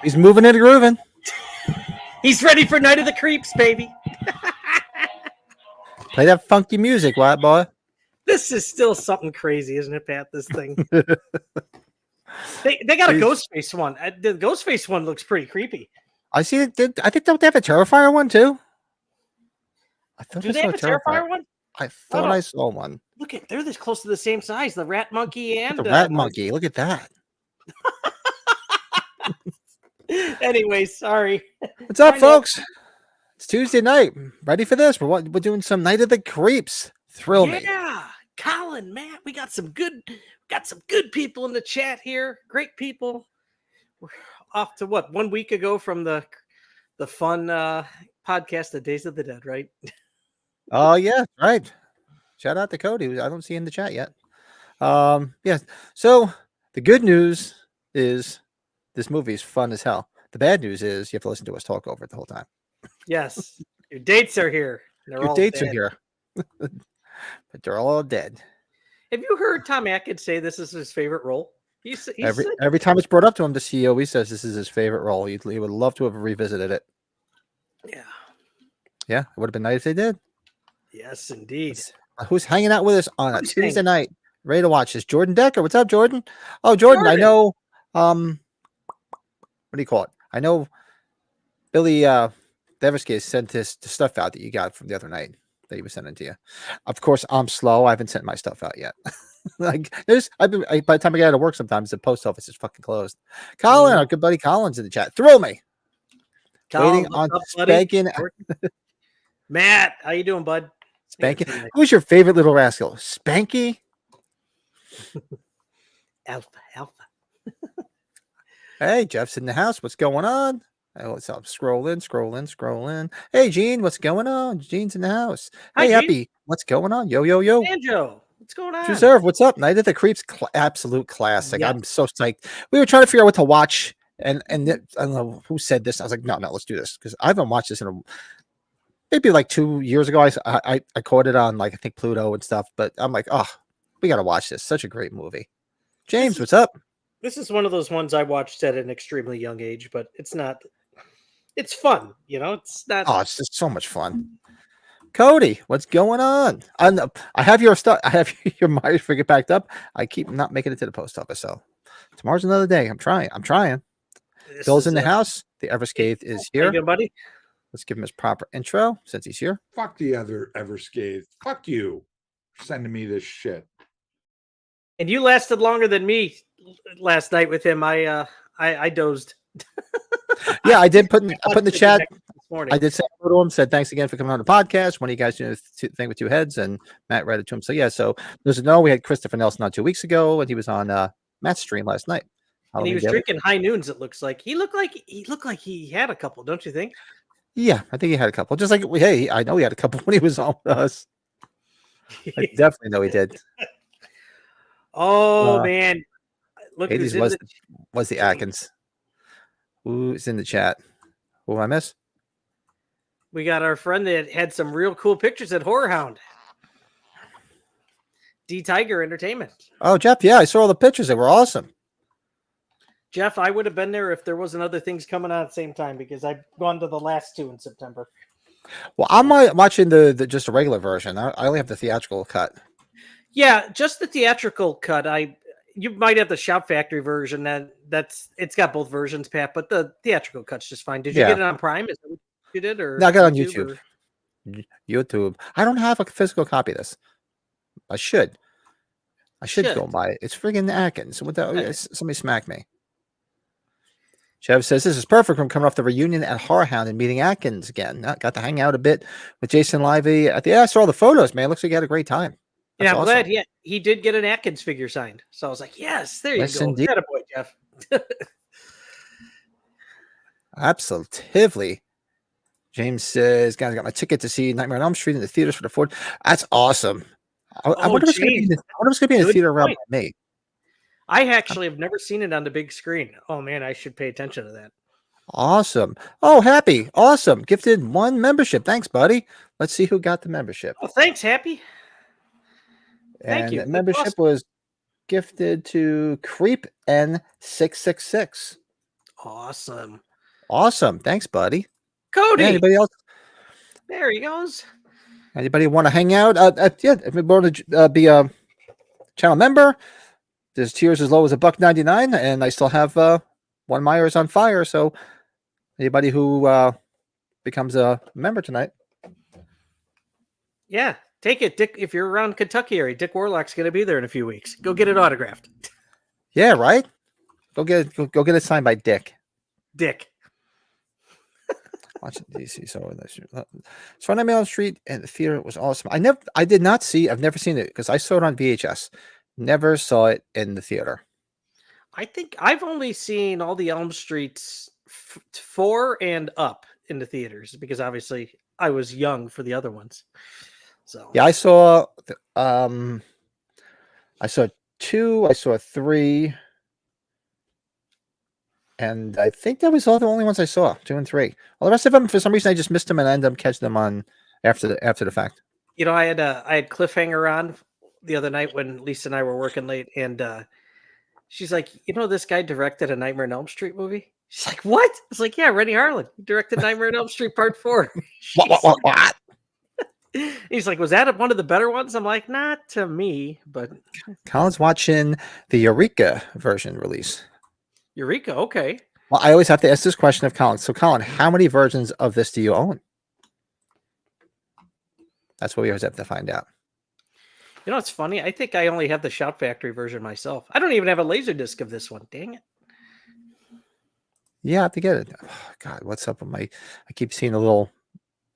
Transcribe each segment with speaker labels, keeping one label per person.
Speaker 1: He's moving and grooving.
Speaker 2: He's ready for Night of the Creeps, baby.
Speaker 1: Play that funky music, white boy.
Speaker 2: This is still something crazy, isn't it, Pat? This thing. They got a Ghostface one. The Ghostface one looks pretty creepy.
Speaker 1: I see it. I think don't they have a Terrifier one too? I thought
Speaker 2: Do they have a Terrifier one?
Speaker 1: I thought I saw one.
Speaker 2: Look at, they're this close to the same size. The rat monkey and
Speaker 1: the rat monkey. Look at that.
Speaker 2: Anyway, sorry.
Speaker 1: What's up, folks? It's Tuesday night. Ready for this? We're doing some Night of the Creeps. Thrill me.
Speaker 2: Yeah, Colin, Matt, we got some good people in the chat here. Great people. We're off to what, 1 week ago from the fun podcast, The Days of the Dead, right?
Speaker 1: Oh yeah, right. Shout out to Cody, who I don't see in the chat yet. Yeah. So the good news is this movie is fun as hell. The bad news is you have to listen to us talk over it the whole time.
Speaker 2: Yes. Your dates are here.
Speaker 1: Your dates are here. But they're all dead.
Speaker 2: Have you heard Tom Atkins say this is his favorite role?
Speaker 1: Every time it's brought up to him, the CEO always says this is his favorite role. He would love to have revisited it.
Speaker 2: Yeah.
Speaker 1: Yeah, it would have been nice if they did.
Speaker 2: Yes, indeed.
Speaker 1: Who's hanging out with us on a Tuesday night? Ready to watch this? Jordan Decker. What's up, Jordan? Oh, Jordan. I know. What do you call it? I know Billy Deversky sent the stuff out that you got from the other night that he was sending to you. Of course, I'm slow. I haven't sent my stuff out yet. Like by the time I get out of work, sometimes the post office is fucking closed. Colin, our good buddy Colin's in the chat. Thrill me.
Speaker 2: Colin,
Speaker 1: waiting on spanking.
Speaker 2: Matt, how you doing, bud?
Speaker 1: Spanky. Who's your favorite little rascal? Spanky?
Speaker 2: Alpha.
Speaker 1: Hey, Jeff's in the house. What's going on? What's up? Scrolling. Hey, Gene, what's going on? Gene's in the house.
Speaker 2: Hi,
Speaker 1: hey,
Speaker 2: Gene.
Speaker 1: Happy. What's going on? Yo.
Speaker 2: Banjo, what's going on?
Speaker 1: Reserve, what's up? Night of the Creeps, absolute classic.
Speaker 2: Yep.
Speaker 1: I'm so psyched. We were trying to figure out what to watch, and I don't know who said this. I was like, no, let's do this because I haven't watched this in maybe like 2 years ago. I caught it on like I think Pluto and stuff, but I'm like, oh, we got to watch this. Such a great movie. James, what's up?
Speaker 2: This is one of those ones I watched at an extremely young age, but it's not. It's fun, It's not.
Speaker 1: Oh, it's just so much fun. Cody, what's going on? I have your stuff. I have your Myers figure packed up. I keep not making it to the post office, so tomorrow's another day. I'm trying. Bill's in the house. The Everscathed is here.
Speaker 2: How you doing, buddy?
Speaker 1: Let's give him his proper intro since he's here.
Speaker 3: Fuck the other Everscathed. Fuck you for sending me this shit.
Speaker 2: And you lasted longer than me last night with him. I dozed.
Speaker 1: Yeah, I did put in the chat.
Speaker 2: Morning.
Speaker 1: I did say hello to him, said thanks again for coming on the podcast. One of you guys doing the thing with two heads, and Matt read it to him. So yeah, so there's a no. We had Christopher Nelson on 2 weeks ago, and he was on Matt's stream last night.
Speaker 2: And he was drinking high noons. It looks like he looked like he had a couple, don't you think?
Speaker 1: Yeah, I think he had a couple. Just like hey, I know he had a couple when he was on with us. I definitely know he did.
Speaker 2: Oh man, look who's
Speaker 1: 80s
Speaker 2: in the
Speaker 1: was the Atkins. Who's in the chat? Who I miss?
Speaker 2: We got our friend that had some real cool pictures at Horror Hound. D Tiger Entertainment.
Speaker 1: Oh, Jeff. Yeah, I saw all the pictures. They were awesome.
Speaker 2: Jeff, I would have been there if there wasn't other things coming out at the same time because I've gone to the last two in September.
Speaker 1: Well, I'm watching the just a regular version. I only have the theatrical cut.
Speaker 2: Yeah, just the theatrical cut. You might have the Shop Factory version. It's got both versions, Pat, but the theatrical cut's just fine. Did you get it on Prime? Is that what you did, or
Speaker 1: no, I got it on
Speaker 2: YouTube?
Speaker 1: YouTube. I don't have a physical copy of this. I should go buy it. It's friggin' Atkins. Somebody smack me. Chev says this is perfect from coming off the reunion at Horror Hound and meeting Atkins again. Got to hang out a bit with Jason Lively. I saw the photos, man. Looks like you had a great time.
Speaker 2: That's I'm glad he did get an Atkins figure signed. So I was like, yes, there you go.
Speaker 1: Indeed.
Speaker 2: Got a boy, Jeff.
Speaker 1: Absolutely. James says, guys, I got my ticket to see Nightmare on Elm Street in the theaters for the 4th. That's awesome. I wonder if it's going to be in the theater around me.
Speaker 2: I actually have never seen it on the big screen. Oh, man, I should pay attention to that.
Speaker 1: Awesome. Oh, Happy. Awesome. Gifted 1 membership. Thanks, buddy. Let's see who got the membership.
Speaker 2: Oh, thanks, Happy.
Speaker 1: Thank you. The membership was gifted to Creep N666.
Speaker 2: Awesome.
Speaker 1: Thanks, buddy.
Speaker 2: Cody.
Speaker 1: Anybody else?
Speaker 2: There he goes.
Speaker 1: Anybody want to hang out? If we want to be a channel member, there's tiers as low as $1.99, and I still have one Myers on fire. So anybody who becomes a member tonight,
Speaker 2: yeah, take it, Dick. If you're around Kentucky area, Dick Warlock's going to be there in a few weeks. Go get it autographed.
Speaker 1: Yeah, right. Go get it signed by Dick. Watching DC, so Nightmare on Elm Street and the theater was awesome. I've never seen it because I saw it on VHS. Never saw it in the theater.
Speaker 2: I think I've only seen all the Elm Streets 4 and up in the theaters because obviously I was young for the other ones. So
Speaker 1: yeah, I saw 2, I saw 3. And I think that was all the only ones I saw, 2 and 3. Well, the rest of them, for some reason, I just missed them and I ended up catching them on after the fact.
Speaker 2: You know, I had Cliffhanger on the other night when Lisa and I were working late, and she's like, you know, this guy directed a Nightmare on Elm Street movie? She's like, what? I was like, yeah, Rennie Harlan. He directed Nightmare on Elm Street Part 4.
Speaker 1: What?
Speaker 2: He's like, was that one of the better ones? I'm like, not to me, but...
Speaker 1: Colin's watching the Eureka version release.
Speaker 2: Eureka, okay.
Speaker 1: Well, I always have to ask this question of Colin. So, Colin, how many versions of this do you own? That's what we always have to find out.
Speaker 2: You know, it's funny. I think I only have the Shop Factory version myself. I don't even have a Laserdisc of this one. Dang it.
Speaker 1: Yeah, I have to get it. Oh, God, what's up with I keep seeing a little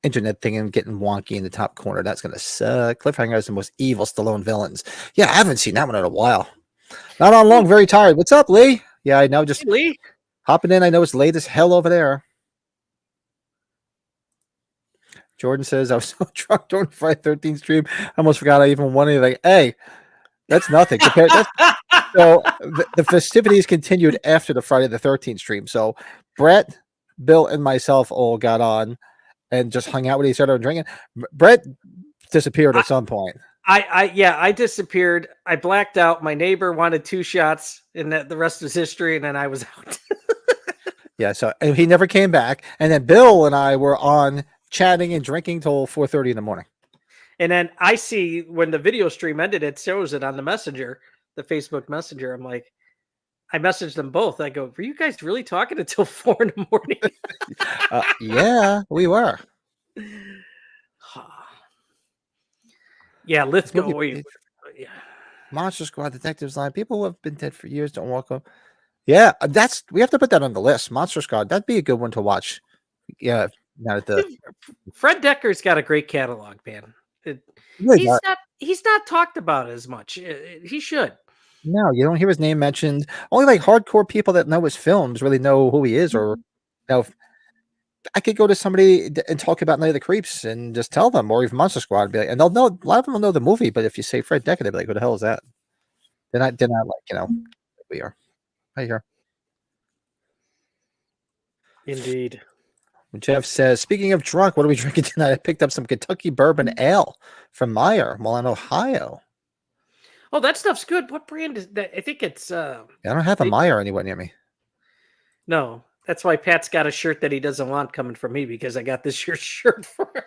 Speaker 1: internet thing and getting wonky in the top corner. That's going to suck. Cliffhanger is the most evil Stallone villains. Yeah, I haven't seen that one in a while. Not on long, very tired. What's up, Lee? Yeah, I know. Just
Speaker 2: hey, Lee.
Speaker 1: Hopping in. I know it's late as hell over there. Jordan says, I was so drunk during Friday 13th stream, I almost forgot I even won anything. Hey, that's nothing. So the festivities continued after the Friday the 13th stream. So Brett, Bill, and myself all got on and just hung out with each other and drinking. Brett disappeared at some point.
Speaker 2: I disappeared. I blacked out. My neighbor wanted 2 shots, and the rest was history. And then I was out.
Speaker 1: Yeah, so and he never came back. And then Bill and I were on chatting and drinking till 4:30 in the morning.
Speaker 2: And then I see when the video stream ended, it shows it on the Messenger, the Facebook Messenger. I'm like, I messaged them both. I go, were you guys really talking until 4 in the morning?
Speaker 1: Yeah, we were.
Speaker 2: Yeah, let's go. Yeah.
Speaker 1: Monster Squad, Detectives Line. People who have been dead for years don't walk up. Yeah, we have to put that on the list. Monster Squad. That'd be a good one to watch. Yeah,
Speaker 2: Fred Decker's got a great catalog, man. He's not talked about as much. He should.
Speaker 1: No, you don't hear his name mentioned. Only like hardcore people that know his films really know who he is. Or I could go to somebody and talk about Night of the Creeps and just tell them, or even Monster Squad, and they'll know. A lot of them will know the movie, but if you say Fred Decker, they'll be like, "Who the hell is that?" They're not like we are. Right here.
Speaker 2: Indeed.
Speaker 1: Jeff says, speaking of drunk, what are we drinking tonight? I picked up some Kentucky bourbon ale from Meyer, while in Ohio.
Speaker 2: Oh, that stuff's good. What brand is that? I think it's
Speaker 1: I don't have a
Speaker 2: They-
Speaker 1: Meyer anywhere near me.
Speaker 2: no. That's why Pat's got a shirt that he doesn't want coming from me, because I got this shirt for him.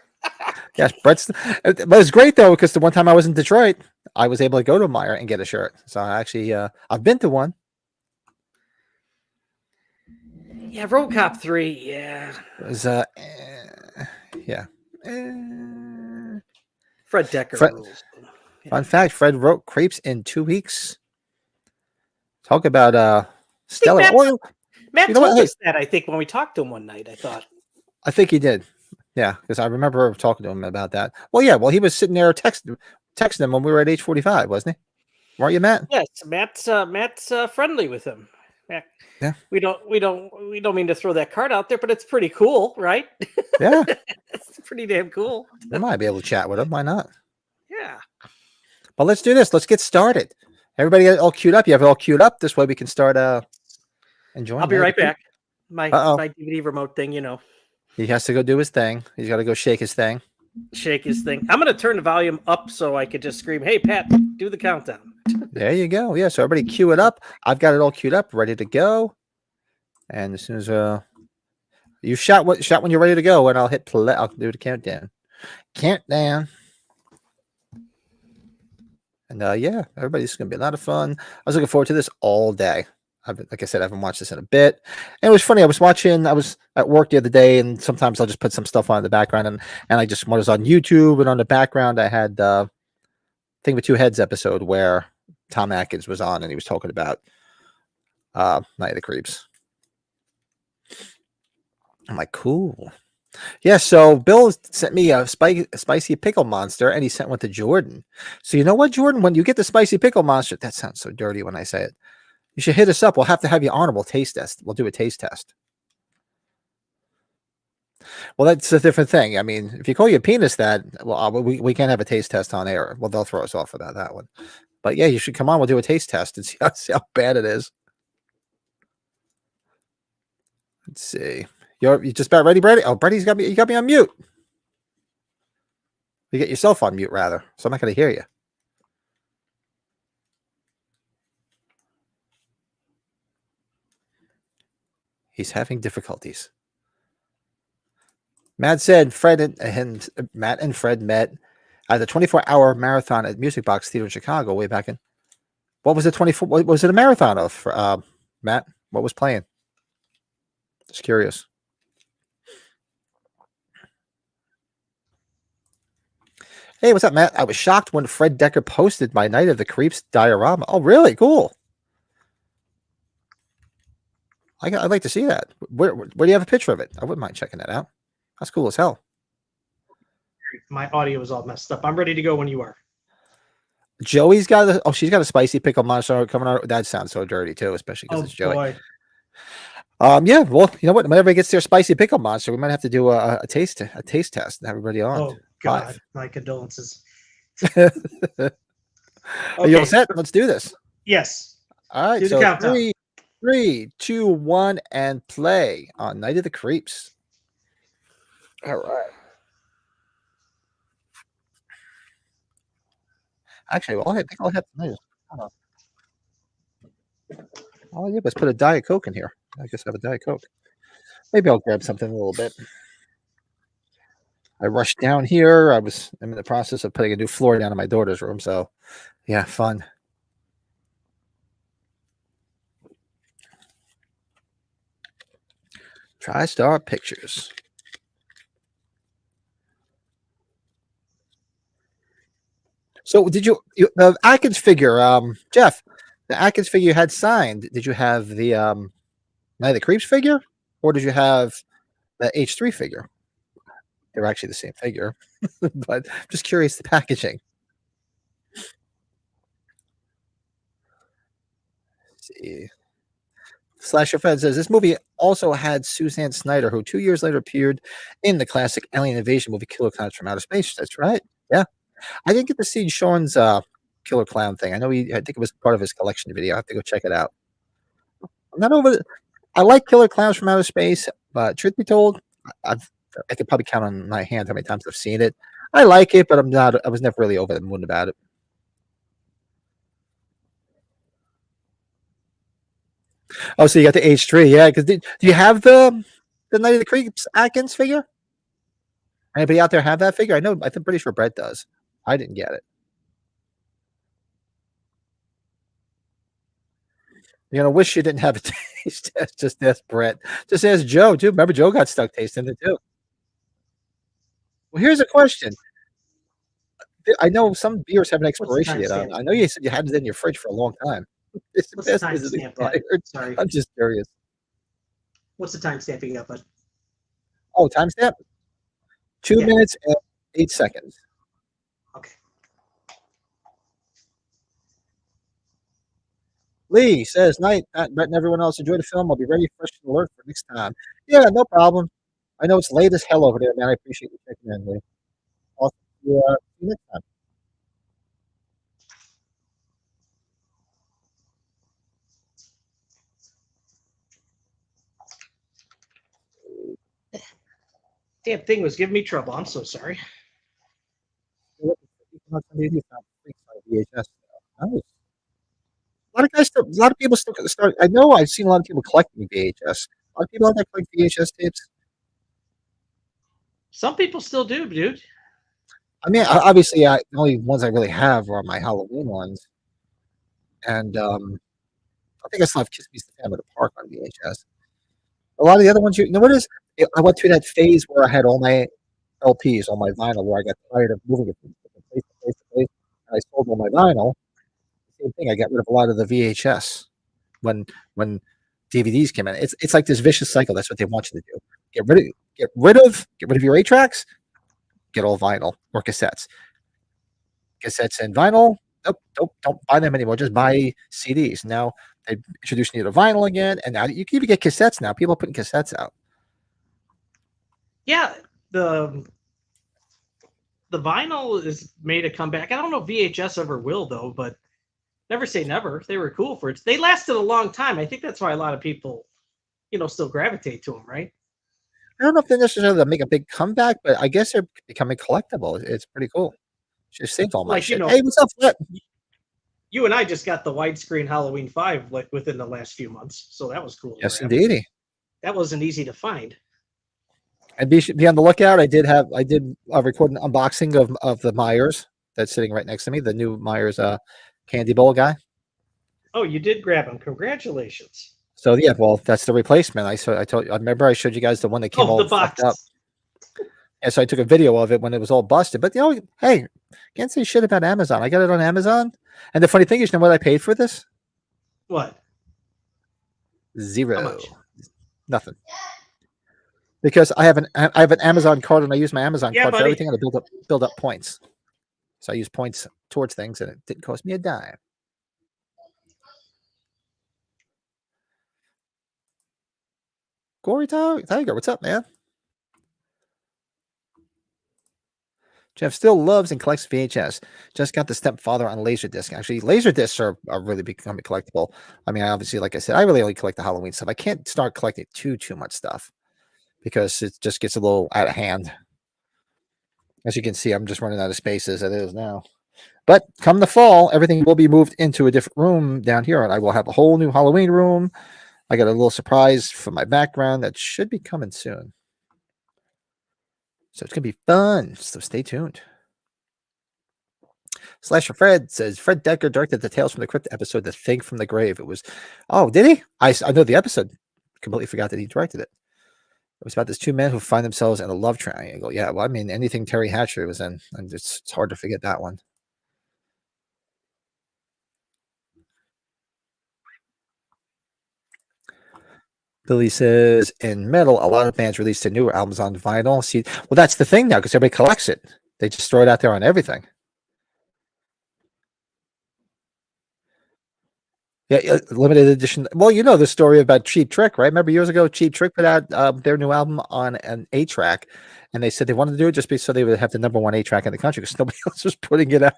Speaker 1: Yes, but it's great though, because the one time I was in Detroit, I was able to go to Meyer and get a shirt. So I actually, I've been to one.
Speaker 2: Yeah, Road Cop 3. Yeah.
Speaker 1: It was, yeah.
Speaker 2: Fred Decker
Speaker 1: Fred-
Speaker 2: rules.
Speaker 1: Fun fact: Fred wrote "Crepes" in 2 weeks. Talk about stellar
Speaker 2: Matt-
Speaker 1: oil.
Speaker 2: Matt
Speaker 1: You know what?
Speaker 2: told
Speaker 1: Hey.
Speaker 2: us that, I think, when we talked to him one night. I thought.
Speaker 1: I think he did. Yeah, because I remember talking to him about that. Well, yeah. Well, he was sitting there texting him when we were at age 45, wasn't he? Weren't you, Matt?
Speaker 2: Yes, Matt's friendly with him.
Speaker 1: Yeah.
Speaker 2: We don't mean to throw that card out there, but it's pretty cool, right?
Speaker 1: Yeah.
Speaker 2: It's pretty damn cool.
Speaker 1: We might be able to chat with him. Why not?
Speaker 2: Yeah.
Speaker 1: But let's do this. Let's get started. Everybody get it all queued up. You have it all queued up. This way we can start enjoying.
Speaker 2: I'll be right back. My
Speaker 1: Uh-oh.
Speaker 2: my DVD remote thing,
Speaker 1: He has to go do his thing. He's got to go shake his thing.
Speaker 2: shake his thing. I'm gonna turn the volume up so I could just scream, "Hey Pat, do the countdown."
Speaker 1: There you go. Yeah. So everybody queue it up. I've got it all queued up, ready to go. And as soon as you shout when you're ready to go, and I'll hit play. I'll do the countdown. Countdown. And yeah, everybody's gonna be a lot of fun. I was looking forward to this all day. Like I said, I haven't watched this in a bit. And it was funny. I was at work the other day, and sometimes I'll just put some stuff on in the background, and I just was on YouTube, and on the background I had Thing with Two Heads episode where Tom Atkins was on, and he was talking about Night of the Creeps. I'm like, cool. Yeah, so Bill sent me a spicy pickle monster, and he sent one to Jordan. So you know what, Jordan? When you get the spicy pickle monster, that sounds so dirty when I say it. You should hit us up. We'll have to have you on. We'll taste test. We'll do a taste test. Well, that's a different thing. I mean, if you call your penis that, well, we can't have a taste test on air. Well, they'll throw us off about that one. But yeah, you should come on. We'll do a taste test and see how bad it is. Let's see. You just about ready, Brady? Oh, Brady's got me. You got me on mute. You get yourself on mute, rather. So I'm not going to hear you. He's having difficulties. Matt said Matt and Fred met at the 24-hour marathon at Music Box Theater in Chicago way back in. What was it? 24? What was it a marathon of? For, Matt, what was playing? Just curious. Hey, what's up, Matt? I was shocked when Fred Decker posted my Night of the Creeps diorama. Oh, really? Cool. I'd like to see that. Where do you have a picture of it? I wouldn't mind checking that out. That's cool as hell.
Speaker 4: My audio is all messed up. I'm ready to go when you are.
Speaker 1: Joey's got she's got a spicy pickle monster coming out. That sounds so dirty too, especially because it's Joey.
Speaker 4: Boy.
Speaker 1: Yeah, well, you know what? Whenever it gets their spicy pickle monster, we might have to do a taste test and have everybody on.
Speaker 4: Oh God,
Speaker 1: live.
Speaker 4: my condolences.
Speaker 1: Are you all
Speaker 4: Okay.
Speaker 1: set? Let's do this.
Speaker 4: Yes.
Speaker 1: All right,
Speaker 4: Do the
Speaker 1: so
Speaker 4: countdown.
Speaker 1: 3, 2, 1, and play on Night of the Creeps. All right. Actually, I think I'll have to. Oh, yeah, let's put a Diet Coke in here. I guess I have a Diet Coke. Maybe I'll grab something a little bit. I rushed down here. I'm in the process of putting a new floor down in my daughter's room. So, yeah, fun. TriStar Pictures. So, did you the Atkins figure, Jeff? The Atkins figure you had signed. Did you have the Night of the Creeps figure, or did you have the H3 figure? They're actually the same figure, but I'm just curious the packaging. Let's see. Slasher Fed says this movie also had Suzanne Snyder, who 2 years later appeared in the classic alien invasion movie Killer Clowns from Outer Space. That's right. Yeah. I didn't get to see Sean's Killer Clown thing. I think it was part of his collection video. I have to go check it out. I'm not over. I like Killer Clowns from Outer Space, but truth be told, I could probably count on my hand how many times I've seen it. I like it, but I was never really over the moon about it. Oh, so you got the H3, yeah? Because do you have the Night of the Creeps Atkins figure? Anybody out there have that figure? I'm pretty sure Brett does. I didn't get it. You're gonna wish you didn't have a taste test. Just ask Brett. Just ask Joe too. Remember, Joe got stuck tasting it too. Well, here's a question. I know some beers have an expiration date on. I know you said you had it in your fridge for a long time.
Speaker 4: What's the timestamp? Sorry.
Speaker 1: I'm just curious.
Speaker 4: What's the timestamp you got, bud?
Speaker 1: Oh, timestamp? 2 minutes and 8 seconds.
Speaker 4: Okay.
Speaker 1: Lee says, "Night, Brett and everyone else. Enjoy the film. I'll be ready, fresh and alert for next time." Yeah, no problem. I know it's late as hell over there, man. I appreciate you checking in, Lee. I'll see you next time.
Speaker 4: Damn thing was giving me trouble. I'm so sorry.
Speaker 1: A lot of guys, a lot of people still start. I know I've seen a lot of people collecting VHS. A lot of people out there collect VHS tapes.
Speaker 4: Some people still do, dude.
Speaker 1: I mean, obviously, the only ones I really have are my Halloween ones, and I think I still have Kiss Me Sam at the Park on VHS. A lot of the other ones, you know what is? I went through that phase where I had all my LPs, all my vinyl, where I got tired of moving it from place to place to place, and I sold all my vinyl. Same thing. I got rid of a lot of the VHS when DVDs came in. It's like this vicious cycle. That's what they want you to do. Get rid of your 8-tracks. Get all vinyl or cassettes. Cassettes and vinyl. Nope, don't buy them anymore. Just buy CDs. Now they introduced you to vinyl again, and now you can even get cassettes now. People are putting cassettes out.
Speaker 4: Yeah, the vinyl is made a comeback. I don't know if VHS ever will though, but never say never. They were cool for it. They lasted a long time. I think that's why a lot of people, still gravitate to them, right?
Speaker 1: I don't know if they're necessarily make a big comeback, but I guess they're becoming collectible. It's pretty cool. Just saved all my shit. Hey, what's up, Flip?
Speaker 4: You and I just got the widescreen Halloween 5 like within the last few months, so that was cool.
Speaker 1: Yes, indeed.
Speaker 4: That wasn't easy to find.
Speaker 1: And be on the lookout. I did record an unboxing of the Myers that's sitting right next to me, the new Myers candy bowl guy.
Speaker 4: Oh, you did grab him. Congratulations.
Speaker 1: So yeah, well, that's the replacement. I remember I showed you guys the one that came all fucked up. And so I took a video of it when it was all busted. But hey, can't say shit about Amazon. I got it on Amazon. And the funny thing is, you know what I paid for this?
Speaker 4: What?
Speaker 1: $0.
Speaker 4: How much?
Speaker 1: Nothing. Because I have an Amazon card, and I use my Amazon card for everything, and I build up points. So I use points towards things, and it didn't cost me a dime. Gory Tiger, what's up, man? Jeff still loves and collects VHS. Just got the Stepfather on Laserdisc. Actually, Laserdiscs are really becoming collectible. I mean, obviously, like I said, I really only collect the Halloween stuff. I can't start collecting too much stuff because it just gets a little out of hand. As you can see, I'm just running out of space as it is now. But come the fall, everything will be moved into a different room down here, and I will have a whole new Halloween room. I got a little surprise for my background that should be coming soon. So it's going to be fun. So stay tuned. Slasher Fred says, Fred Decker directed the Tales from the Crypt episode, The Thing from the Grave. It was, oh, did he? I know the episode. Completely forgot that he directed it. It was about these two men who find themselves in a love triangle. Yeah, well, I mean, anything Terry Hatcher was in, and it's hard to forget that one. Billy says, in metal, a lot of bands release their newer albums on vinyl. See, well, that's the thing now, because everybody collects it. They just throw it out there on everything. Yeah, limited edition. Well, you know the story about Cheap Trick, right? Remember years ago, Cheap Trick put out their new album on an 8-track, and they said they wanted to do it just so they would have the #1 8-track in the country because nobody else was putting it out.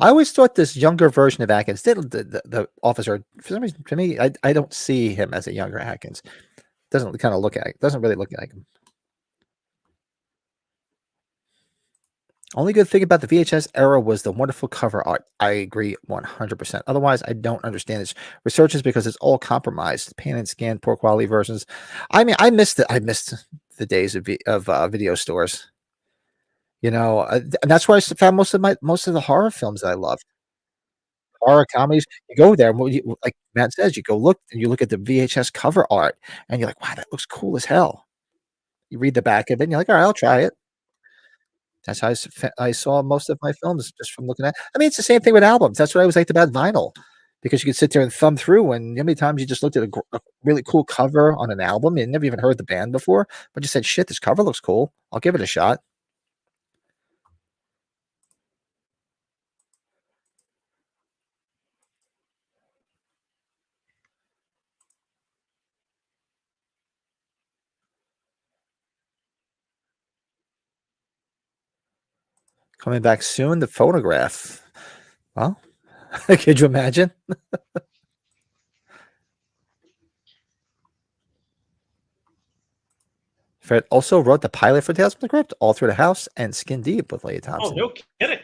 Speaker 1: I always thought this younger version of Atkins, the officer, for some reason, to me, I don't see him as a younger Atkins. Doesn't kind of look like, doesn't really look like him. Only good thing about the VHS era was the wonderful cover art. I agree 100%. Otherwise, I don't understand its resurgence because it's all compromised, pan and scan, poor quality versions. I mean, I missed the days of video stores. And that's where I found most of the horror films that I loved. Horror comedies. You go there, like Matt says, you go look and you look at the VHS cover art, and you're like, wow, that looks cool as hell. You read the back of it, and you're like, all right, I'll try it. That's how I saw most of my films, just from looking at. I mean, it's the same thing with albums. That's what I always liked about vinyl, because you could sit there and thumb through, and how many times you just looked at a really cool cover on an album, you never even heard the band before, but you said, shit, this cover looks cool. I'll give it a shot. Coming back soon, the phonograph. Well, could you imagine? Fred also wrote the pilot for Tales from the Crypt, All Through the House, and Skin Deep with Leah
Speaker 4: Oh,
Speaker 1: Thompson.
Speaker 4: no kidding.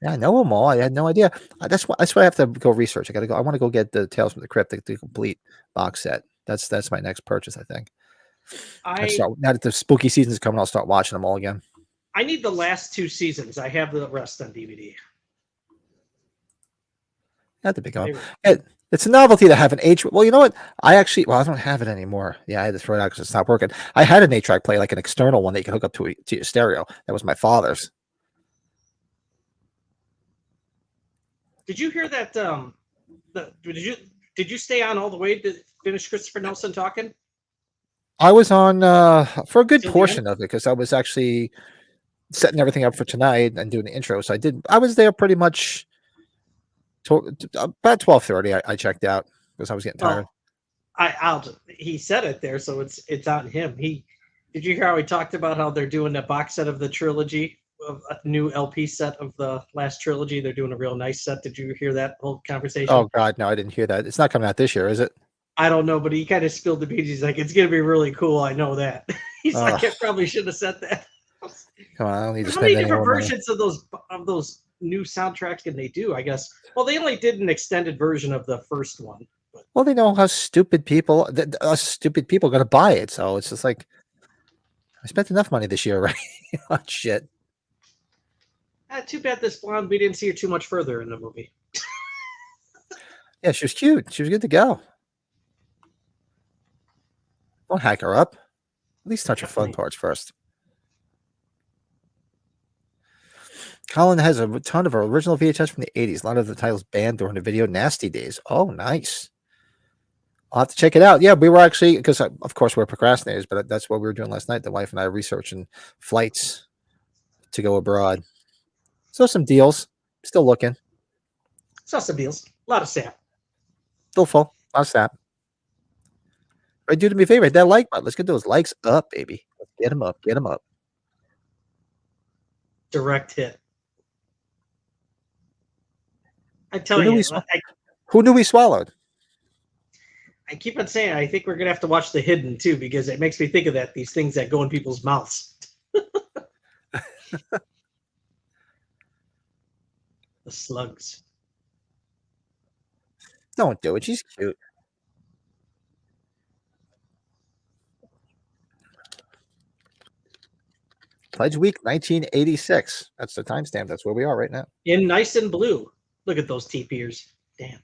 Speaker 1: Yeah, I know them all. I had no idea. That's why I have to go research. I want to go get the Tales from the Crypt, the complete box set. That's my next purchase, I think. Now that the spooky season is coming, I'll start watching them all again.
Speaker 4: I need the last 2 seasons. I have the rest on DVD.
Speaker 1: Not the big one. It's a novelty to have an 8. Well, you know what? I don't have it anymore. Yeah, I had to throw it out because it's not working. I had an 8-track player, like an external one that you can hook up to your stereo. That was my father's.
Speaker 4: Did you hear that? Did you stay on all the way to finish Christopher Nelson talking?
Speaker 1: I was on for a good portion of it because I was actually setting everything up for tonight and doing the intro. So I was there pretty much about 12:30. I checked out because I was getting tired.
Speaker 4: He said it there, so it's on him. Did you hear how he talked about how they're doing a box set of the trilogy, of a new LP set of the last trilogy? They're doing a real nice set. Did you hear that whole conversation?
Speaker 1: Oh God, no, I didn't hear that. It's not coming out this year, is it?
Speaker 4: I don't know, but he kind of spilled the beans. He's like, it's gonna be really cool. I know that. He's like, I probably should have said that.
Speaker 1: Come on, I don't need to
Speaker 4: How
Speaker 1: spend
Speaker 4: many different
Speaker 1: money.
Speaker 4: versions of those new soundtracks can they do? I guess. Well, they only did an extended version of the first one. But.
Speaker 1: Well, they know how us stupid people are going to buy it. So it's just like, I spent enough money this year, right? Oh, shit.
Speaker 4: Too bad this blonde. We didn't see her too much further in the movie.
Speaker 1: Yeah, she was cute. She was good to go. Don't hack her up. At least touch her fun parts first. Colin has a ton of original VHS from the 80s. A lot of the titles banned during the video nasty days. Oh, nice. I'll have to check it out. Yeah, we were actually, because of course we're procrastinators, but that's what we were doing last night. The wife and I researching flights to go abroad. So some deals. Still looking.
Speaker 4: Saw some deals. A lot of sap.
Speaker 1: Still full. A lot of sap. Right, do me a favor. Hit that like button. Let's get those likes up, baby. Let's get them up. Get them up.
Speaker 4: Direct hit. I tell you,
Speaker 1: who knew we swallowed?
Speaker 4: I keep on saying I think we're gonna have to watch The Hidden too, because it makes me think of these things that go in people's mouths. The slugs.
Speaker 1: Don't do it. She's cute. Pledge Week 1986. That's the timestamp. That's where we are right now.
Speaker 4: In nice and blue. Look at those TPers. Damn.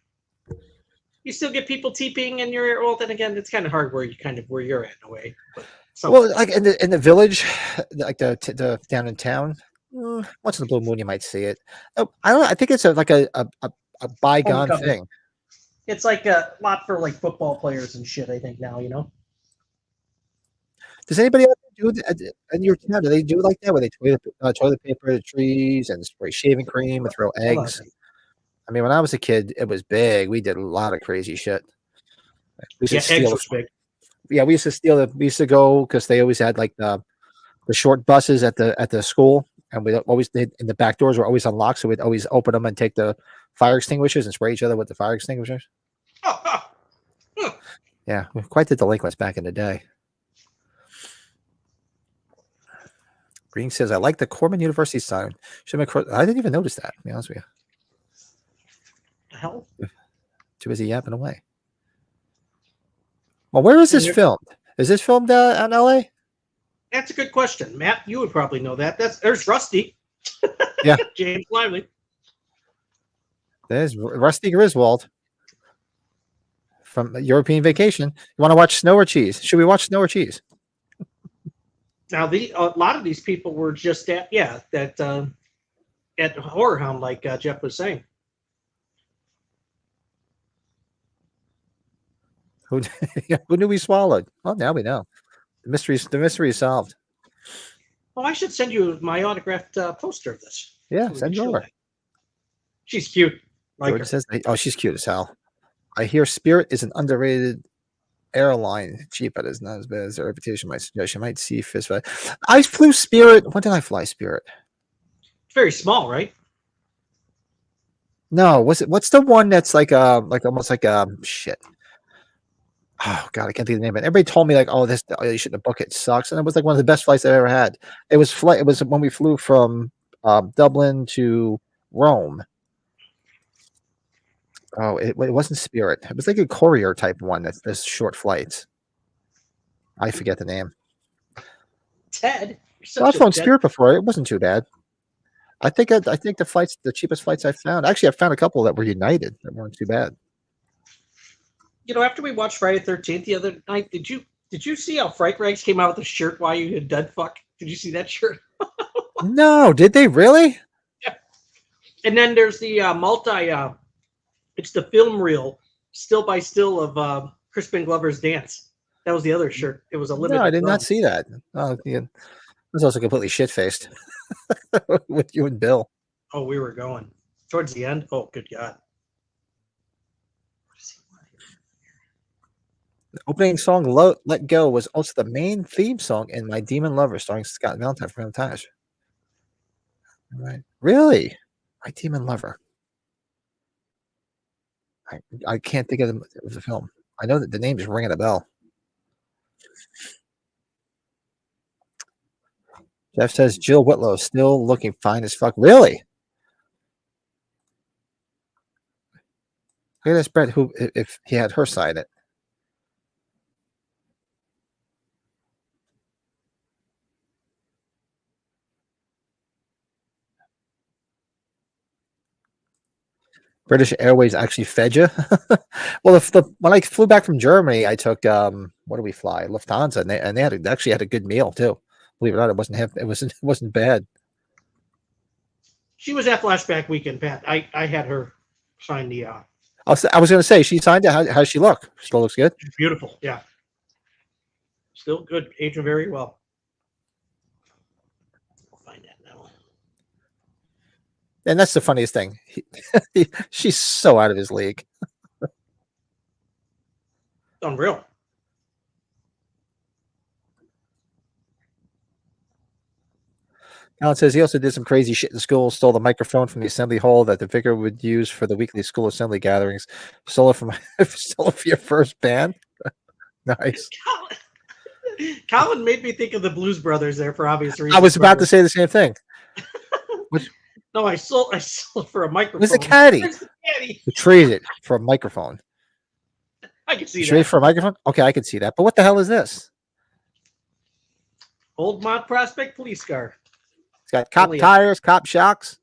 Speaker 4: You still get people TPing in your, well, then again, it's kind of hard where you're at in a way. But
Speaker 1: well, like in the village, like the down in town, once in a blue moon you might see it. I don't know. I think it's like a bygone thing.
Speaker 4: It's like a lot for like football players and shit, I think now,
Speaker 1: Does anybody else do it in your town? Do they do it like that, where they toilet paper the trees and spray shaving cream and throw eggs? I mean, when I was a kid, it was big. We did a lot of crazy shit. We used to steal. Yeah, we used to steal. We used to go because they always had like the short buses at the school, and we always did. And the back doors were always unlocked, so we'd always open them and take the fire extinguishers and spray each other with the fire extinguishers. Yeah, we're quite the delinquents back in the day. Green says, "I like the Corman University sign." I didn't even notice that. To be honest with you,
Speaker 4: The hell?
Speaker 1: too busy yapping away. Well, where is this filmed? Is this filmed out in LA?
Speaker 4: That's a good question, Matt. You would probably know that. There's Rusty.
Speaker 1: Yeah,
Speaker 4: James Lively.
Speaker 1: There's Rusty Griswold from European Vacation. You want to watch Snow or Cheese? Should we watch Snow or Cheese?
Speaker 4: Now, a lot of these people were just at Horror Hound, like Jeff was saying.
Speaker 1: Who knew we swallowed? Well, now we know. The mystery is solved.
Speaker 4: Oh, I should send you my autographed poster of this.
Speaker 1: Yeah,
Speaker 4: So we
Speaker 1: send
Speaker 4: can
Speaker 1: it
Speaker 4: show
Speaker 1: over.
Speaker 4: that. She's cute. Like
Speaker 1: Jordan
Speaker 4: her.
Speaker 1: says, "Oh, she's cute as hell." I hear Spirit is an underrated airline. Cheap, but it's not as bad as their reputation might suggest. You might see fist fight. I flew Spirit. When did I fly Spirit?
Speaker 4: It's very small, right?
Speaker 1: No, what's the one that's like almost like shit. Oh God, I can't think of the name of it. Everybody told me like, oh, you shouldn't have booked it. It sucks. And it was like one of the best flights I've ever had. It was when we flew from Dublin to Rome. Oh, it wasn't Spirit. It was like a courier type one. That's short flights. I forget the name.
Speaker 4: Ted.
Speaker 1: Well, I've flown Spirit before. It wasn't too bad. I think the cheapest flights I found. Actually, I found a couple that were United that weren't too bad.
Speaker 4: You know, after we watched Friday the 13th the other night, did you see how Fright Rags came out with a shirt? Why you a dead fuck? Did you see that shirt?
Speaker 1: No, did they really?
Speaker 4: Yeah. And then there's the it's the film reel, still by still of Crispin Glover's dance. That was the other shirt. It was a limited.
Speaker 1: No, I did
Speaker 4: run.
Speaker 1: not see that. Oh, yeah. I was also completely shit faced with you and Bill.
Speaker 4: Oh, we were going towards the end. Oh, good God.
Speaker 1: The opening song, Let Go, was also the main theme song in My Demon Lover, starring Scott Valentine from Valentine. Right. Really? My Demon Lover. I can't think of the film. I know that the name is ringing a bell. Jeff says Jill Whitlow still looking fine as fuck. Really? Look at this, Brett. Who, if he had her side it? British Airways actually fed you. Well, when I flew back from Germany, I took what do we fly? Lufthansa, and they actually had a good meal too. Believe it or not, it wasn't bad.
Speaker 4: She was at Flashback Weekend, Pat. I had her sign the.
Speaker 1: I was going to say she signed it. How does she look? Still looks good.
Speaker 4: Beautiful, yeah. Still good, aging very well. I'll find that now.
Speaker 1: And that's the funniest thing. She's so out of his league.
Speaker 4: Unreal.
Speaker 1: Alan says he also did some crazy shit in school, stole the microphone from the assembly hall that the vicar would use for the weekly school assembly gatherings. Stole it for your first band. Nice.
Speaker 4: Colin made me think of the Blues Brothers there for obvious reasons.
Speaker 1: I was about to say the same thing.
Speaker 4: No, I sold for a microphone.
Speaker 1: Where's the caddy?
Speaker 4: Where's the caddy?
Speaker 1: You traded for a microphone.
Speaker 4: I can see
Speaker 1: You
Speaker 4: that.
Speaker 1: traded for a microphone? Okay, I can see that. But what the hell is this?
Speaker 4: Old Mont Prospect police car.
Speaker 1: It's got cop
Speaker 4: Only
Speaker 1: tires, cop shocks.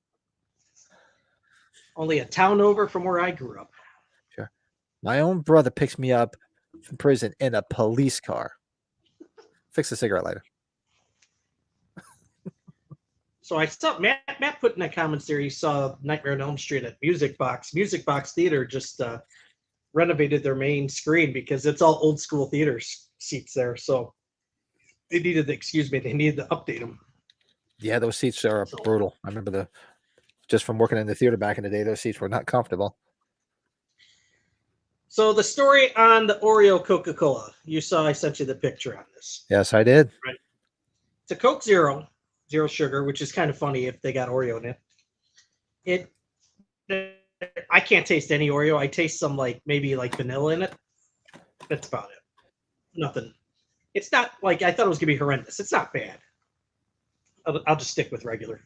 Speaker 4: Only a town over from where I grew up.
Speaker 1: Sure. My own brother picks me up from prison in a police car. Fix the cigarette lighter.
Speaker 4: So I saw Matt put in a comments there. He saw Nightmare on Elm Street at Music Box. Music Box Theater just renovated their main screen because it's all old school theater seats there. So they needed to update them.
Speaker 1: Yeah, those seats are brutal. I remember just from working in the theater back in the day, those seats were not comfortable.
Speaker 4: So the story on the Oreo Coca-Cola. You saw I sent you the picture on this.
Speaker 1: Yes, I did.
Speaker 4: Right. It's a Coke Zero. zero sugar, which is kind of funny if they got Oreo in it. I can't taste any Oreo. I taste some maybe vanilla in it. That's about it. Nothing. It's not like I thought it was gonna be horrendous. It's not bad. I'll just stick with regular.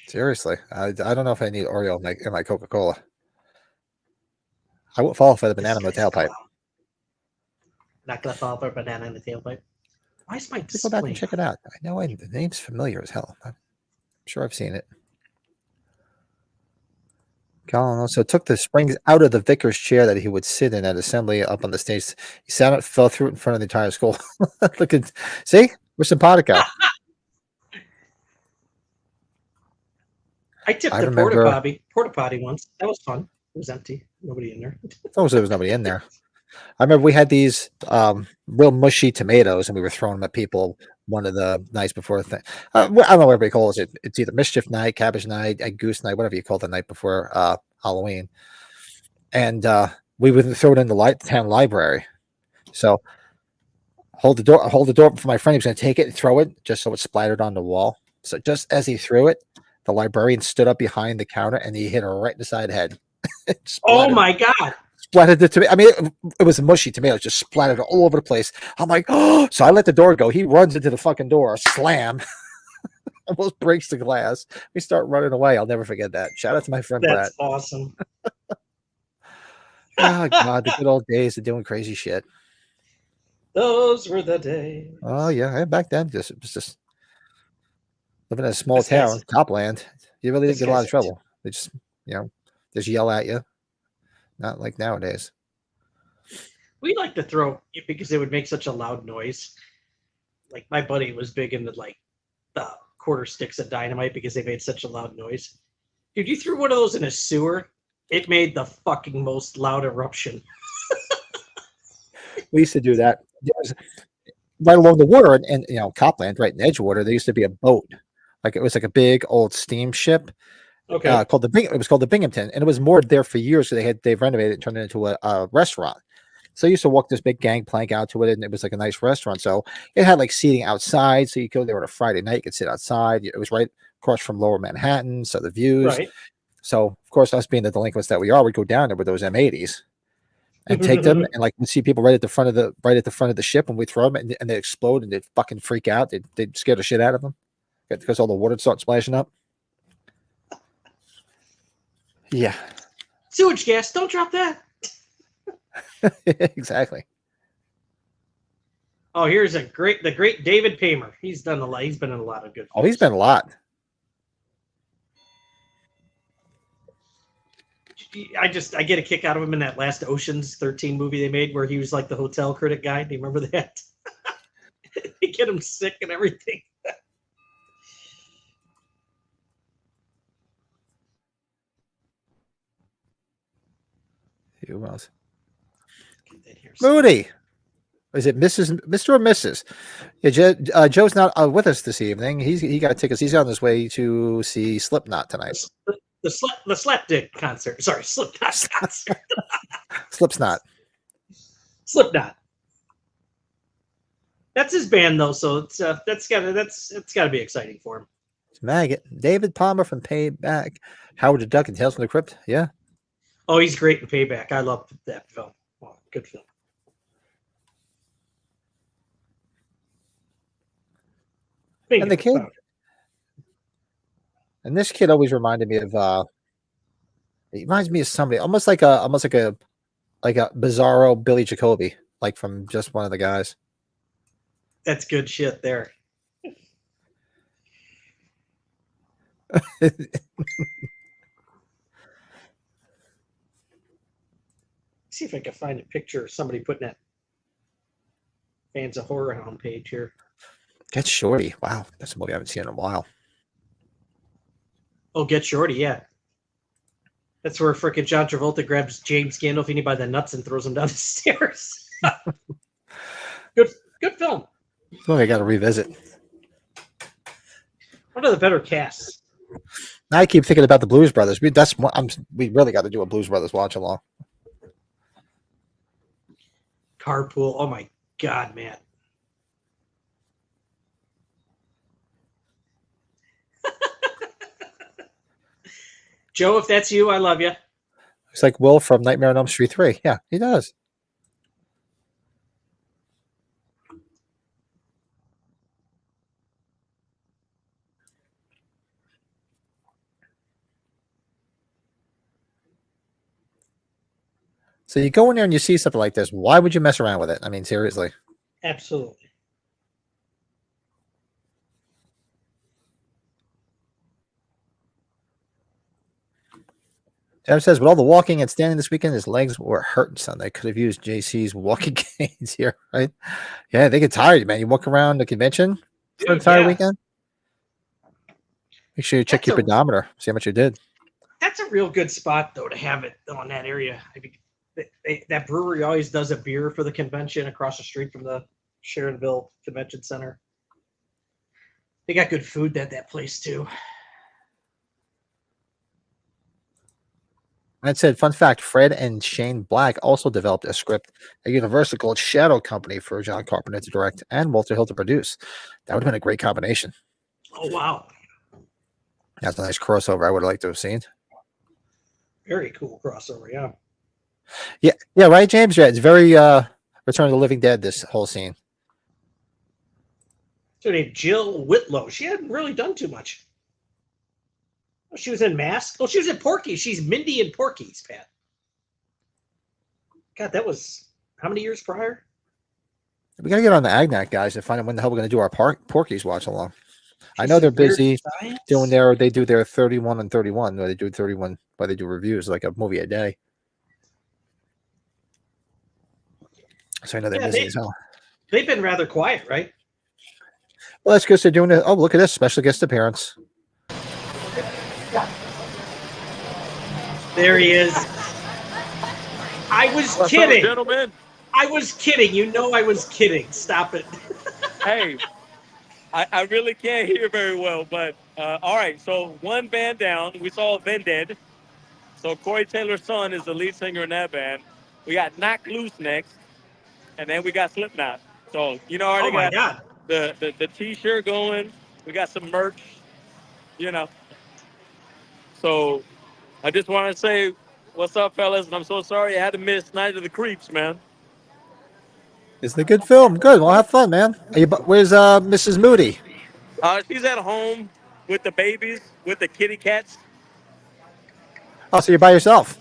Speaker 1: Seriously, I don't know if I need Oreo in my Coca-Cola. I won't fall for the banana in the tailpipe.
Speaker 4: Not gonna fall for a banana in the tailpipe. Why is my
Speaker 1: Just go back and
Speaker 4: display?
Speaker 1: check it out. I know the name's familiar as hell. I'm sure I've seen it. Colin also took the springs out of the vicar's chair that he would sit in at assembly up on the stage. He sat up, fell through it in front of the entire school. Look at, see, we're simpatico.
Speaker 4: I tipped the porta potty once. That was fun. It was empty. Nobody in there.
Speaker 1: Oh, so there was nobody in there. I remember we had these real mushy tomatoes, and we were throwing them at people one of the nights before the thing. I don't know what everybody calls it. It's either mischief night, cabbage night, goose night, whatever you call the night before Halloween. And we would throw it in the town library. So hold the door open for my friend. He was going to take it and throw it just so it splattered on the wall. So just as he threw it, the librarian stood up behind the counter and he hit her right in the side head.
Speaker 4: Oh my God.
Speaker 1: Splattered the tomato. I mean, it was a mushy tomato, just splattered all over the place. I'm like, oh, so I let the door go. He runs into the fucking door, slam, almost breaks the glass. We start running away. I'll never forget that. Shout out to my friend Brad.
Speaker 4: That's awesome.
Speaker 1: Oh God, the good old days of doing crazy shit.
Speaker 4: Those were the days.
Speaker 1: Oh yeah, back then it was just living in a small town, Copland. You really didn't get a lot of trouble. They just just yell at you. Not like nowadays.
Speaker 4: We like to throw it because it would make such a loud noise. Like my buddy was big into the quarter sticks of dynamite because they made such a loud noise. Dude, you threw one of those in a sewer, it made the fucking most loud eruption.
Speaker 1: We used to do that. Right along the water and Copland, right in Edgewater, there used to be a boat. Like it was like a big old steamship.
Speaker 4: Okay.
Speaker 1: It was called the Binghamton, and it was moored there for years. So they've renovated it and turned it into a restaurant. So I used to walk this big gangplank out to it, and it was like a nice restaurant. So it had like seating outside, so you could go there on a Friday night. You could sit outside. It was right across from Lower Manhattan, so the views.
Speaker 4: Right.
Speaker 1: So of course, us being the delinquents that we are, we'd go down there with those M80s and take them, and we'd see people right at the front of the ship, and we throw them, and they explode, and they'd fucking freak out. They'd scare the shit out of them because all the water would start splashing up. Yeah.
Speaker 4: Sewage gas, don't drop that.
Speaker 1: Exactly.
Speaker 4: Oh, here's the great David Paymer. He's done a lot. He's been in a lot of good films.
Speaker 1: Oh, he's been a lot.
Speaker 4: I get a kick out of him in that last Ocean's 13 movie they made where he was like the hotel critic guy. Do you remember that? They get him sick and everything.
Speaker 1: Who else? Moody. Is it Mr. or Mrs.? Yeah, Joe's not with us this evening. He got tickets. He's on his way to see Slipknot tonight.
Speaker 4: The Slapdick concert. Sorry, Slipknot concert.
Speaker 1: Slipknot.
Speaker 4: Slipknot. That's his band though, so it's gotta be exciting for him.
Speaker 1: It's Maggot. David Palmer from Payback. Howard the Duck and Tales from the Crypt. Yeah.
Speaker 4: Oh, he's great in Payback. I love that film. Oh, good film.
Speaker 1: And the kid. And this kid always reminded me of. He reminds me of somebody almost like a bizarro Billy Jacoby, like from Just One of the Guys.
Speaker 4: That's good shit there. See if I can find a picture of somebody putting that Fans of Horror Hound page here.
Speaker 1: Get Shorty. Wow, that's a movie I haven't seen in a while.
Speaker 4: Oh, Get Shorty, yeah. That's where frickin' John Travolta grabs James Gandolfini by the nuts and throws him down the stairs. Good film.
Speaker 1: Oh, I got to revisit.
Speaker 4: One of the better casts.
Speaker 1: I keep thinking about the Blues Brothers. We really got to do a Blues Brothers watch along.
Speaker 4: Carpool. Oh my God, man. Joe, if that's you, I love you.
Speaker 1: Looks like Will from Nightmare on Elm Street 3. Yeah, he does. So you go in there and you see something like this. Why would you mess around with it? I mean, seriously.
Speaker 4: Absolutely.
Speaker 1: Jeff says, with all the walking and standing this weekend, his legs were hurting Sunday. Could have used JC's walking canes here, right? Yeah, they get tired, man. You walk around the convention for the entire weekend. Make sure you check your pedometer, see how much you did.
Speaker 4: That's a real good spot, though, to have it on that area. I mean, that brewery always does a beer for the convention across the street from the Sharonville Convention Center. They got good food at that place, too.
Speaker 1: That said, fun fact, Fred and Shane Black also developed a script at Universal called Shadow Company for John Carpenter to direct and Walter Hill to produce. That would have been a great combination.
Speaker 4: Oh, wow.
Speaker 1: That's a nice crossover I would have liked to have seen.
Speaker 4: Very cool crossover, yeah.
Speaker 1: Yeah, right, James? Yeah, it's very Return of the Living Dead, this whole scene.
Speaker 4: Her name Jill Whitlow. She hadn't really done too much. Oh, she was in Mask. Oh, she was in Porky. She's Mindy in Porky's, Pat. God, that was how many years prior?
Speaker 1: We got to get on the Agnac guys and find out when the hell we're going to do our Porky's watch along. I know they're busy doing they do their 31 and 31, where they do 31, where they do reviews like a movie a day. So I know they're busy as hell.
Speaker 4: They've been rather quiet, right?
Speaker 1: Well, that's because they're doing it. Oh, look at this special guest appearance.
Speaker 4: There he is. I was kidding.
Speaker 5: Gentlemen.
Speaker 4: I was kidding. You know I was kidding. Stop it.
Speaker 5: Hey, I really can't hear very well, but all right. So one band down. We saw Vended. So Corey Taylor's son is the lead singer in that band. We got Knock Loose next, and then we got Slipknot. So already got the T-shirt going. We got some merch. So I just want to say, what's up, fellas? And I'm so sorry I had to miss Night of the Creeps, man.
Speaker 1: It's a good film. Good. We'll have fun, man. Where's Mrs. Moody?
Speaker 5: She's at home with the babies, with the kitty cats.
Speaker 1: Oh, so you're by yourself?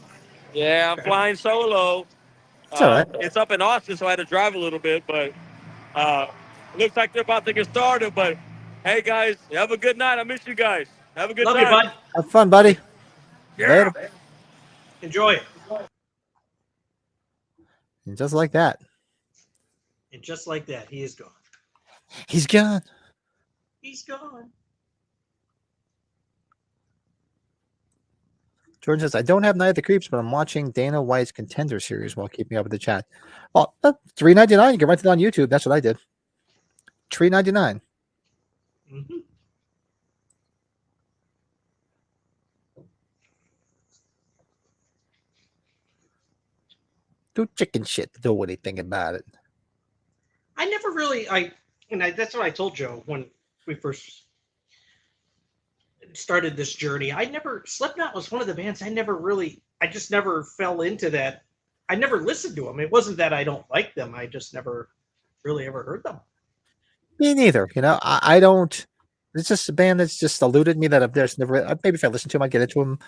Speaker 5: Yeah, I'm flying solo.
Speaker 1: It's all right.
Speaker 5: It's up in Austin, so I had to drive a little bit, but looks like they're about to get started. But hey, guys, have a good night. I miss you guys. Have a good
Speaker 4: Love
Speaker 5: time.
Speaker 4: you, bud.
Speaker 1: Have fun, buddy.
Speaker 5: Yeah.
Speaker 1: Later.
Speaker 4: Enjoy it.
Speaker 1: And just like that.
Speaker 4: And just like that, he is gone.
Speaker 1: He's gone.
Speaker 4: He's gone.
Speaker 1: Jordan says, I don't have Night of the Creeps, but I'm watching Dana White's Contender series while keeping up with the chat. Well, $3.99. You can rent it on YouTube. That's what I did. $3.99.
Speaker 4: Mm-hmm.
Speaker 1: Do chicken shit to do anything about it.
Speaker 4: I never really, that's what I told Joe when we first started this journey. Slipknot was one of the bands I just never fell into that. I never listened to them. It wasn't that I don't like them. I just never really ever heard them.
Speaker 1: Me neither. I don't. It's just a band that's just eluded me that I've just never. Maybe if I listen to them, I get into them.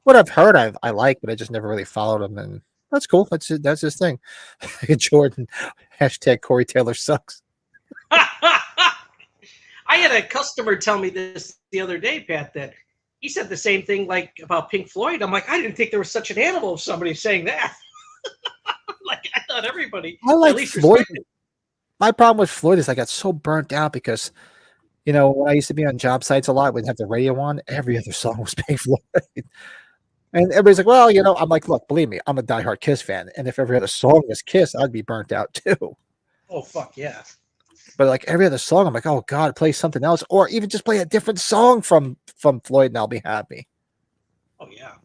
Speaker 1: What I've heard, I like, but I just never really followed them, and that's cool. That's his thing. Jordan # Corey Taylor sucks.
Speaker 4: I had a customer tell me this the other day, Pat, that he said the same thing like about Pink Floyd. I'm like, I didn't think there was such an animal of somebody saying that. Like I thought everybody.
Speaker 1: I like
Speaker 4: at least
Speaker 1: Floyd.
Speaker 4: respected.
Speaker 1: My problem with Floyd is I got so burnt out because, when I used to be on job sites a lot, we'd have the radio on. Every other song was Pink Floyd. And everybody's like, well, I'm like, look, believe me, I'm a diehard Kiss fan. And if every other song was Kiss, I'd be burnt out too.
Speaker 4: Oh, fuck yeah.
Speaker 1: But like every other song, I'm like, oh God, play something else. Or even just play a different song from Floyd and I'll be happy.
Speaker 4: Oh, yeah.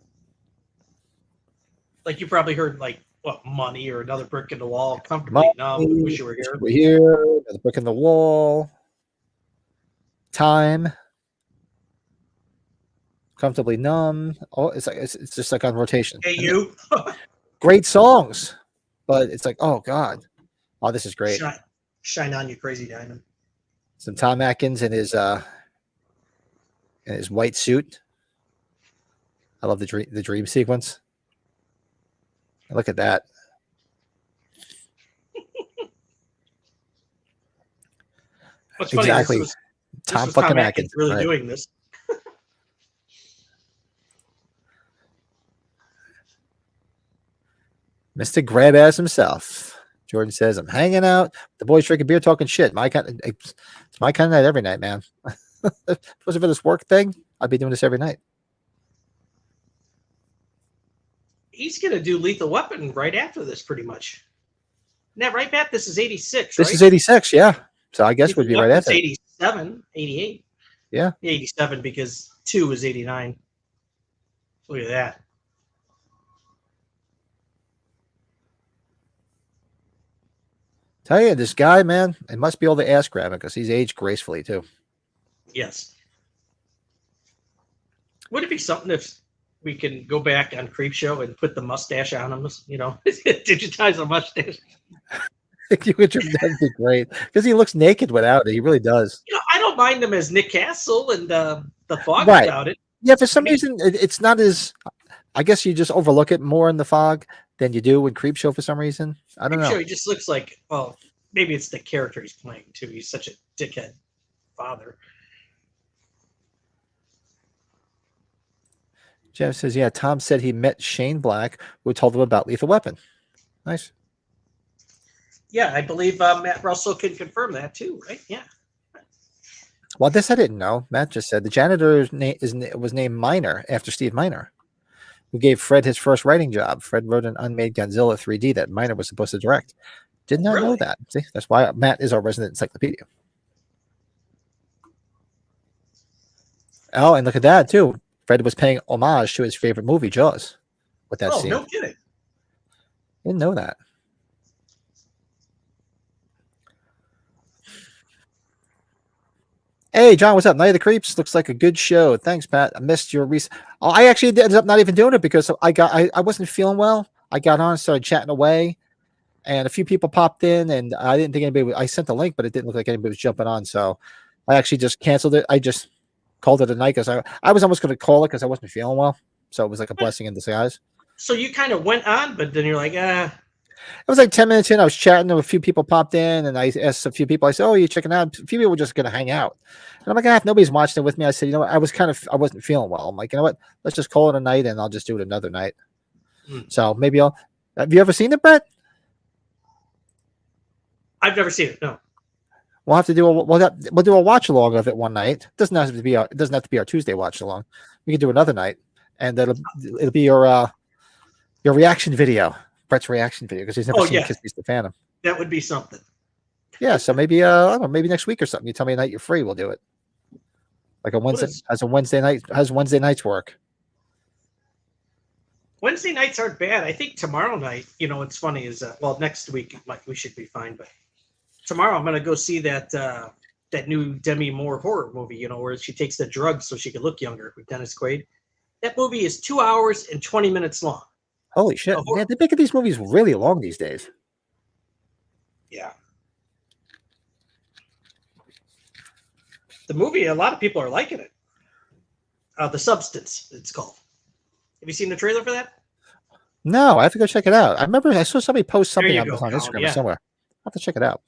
Speaker 4: Like you probably heard like, what, Money or Another Brick in the Wall, Comfortably Numb, Wish You Were Here.
Speaker 1: We're here, Another Brick in the Wall, Time. Comfortably Numb. Oh, it's just like on rotation.
Speaker 4: Hey,
Speaker 1: And
Speaker 4: you.
Speaker 1: great songs, but it's like, oh god, oh this is great.
Speaker 4: Shine on, you crazy diamond.
Speaker 1: Some Tom Atkins in his white suit. I love the dream sequence. Look at that.
Speaker 4: What's funny?
Speaker 1: Exactly.
Speaker 4: This
Speaker 1: Tom
Speaker 4: was
Speaker 1: fucking
Speaker 4: Tom
Speaker 1: Atkins.
Speaker 4: Atkins really
Speaker 1: Right.
Speaker 4: doing this.
Speaker 1: Mr. Grab Ass himself. Jordan says, I'm hanging out. The boys drinking beer, talking shit. It's my kind of night every night, man. If it wasn't for this work thing, I'd be doing this every night.
Speaker 4: He's gonna do Lethal Weapon right after this, pretty much. Isn't that right, Matt? This is 86,
Speaker 1: This
Speaker 4: right?
Speaker 1: is 86, yeah. So I guess
Speaker 4: Lethal
Speaker 1: would be right
Speaker 4: Weapon's
Speaker 1: after.
Speaker 4: 87, 88.
Speaker 1: Yeah.
Speaker 4: 87 because 2 is 89. Look at that.
Speaker 1: Tell you, this guy, man, it must be all the ass grabbing because he's aged gracefully too.
Speaker 4: Yes. Would it be something if we can go back on Creepshow and put the mustache on him? You know, digitize a mustache.
Speaker 1: That'd be great because he looks naked without it. He really does.
Speaker 4: You know, I don't mind him as Nick Castle and the Fog
Speaker 1: Right.
Speaker 4: without it.
Speaker 1: Yeah, for some reason, it's not as. I guess you just overlook it more in the fog than you do in Creepshow for some reason. I don't know.
Speaker 4: Creepshow, he just looks like, well, maybe it's the character he's playing too. He's such a dickhead father.
Speaker 1: Jeff says, yeah, Tom said he met Shane Black, who told him about Lethal Weapon. Nice.
Speaker 4: Yeah, I believe Matt Russell can confirm that too, right? Yeah.
Speaker 1: Well, this I didn't know. Matt just said the janitor's name was named Miner after Steve Miner, who gave Fred his first writing job. Fred wrote an unmade Godzilla 3D that Miner was supposed to direct. Did not know
Speaker 4: Really?
Speaker 1: that. See, that's why Matt is our resident encyclopedia. Oh, and look at that too. Fred was paying homage to his favorite movie, Jaws, with that
Speaker 4: Oh,
Speaker 1: scene.
Speaker 4: no kidding.
Speaker 1: Didn't know that. Hey, John, what's up? Night of the Creeps looks like a good show. Thanks, Pat. I missed your recent. Oh, I actually ended up not even doing it because I wasn't feeling well. I got on, started chatting away, and a few people popped in, and I didn't think anybody. I sent the link, but it didn't look like anybody was jumping on, so I actually just canceled it. I just called it a night because I was almost going to call it because I wasn't feeling well, so it was like a blessing in disguise.
Speaker 4: So you kind of went on, but then you're like,
Speaker 1: It was like 10 minutes in. I was chatting, and a few people popped in, and I asked a few people. I said, "Oh, you checking out?" A few people were just going to hang out, and I'm like, "Ah, if nobody's watching it with me," I said, "You know what? I wasn't feeling well. I'm like, you know what? Let's just call it a night, and I'll just do it another night." So maybe I'll. Have you ever seen it, Brett?
Speaker 4: I've never seen it. No.
Speaker 1: We'll have to do we'll do a watch along of it one night. It doesn't have to be our Tuesday watch along. We can do another night, and it'll be your reaction video. Brett's reaction video because he's never seen Kiss the Phantom.
Speaker 4: That would be something.
Speaker 1: Yeah, so maybe I don't know, maybe next week or something. You tell me a night you're free, we'll do it. Like a Wednesday as a Wednesday night. How's Wednesday nights work?
Speaker 4: Wednesday nights aren't bad. I think tomorrow night, you know, what's funny is next week we should be fine, but tomorrow I'm gonna go see that new Demi Moore horror movie, you know, where she takes the drugs so she can look younger with Dennis Quaid. That movie is 2 hours and 20 minutes long.
Speaker 1: Holy shit. Yeah, they're making these movies really long these days.
Speaker 4: Yeah. The movie, a lot of people are liking it. The Substance, it's called. Have you seen the trailer for that?
Speaker 1: No, I have to go check it out. I remember I saw somebody post something on
Speaker 4: Colin,
Speaker 1: Instagram or somewhere. I'll have to check it out.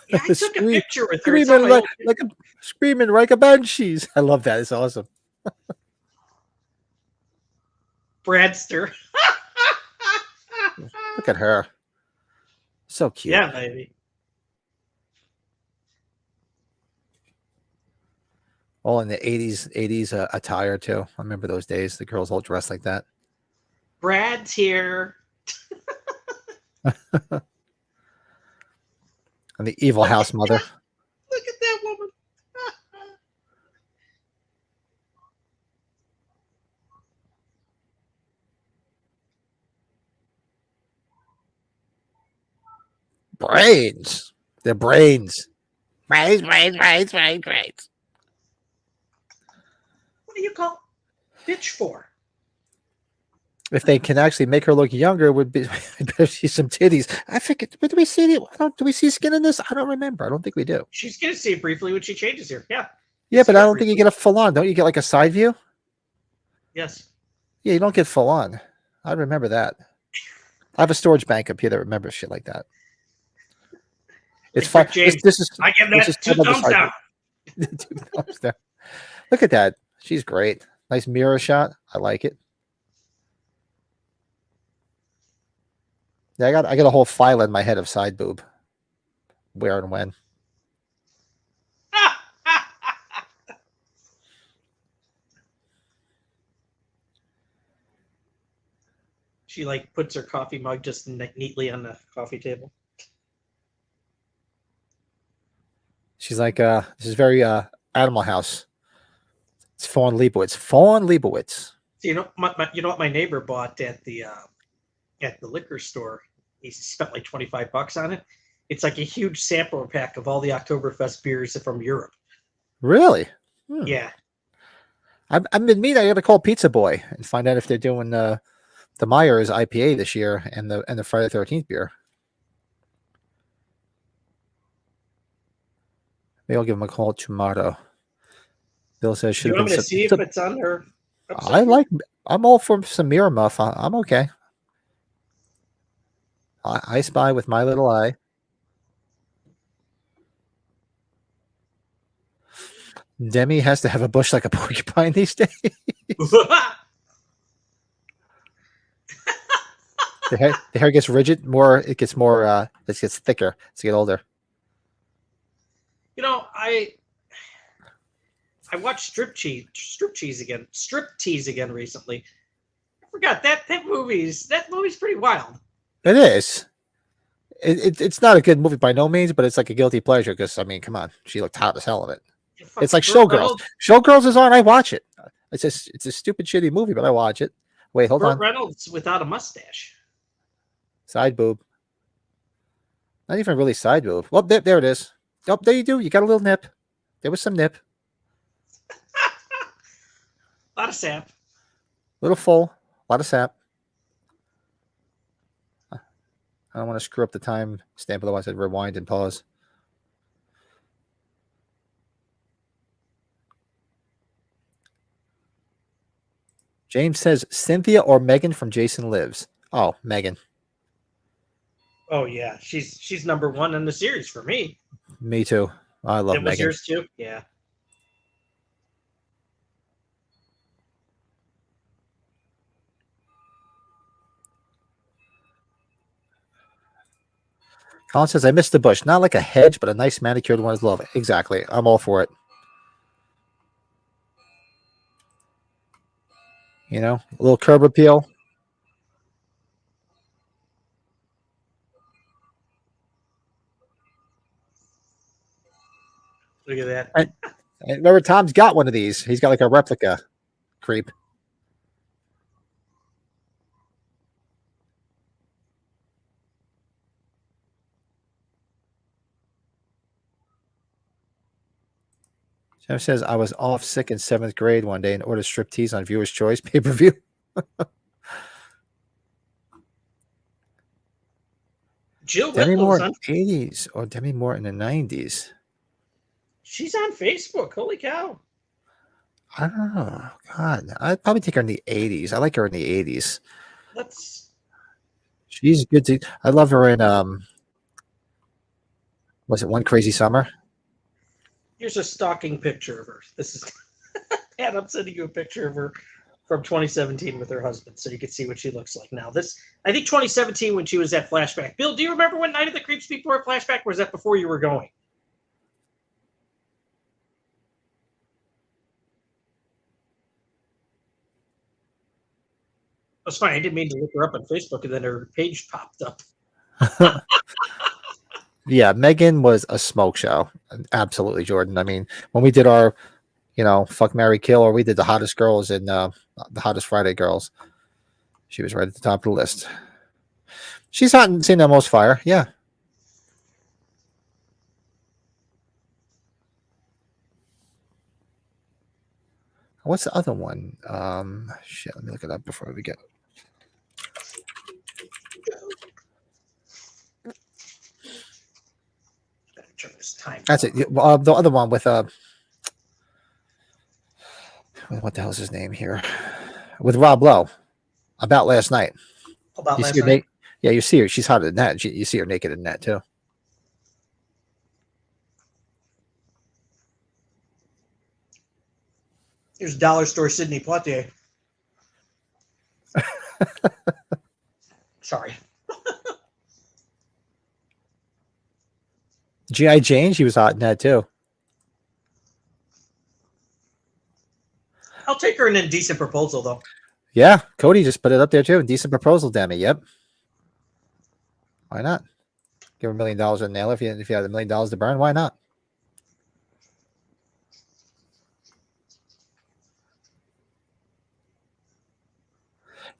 Speaker 4: Yeah, I took a picture with her.
Speaker 1: Screaming like a banshees. I love that. It's awesome.
Speaker 4: Bradster.
Speaker 1: Look at her. So cute.
Speaker 4: Yeah, baby.
Speaker 1: All in the 80s attire too. I remember those days. The girls all dressed like that.
Speaker 4: Brad's here.
Speaker 1: And the evil house mother.
Speaker 4: Look at that woman.
Speaker 1: Brains. Their brains.
Speaker 4: What do you call bitch for?
Speaker 1: If they can actually make her look younger, would be better see some titties. I forget. But do we see do we see skin in this? I don't remember. I don't think we do.
Speaker 4: She's gonna see it briefly when she changes here. Yeah.
Speaker 1: Yeah, but
Speaker 4: See
Speaker 1: I
Speaker 4: her
Speaker 1: don't think you
Speaker 4: briefly.
Speaker 1: get a full on. Don't you get like a side view?
Speaker 4: Yes.
Speaker 1: Yeah, you don't get full on. I remember that. I have a storage bank up here that remembers shit like that. It's fine.
Speaker 4: Rick James,
Speaker 1: This is
Speaker 4: I give
Speaker 1: this
Speaker 4: that
Speaker 1: is
Speaker 4: 2
Speaker 1: another
Speaker 4: thumbs
Speaker 1: side
Speaker 4: down.
Speaker 1: view. 2 thumbs down. Look at that. She's great. Nice mirror shot. I like it. Yeah, I got a whole file in my head of side boob. Where and when.
Speaker 4: She like puts her coffee mug just neatly on the coffee table.
Speaker 1: She's like, this is very Animal House. It's Fawn Leibowitz. Fawn Leibowitz.
Speaker 4: So, you know what my neighbor bought at the liquor store? He spent like $25 on it. It's like a huge sampler pack of all the Oktoberfest beers from Europe.
Speaker 1: Really?
Speaker 4: Yeah.
Speaker 1: I'm in mean. I got to call Pizza Boy and find out if they're doing the Myers IPA this year and the Friday the 13th beer. Maybe I'll give him a call tomorrow. Bill says should
Speaker 4: You
Speaker 1: have
Speaker 4: want
Speaker 1: been
Speaker 4: me to see if it's on her?
Speaker 1: I'm all for some mirror muff. I'm okay. I spy with my little eye. Demi has to have a bush like a porcupine these days. The hair gets rigid. It gets thicker as you get older.
Speaker 4: You know, I watched Striptease again recently. I forgot that movie's pretty wild.
Speaker 1: It is. It's not a good movie by no means, but it's like a guilty pleasure because I mean, come on, she looked hot as hell in it. It's like Showgirls. Showgirls is on. I watch it. It's a stupid, shitty movie, but I watch it. Wait, hold on.
Speaker 4: Reynolds without a mustache.
Speaker 1: Side boob. Not even really side boob. Well, there it is. Oh, there you do. You got a little nip. There was some nip.
Speaker 4: A lot of sap.
Speaker 1: Little full. A lot of sap. I don't want to screw up the time stamp, otherwise I'd rewind and pause. James says Cynthia or Megan from Jason Lives. Oh, Megan.
Speaker 4: Oh yeah, she's number one in the series for me.
Speaker 1: Me too. I love Megan.
Speaker 4: Was yours too? Yeah.
Speaker 1: Colin says, I missed the bush. Not like a hedge, but a nice manicured one is love. Exactly. I'm all for it. You know, a little curb appeal.
Speaker 4: Look at that.
Speaker 1: And remember, Tom's got one of these. He's got like a replica. Creep. Jeff says, I was off sick in 7th grade one day and ordered striptease on Viewer's Choice pay-per-view.
Speaker 4: Jill
Speaker 1: Demi Moore in
Speaker 4: Whitlow's
Speaker 1: the 80s or Demi Moore in the 90s?
Speaker 4: She's on Facebook. Holy cow.
Speaker 1: I don't know. God, I'd probably take her in the 80s. I like her in the 80s. She's good to. I love her in was it One Crazy Summer?
Speaker 4: Here's a stalking picture of her. This is Pat, I'm sending you a picture of her from 2017 with her husband, so you can see what she looks like now. This, I think 2017 when she was at Flashback. Bill, do you remember when Night of the Creeps people were at Flashback, or was that before you were going? That's fine. I didn't mean to look her up on Facebook, and then her page popped up.
Speaker 1: Yeah, Megan was a smoke show. Absolutely, Jordan. I mean, when we did our, Fuck, Marry, Kill, or we did the hottest girls in the hottest Friday girls, she was right at the top of the list. She's hot and seen the most fire. Yeah. What's the other one? Shit, let me look it up before we get.
Speaker 4: Turn this time.
Speaker 1: That's it. The other one with what the hell's his name here? With Rob Lowe. About Last Night.
Speaker 4: About
Speaker 1: You
Speaker 4: last
Speaker 1: see her
Speaker 4: night.
Speaker 1: yeah, you see her. She's hotter than that. You see her naked in that too.
Speaker 4: Here's Dollar Store Sidney Poitier. Sorry.
Speaker 1: G.I. Jane, she was hot in that too.
Speaker 4: I'll take her in Indecent Proposal, though.
Speaker 1: Yeah, Cody just put it up there too. Decent Proposal, Demi. Yep. Why not? Give her $1 million and nail it. If you had $1 million to burn, why not?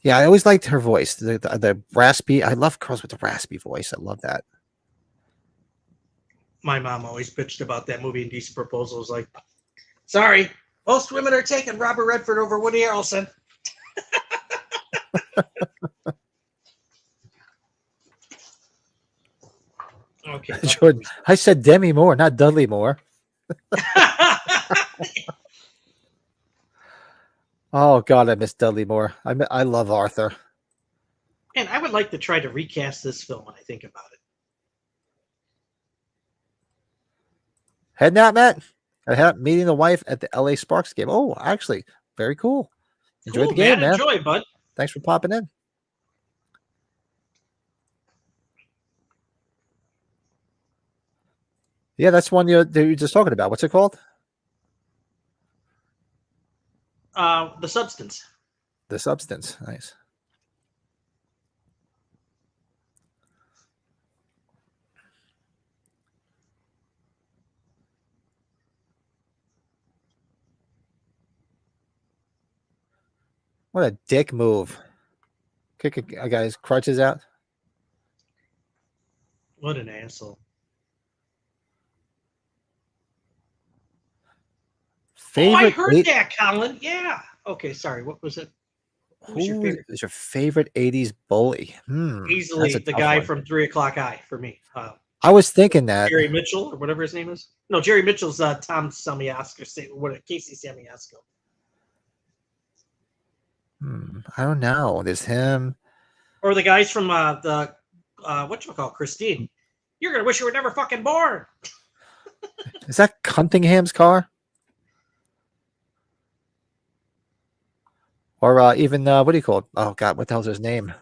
Speaker 1: Yeah, I always liked her voice. The raspy. I love girls with the raspy voice. I love that.
Speaker 4: My mom always bitched about that movie Indecent Proposal. Was like, sorry, most women are taking Robert Redford over Woody Harrelson. Okay.
Speaker 1: Jordan, I said Demi Moore, not Dudley Moore. Oh God, I miss Dudley Moore. I love Arthur.
Speaker 4: And I would like to try to recast this film when I think about it.
Speaker 1: Heading out, Matt. Meeting the wife at the LA Sparks game. Oh, actually, very cool. Enjoy
Speaker 4: Cool,
Speaker 1: the game, man.
Speaker 4: Enjoy, bud.
Speaker 1: Thanks for popping in. Yeah, that's one you're just talking about. What's it called?
Speaker 4: The Substance.
Speaker 1: The Substance. Nice. What a dick move. Kick a guy's crutches out.
Speaker 4: What an asshole.
Speaker 1: Favorite
Speaker 4: I heard that, Colin. Yeah. Okay, sorry. What was it?
Speaker 1: Who is your favorite 80s bully?
Speaker 4: Easily the guy from 3 O'Clock Eye for me.
Speaker 1: I was thinking that.
Speaker 4: Jerry Mitchell or whatever his name is. No, Jerry Mitchell's Tom Samiosko. Casey Samiosko.
Speaker 1: I don't know. There's him.
Speaker 4: Or the guys from the whatchamacallit, Christine. You're gonna wish you were never fucking born.
Speaker 1: Is that Cunningham's car? Or even what do you call it? Oh God, what the hell's his name?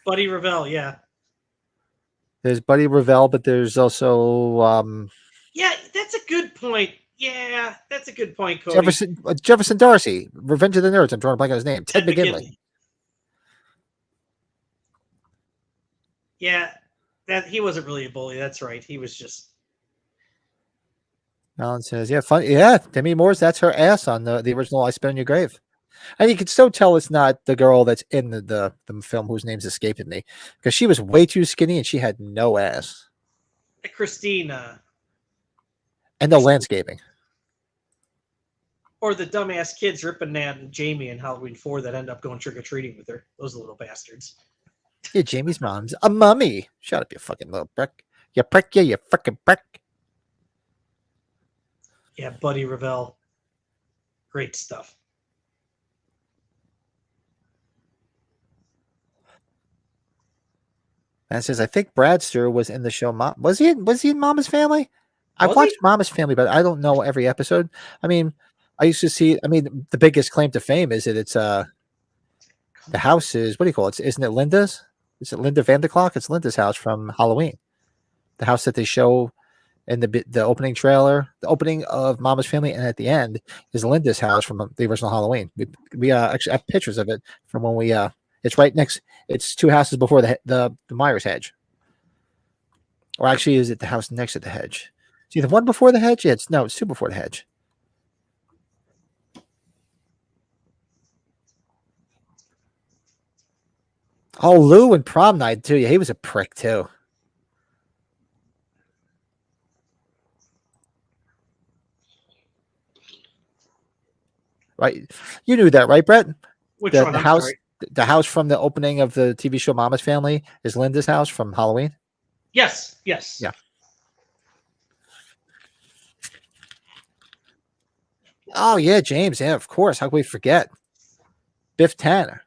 Speaker 4: Buddy Revell, yeah.
Speaker 1: There's Buddy Revell, but there's also
Speaker 4: yeah, that's a good point. Yeah, that's a good point, Cody.
Speaker 1: Jefferson Darcy, Revenge of the Nerds. I'm drawing a blank on his name. Ted McGinley.
Speaker 4: Yeah, that he wasn't really a bully. That's right. He was just.
Speaker 1: Alan says, "Yeah, fun. Yeah, Demi Moore's. That's her ass on the original I Spit on Your Grave." And you can still tell it's not the girl that's in the film whose name's escaping me, because she was way too skinny and she had no ass.
Speaker 4: Christina.
Speaker 1: And no landscaping.
Speaker 4: Or the dumbass kids ripping Nat and Jamie in Halloween 4 that end up going trick-or-treating with her. Those little bastards.
Speaker 1: Yeah, Jamie's mom's a mummy. Shut up, you fucking little prick. You prick, yeah, you fucking prick.
Speaker 4: Yeah, Buddy Revell. Great stuff.
Speaker 1: And it says, I think Bradster was in the show. Was he in Mama's Family? I watched Mama's Family, but I don't know every episode. I mean, I used to see. I mean, the biggest claim to fame is that it's the house is, what do you call it? Isn't it Linda's? Is it Linda Vanderclock? It's Linda's house from Halloween. The house that they show in the opening trailer, the opening of Mama's Family, and at the end is Linda's house from the original Halloween. We actually have pictures of it from when we it's right next. It's 2 houses before the Myers hedge. Or actually, is it the house next to the hedge? See the one before the hedge? Yeah, it's 2 before the hedge. Oh, Lou and prom night too. Yeah, he was a prick too. right? You knew that, right, Brett?
Speaker 4: Which
Speaker 1: The,
Speaker 4: one?
Speaker 1: the
Speaker 4: I'm
Speaker 1: house,
Speaker 4: sorry.
Speaker 1: the house from the opening of the TV show Mama's Family is Linda's house from Halloween.
Speaker 4: Yes. Yes.
Speaker 1: Yeah. Oh yeah, James. Yeah, of course. How could we forget Biff Tanner?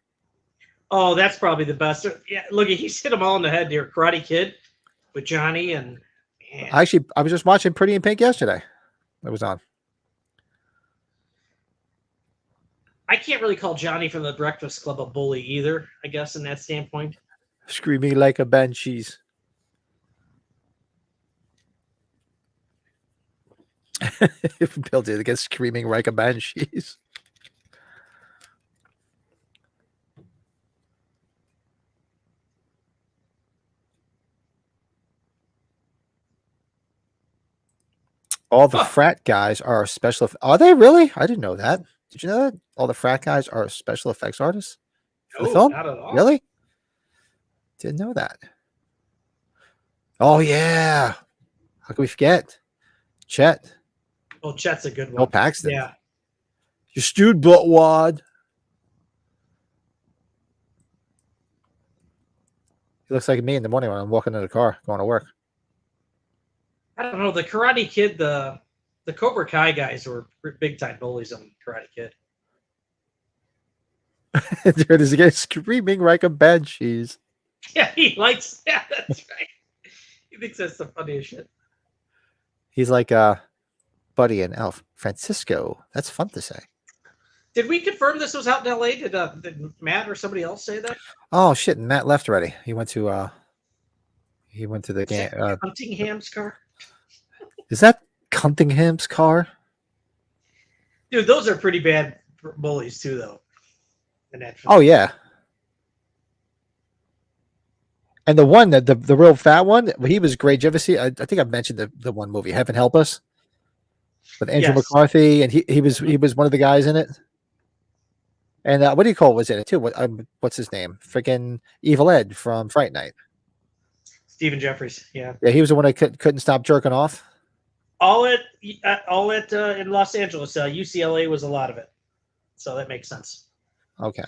Speaker 4: Oh, that's probably the best. Yeah. Look, he's hit them all in the head here. Karate Kid with Johnny and.
Speaker 1: Actually, I was just watching Pretty in Pink yesterday. It was on.
Speaker 4: I can't really call Johnny from the Breakfast Club a bully either, I guess, in that standpoint.
Speaker 1: Screaming like a banshees. Bill did get screaming like a banshees. All the frat guys are special. Are they really? I didn't know that. Did you know that all the frat guys are special effects artists for the
Speaker 4: No,
Speaker 1: film?
Speaker 4: not at all.
Speaker 1: Really? Didn't know that. Oh yeah. How can we forget? Chet.
Speaker 4: Oh, Chet's a good one.
Speaker 1: Bill Paxton.
Speaker 4: Yeah.
Speaker 1: You stewed buttwad. He looks like me in the morning when I'm walking in the car going to work.
Speaker 4: I don't know. The Karate Kid, the Cobra Kai guys were big time bullies on Karate Kid.
Speaker 1: There it is again, screaming like a banshees.
Speaker 4: Yeah, he likes. Yeah, that's right. He thinks that's the funniest shit.
Speaker 1: He's like Buddy and Elf. Francisco. That's fun to say.
Speaker 4: Did we confirm this was out in L.A.? Did Matt or somebody else say that?
Speaker 1: Oh shit! Matt left already. He went to the game.
Speaker 4: Huntingham's car.
Speaker 1: Is that Cunningham's car?
Speaker 4: Dude, those are pretty bad bullies too, though. In that film.
Speaker 1: Oh yeah. And the one that the real fat one, he was great. Did you ever see? I think I mentioned the one movie, Heaven Help Us, with Andrew
Speaker 4: Yes.
Speaker 1: McCarthy, and he was one of the guys in it. And what do you call it was in it too? What's his name? Freaking Evil Ed from Fright Night.
Speaker 4: Stephen Jeffries. Yeah.
Speaker 1: Yeah, he was the one that couldn't stop jerking off.
Speaker 4: All at in Los Angeles, UCLA was a lot of it, so that makes sense.
Speaker 1: Okay.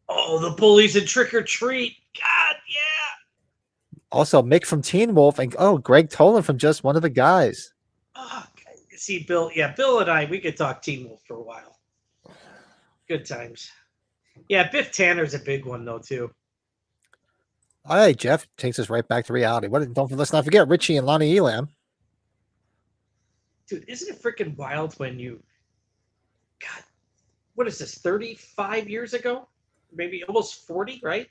Speaker 4: Oh, the bullies in Trick or Treat. God, yeah.
Speaker 1: Also, Mick from Teen Wolf, and Greg Tolan from Just One of the Guys.
Speaker 4: Oh, see, Bill. Yeah, Bill and I, we could talk Teen Wolf for a while. Good times. Yeah, Biff Tanner's a big one though too.
Speaker 1: All right, Jeff takes us right back to reality. Let's not forget Richie and Lonnie Elam.
Speaker 4: Dude, isn't it freaking wild when God, what is this? 35 years ago, maybe almost 40, right?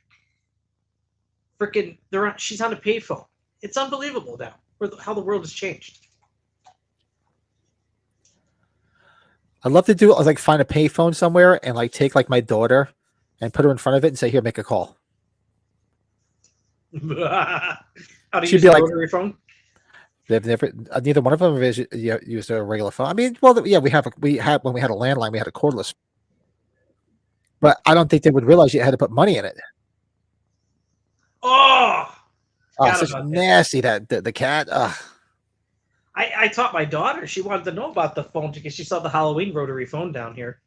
Speaker 4: Freaking, she's on a payphone. It's unbelievable now how the world has changed.
Speaker 1: I'd love to do find a payphone somewhere and take my daughter and put her in front of it and say, "Here, make a call."
Speaker 4: How do you
Speaker 1: She'd
Speaker 4: use
Speaker 1: be
Speaker 4: a
Speaker 1: like-
Speaker 4: rotary phone?
Speaker 1: They've never neither one of them has used a regular phone. I mean, well, yeah, we had when we had a landline, we had a cordless, but I don't think they would realize you had to put money in it.
Speaker 4: Oh, Forgot
Speaker 1: Such
Speaker 4: about that.
Speaker 1: nasty that the cat.
Speaker 4: I taught my daughter. She wanted to know about the phone because she saw the Halloween rotary phone down here.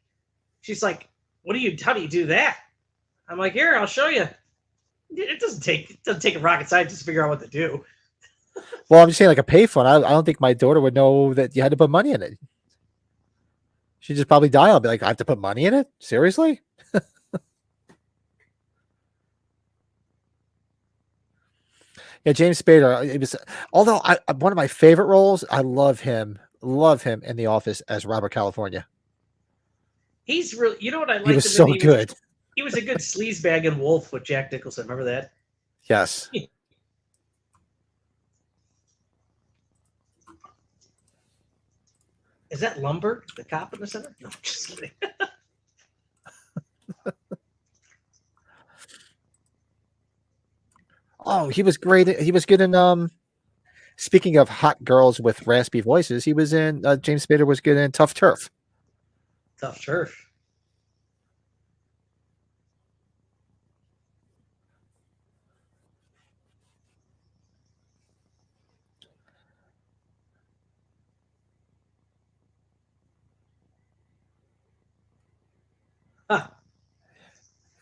Speaker 4: She's like, how do you do that?" I'm like, "Here, I'll show you." It doesn't take a rocket scientist to figure out what to do.
Speaker 1: Well, I'm just saying, like a payphone. I don't think my daughter would know that you had to put money in it. She'd just probably dial. Be like, "I have to put money in it? Seriously?" Yeah, James Spader. It was, although one of my favorite roles. I love him in The Office as Robert California.
Speaker 4: He's really, you know what I liked?
Speaker 1: He was
Speaker 4: him
Speaker 1: so
Speaker 4: in?
Speaker 1: good.
Speaker 4: He was a good sleazebag in Wolf with Jack Nicholson. Remember that?
Speaker 1: Yes.
Speaker 4: Is that Lumber, the cop in the center? No, just kidding.
Speaker 1: Oh, he was great. He was good in speaking of hot girls with raspy voices, he was in James Spader was good in Tough Turf.
Speaker 4: Tough Turf.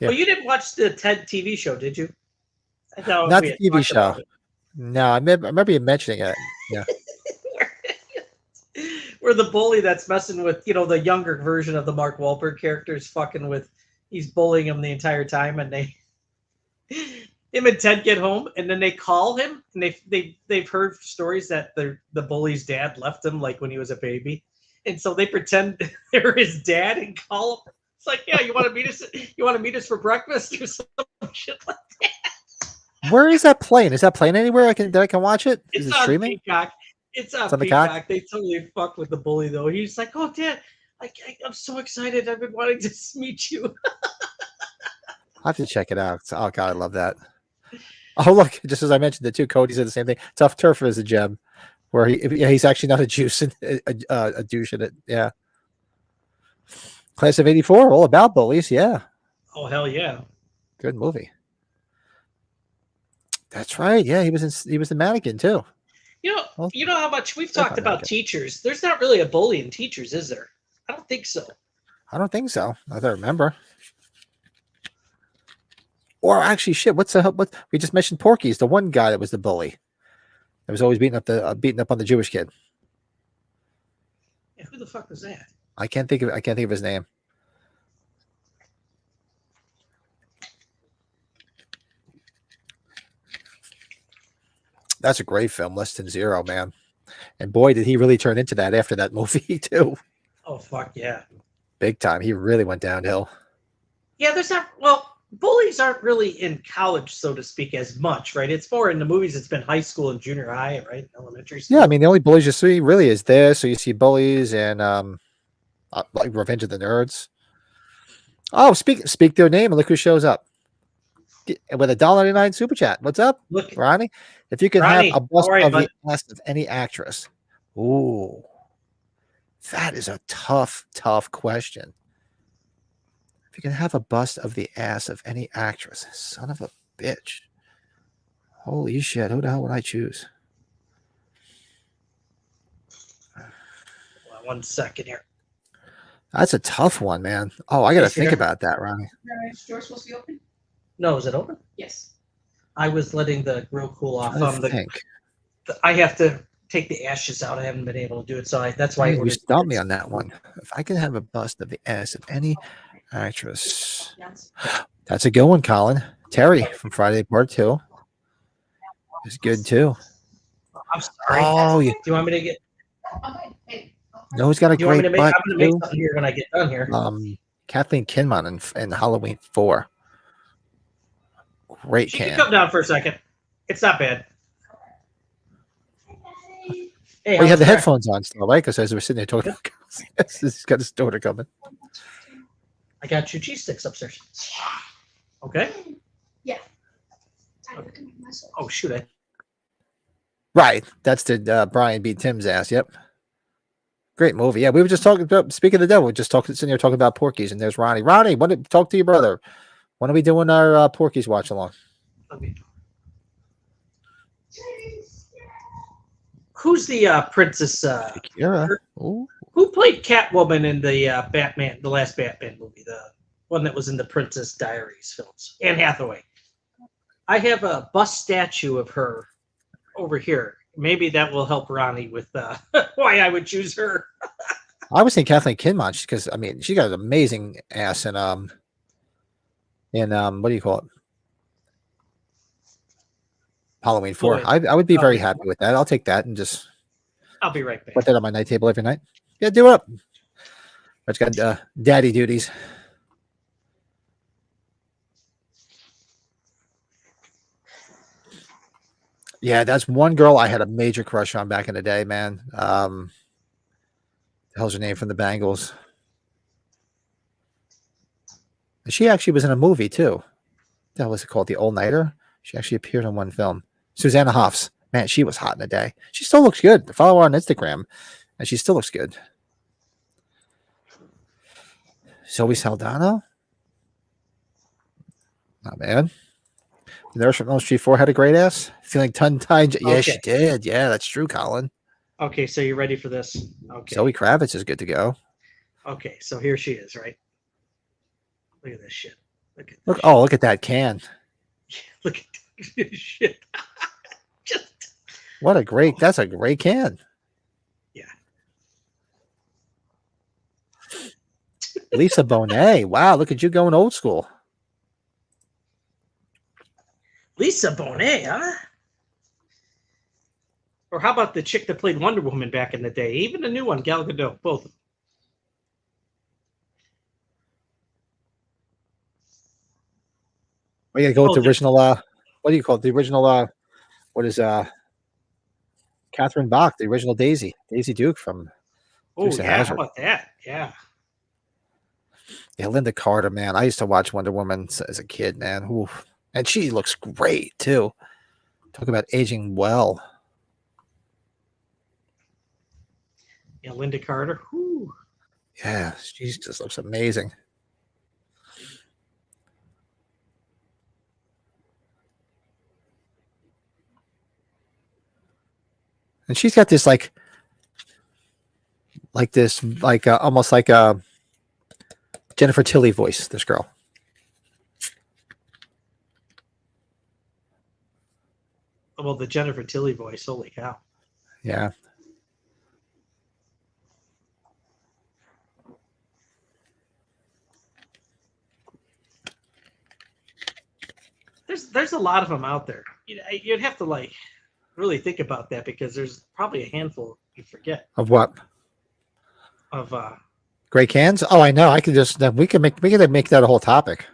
Speaker 1: Yeah.
Speaker 4: Well, you didn't watch the Ted TV show, did you? I thought
Speaker 1: Not
Speaker 4: we
Speaker 1: the
Speaker 4: had
Speaker 1: TV
Speaker 4: talked
Speaker 1: show.
Speaker 4: about it.
Speaker 1: No, I remember you mentioning it. Yeah.
Speaker 4: Where the bully that's messing with, the younger version of the Mark Wahlberg character is fucking with, he's bullying him the entire time, and him and Ted get home, and then they call him, and they've heard stories that the bully's dad left him like when he was a baby, and so they pretend they're his dad and call him. It's like, yeah, you want to meet us? You want to meet us for breakfast or some shit like that?
Speaker 1: Where is that playing? Is that playing anywhere? that I can watch it? Is
Speaker 4: It's
Speaker 1: it
Speaker 4: on
Speaker 1: streaming?
Speaker 4: Peacock. It's on
Speaker 1: on the cock?
Speaker 4: Peacock. They totally fuck with the bully though. He's like, "Oh, Dad, I'm so excited. I've been wanting to meet you."
Speaker 1: I have to check it out. Oh God, I love that. Oh look, just as I mentioned, the two Cody said the same thing. Tough Turf is a gem, where he's actually not a juice and a douche in it. Yeah. Class of '84, all about bullies. Yeah,
Speaker 4: Oh hell yeah!
Speaker 1: good movie. That's right. Yeah, he was the mannequin too. Well,
Speaker 4: You know how much we've
Speaker 1: that's
Speaker 4: talked
Speaker 1: not
Speaker 4: about
Speaker 1: good.
Speaker 4: teachers. There's not really a bully in teachers, is there? I don't think so.
Speaker 1: I don't think so. I don't remember. Or actually, shit. What we just mentioned? Porky's the one guy that was the bully. That was always beating up on the Jewish kid.
Speaker 4: Yeah, who the fuck was that?
Speaker 1: I can't think of his name. That's a great film, Less Than Zero, man. And boy, did he really turn into that after that movie too.
Speaker 4: Oh fuck yeah!
Speaker 1: Big time. He really went downhill.
Speaker 4: Yeah, there's not. Well, bullies aren't really in college, so to speak, as much, right? It's more in the movies. It's been high school and junior high, right? Elementary school.
Speaker 1: Yeah, I mean the only bullies you see really is this. So you see bullies and like Revenge of the Nerds. Oh, speak their name and look who shows up. With a $1.99 super chat. What's up,
Speaker 4: Look,
Speaker 1: Ronnie? If you could
Speaker 4: Ronnie,
Speaker 1: have a bust
Speaker 4: how are you,
Speaker 1: of the
Speaker 4: bud?
Speaker 1: ass of any actress. Ooh. That is a tough question. If you can have a bust of the ass of any actress, son of a bitch. Holy shit. Who the hell would I choose?
Speaker 4: Hold on 1 second here.
Speaker 1: That's a tough one, man. Oh, I got to
Speaker 4: Yes,
Speaker 1: think
Speaker 4: sir.
Speaker 1: about that, Ronnie.
Speaker 6: Is the door supposed to be open?
Speaker 4: No, is it open?
Speaker 6: Yes.
Speaker 4: I was letting the grill cool off.
Speaker 1: I think.
Speaker 4: I have to take the ashes out. I haven't been able to do it, so that's why I
Speaker 1: You
Speaker 4: ordered
Speaker 1: stumped me
Speaker 4: this.
Speaker 1: on that one. If I can have a bust of the ass of any actress.
Speaker 6: Yes.
Speaker 1: That's a good one, Colin. Terry from Friday Part 2 is good too.
Speaker 4: I'm sorry.
Speaker 1: Oh,
Speaker 4: Do you want me to get?
Speaker 6: Okay. Hey.
Speaker 1: No, he's got a
Speaker 4: Do you want me
Speaker 1: great
Speaker 4: to make?
Speaker 1: butt
Speaker 4: I'm going to make
Speaker 1: too.
Speaker 4: something here when I get done here.
Speaker 1: Kathleen Kinman in Halloween 4. Great
Speaker 4: She can
Speaker 1: can.
Speaker 4: come down for a second. It's not bad. Hey,
Speaker 1: Well, you
Speaker 4: how's
Speaker 1: had the
Speaker 4: Craig?
Speaker 1: headphones on still, right? Because as we're sitting there talking about girls, he's got his daughter coming.
Speaker 4: I got your cheese sticks upstairs. Okay. Oh shoot!
Speaker 1: Right. That's the Brian beat Tim's ass. Yep. Great movie. Yeah, we were just talking about, speaking of the devil, sitting here talking about Porky's, and there's Ronnie. Ronnie, talk to your brother. When are we doing our Porky's watch along?
Speaker 4: Okay. Who's the princess?
Speaker 1: Shakira. Ooh.
Speaker 4: Who played Catwoman in the Batman, the last Batman movie, the one that was in the Princess Diaries films? Anne Hathaway. I have a bust statue of her over here. Maybe that will help Ronnie with why I would choose her.
Speaker 1: I was thinking Kathleen Kinman because I mean she got an amazing ass in what do you call it? Halloween 4.
Speaker 4: Boy.
Speaker 1: I would be very happy with that. I'll take that and just
Speaker 4: I'll be right back.
Speaker 1: put that on my night table every night. Yeah, do it up. It's got daddy duties. Yeah, that's one girl I had a major crush on back in the day, man. The hell's her name from the Bangles? She actually was in a movie too. That was it called, The All Nighter. She actually appeared in one film. Susanna Hoffs. Man, she was hot in the day. She still looks good. Follow her on Instagram, and she still looks good. Zoe Saldana. Not bad. The nurse from Elm Street 4 had a great ass. Feeling tongue-tied. Yeah, she
Speaker 4: Okay.
Speaker 1: did. Yeah, that's true, Colin.
Speaker 4: Okay, so you're ready for this? Okay.
Speaker 1: Zoe Kravitz is good to go.
Speaker 4: Okay, so here she is, right? Look at this shit.
Speaker 1: Look, oh, look at that can.
Speaker 4: Look at this shit. Just
Speaker 1: What a great, that's a great can.
Speaker 4: yeah.
Speaker 1: Lisa Bonet. Wow, look at you going old school.
Speaker 4: Lisa Bonet, huh? Or how about the chick that played Wonder Woman back in the day? Even the new one, Gal Gadot, both.
Speaker 1: We gotta go with
Speaker 4: Oh,
Speaker 1: the
Speaker 4: the-
Speaker 1: original. What do you call it? The original. What is Catherine Bach, the original Daisy Duke from
Speaker 4: Oh
Speaker 1: Dukes of
Speaker 4: yeah, how
Speaker 1: Hazzard.
Speaker 4: about that? Yeah.
Speaker 1: Yeah, Linda Carter, man. I used to watch Wonder Woman as a kid, man. Oof. And she looks great too. Talk about aging well.
Speaker 4: Yeah, Linda Carter. Whew.
Speaker 1: Yeah, she just looks amazing. And she's got this like almost like a Jennifer Tilly voice. This girl.
Speaker 4: Well, the Jennifer Tilly voice. Holy cow.
Speaker 1: Yeah.
Speaker 4: There's a lot of them out there. You'd have to like really think about that because there's probably a handful you forget
Speaker 1: Of what?
Speaker 4: of.
Speaker 1: Great cans? Oh, I know. I could just we could make that a whole topic.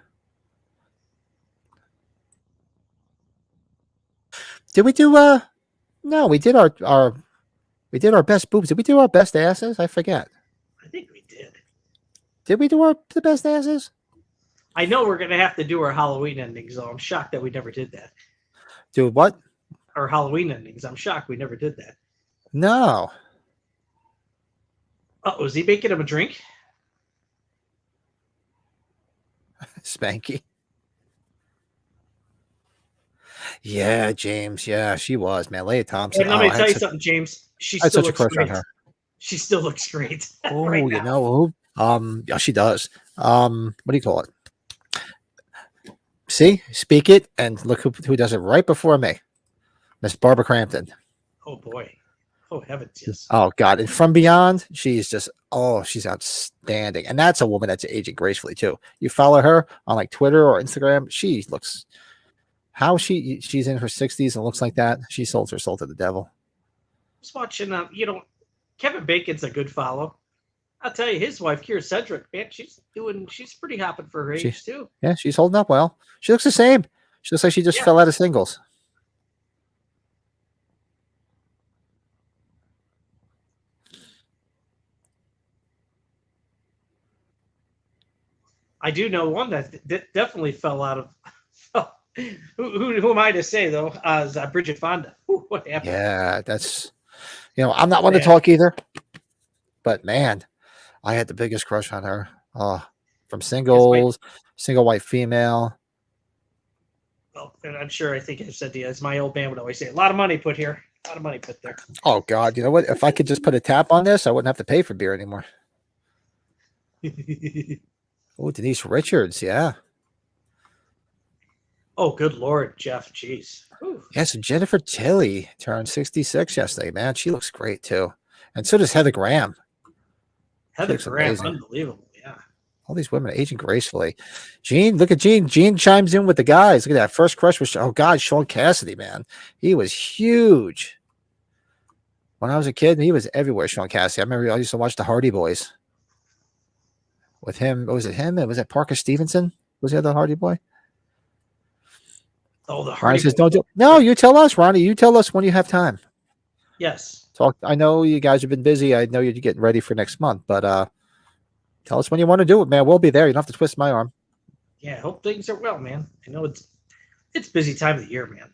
Speaker 1: Did we do no, we did our best boobs. Did we do our best asses? I forget.
Speaker 4: I think we did.
Speaker 1: Did we do the best asses?
Speaker 4: I know we're gonna have to do our Halloween endings, though. I'm shocked that we never did that.
Speaker 1: Do what?
Speaker 4: Our Halloween endings. I'm shocked we never did that.
Speaker 1: No.
Speaker 4: Oh, was he making him a drink?
Speaker 1: Spanky. Yeah, James. Yeah, she was, man. Leah Thompson.
Speaker 4: And let me
Speaker 1: I
Speaker 4: tell you
Speaker 1: had
Speaker 4: something, James. She
Speaker 1: I had
Speaker 4: still
Speaker 1: such a
Speaker 4: looks
Speaker 1: crush on
Speaker 4: great.
Speaker 1: her.
Speaker 4: She still looks great.
Speaker 1: Oh,
Speaker 4: right
Speaker 1: you
Speaker 4: now.
Speaker 1: know who? Yeah, she does. What do you call it? See, speak it, and look who does it right before me, Miss Barbara Crampton.
Speaker 4: Oh boy. Oh heavens, yes.
Speaker 1: Oh God, and From Beyond, she's outstanding, and that's a woman that's aging gracefully too. You follow her on like Twitter or Instagram, she looks she's in her 60s and looks like that. She sold her soul to the devil.
Speaker 4: Just watching. Kevin Bacon's a good follow. I'll tell you, his wife, Kira Cedric, man, she's pretty hopping for her age too.
Speaker 1: Yeah, she's holding up well. She looks the same. She looks like she just
Speaker 4: Yeah.
Speaker 1: fell out of singles.
Speaker 4: I do know one that definitely fell out of. Who am I to say though? Is Bridget Fonda? Ooh, what happened?
Speaker 1: Yeah, that's I'm not one to talk either, but man, I had the biggest crush on her. From singles, single white female.
Speaker 4: Well, and I'm sure I think I've said to you, as my old man would always say, a lot of money put here, a lot of money put there.
Speaker 1: Oh God, you know what? If I could just put a tap on this, I wouldn't have to pay for beer anymore. Oh, Denise Richards, yeah.
Speaker 4: Oh, good Lord, Jeff, jeez. Whew.
Speaker 1: Yes, Jennifer Tilly turned 66 yesterday, man. She looks great too. And so does Heather Graham.
Speaker 4: Heather
Speaker 1: looks
Speaker 4: Graham,
Speaker 1: amazing.
Speaker 4: unbelievable, yeah.
Speaker 1: All these women aging gracefully. Gene, look at Gene. Gene chimes in with the guys. Look at that. First crush was, oh God, Sean Cassidy, man. He was huge. When I was a kid, he was everywhere, Sean Cassidy. I remember I used to watch the Hardy Boys with him. Was it him? Was it Parker Stevenson? Was the other Hardy Boy?
Speaker 4: Oh, the
Speaker 1: Ronnie
Speaker 4: Hardy
Speaker 1: says,
Speaker 4: Boys.
Speaker 1: don't do. No, you tell us, Ronnie. You tell us when you have time.
Speaker 4: Yes.
Speaker 1: Talk. I know you guys have been busy. I know you're getting ready for next month, but tell us when you want to do it, man. We'll be there. You don't have to twist my arm.
Speaker 4: Yeah, I hope things are well, man. I know it's busy time of the year, man.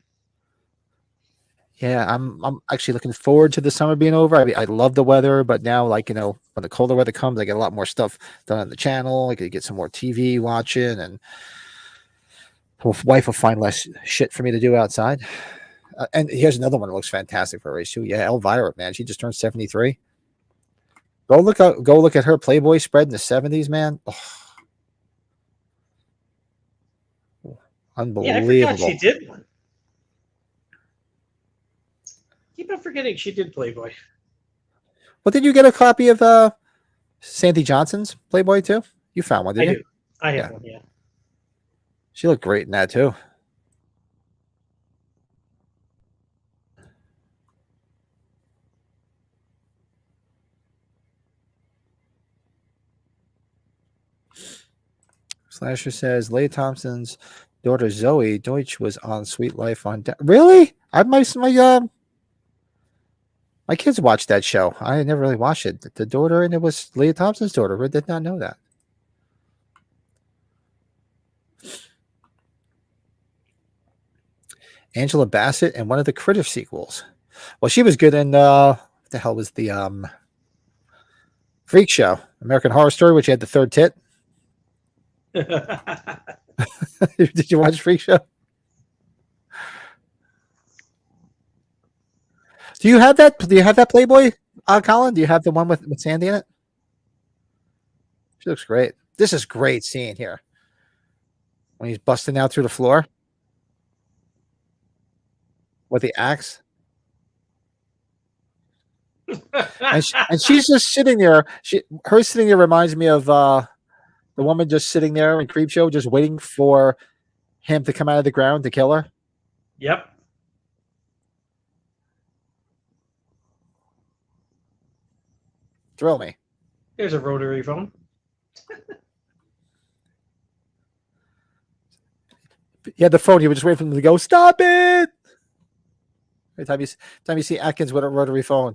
Speaker 1: Yeah, I'm actually looking forward to the summer being over. I love the weather, but now, like, when the colder weather comes, I get a lot more stuff done on the channel. I could get some more TV watching, and my wife will find less shit for me to do outside. And here's another one that looks fantastic for her age too. Yeah, Elvira, man, she just turned 73. Go look at her Playboy spread in the 70s, man. Oh.
Speaker 4: Yeah, I forgot
Speaker 1: Unbelievable.
Speaker 4: she did one. Keep on forgetting she did Playboy.
Speaker 1: Well, did you get a copy of Sandy Johnson's Playboy too? You found one,
Speaker 4: I
Speaker 1: didn't you?
Speaker 4: do. I have
Speaker 1: Yeah.
Speaker 4: one, yeah.
Speaker 1: She looked great in that too. Slasher says Leigh Thompson's daughter Zoe Deutsch was on Sweet Life on. Really? My kids watched that show. I never really watched it. The daughter, and it was Leah Thompson's daughter. I did not know that. Angela Bassett in one of the Critter sequels. Well, she was good in what the hell was the Freak Show, American Horror Story, which had the third tit. Did you watch Freak Show? Do you have that? Do you have that Playboy, Colin? Do you have the one with Sandy in it? She looks great. This is great scene here when he's busting out through the floor with the axe. And she's just sitting there. Her sitting there reminds me of the woman just sitting there in Creepshow, just waiting for him to come out of the ground to kill her.
Speaker 4: Yep.
Speaker 1: Thrill me.
Speaker 4: There's a rotary phone.
Speaker 1: Yeah, the phone. He was just waiting for him to go. Stop it! Every time you see Atkins with a rotary phone.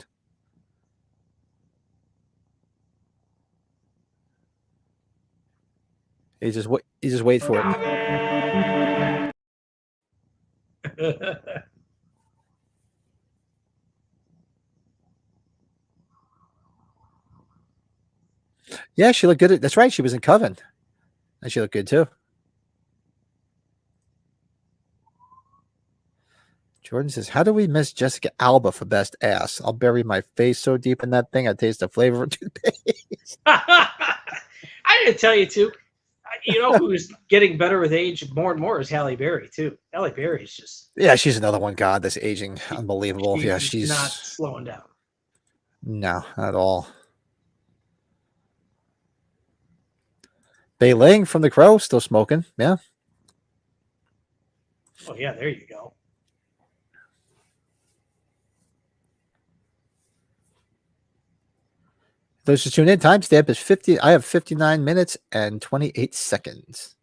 Speaker 1: He just wait for it. Yeah, she looked good. That's right. She was in Coven, and she looked good too. Jordan says, "How do we miss Jessica Alba for best ass? I'll bury my face so deep in that thing I taste the flavor of toothpaste."
Speaker 4: I didn't tell you too. You know who's getting better with age more and more is Halle Berry too. Halle Berry's just
Speaker 1: She's another one. God, that's aging unbelievable. She's
Speaker 4: not slowing down.
Speaker 1: No, not at all. Bei Ling from The Crow still smoking. Yeah.
Speaker 4: Oh yeah, there you go.
Speaker 1: Those who tune in, timestamp is 50. I have 59 minutes and 28 seconds.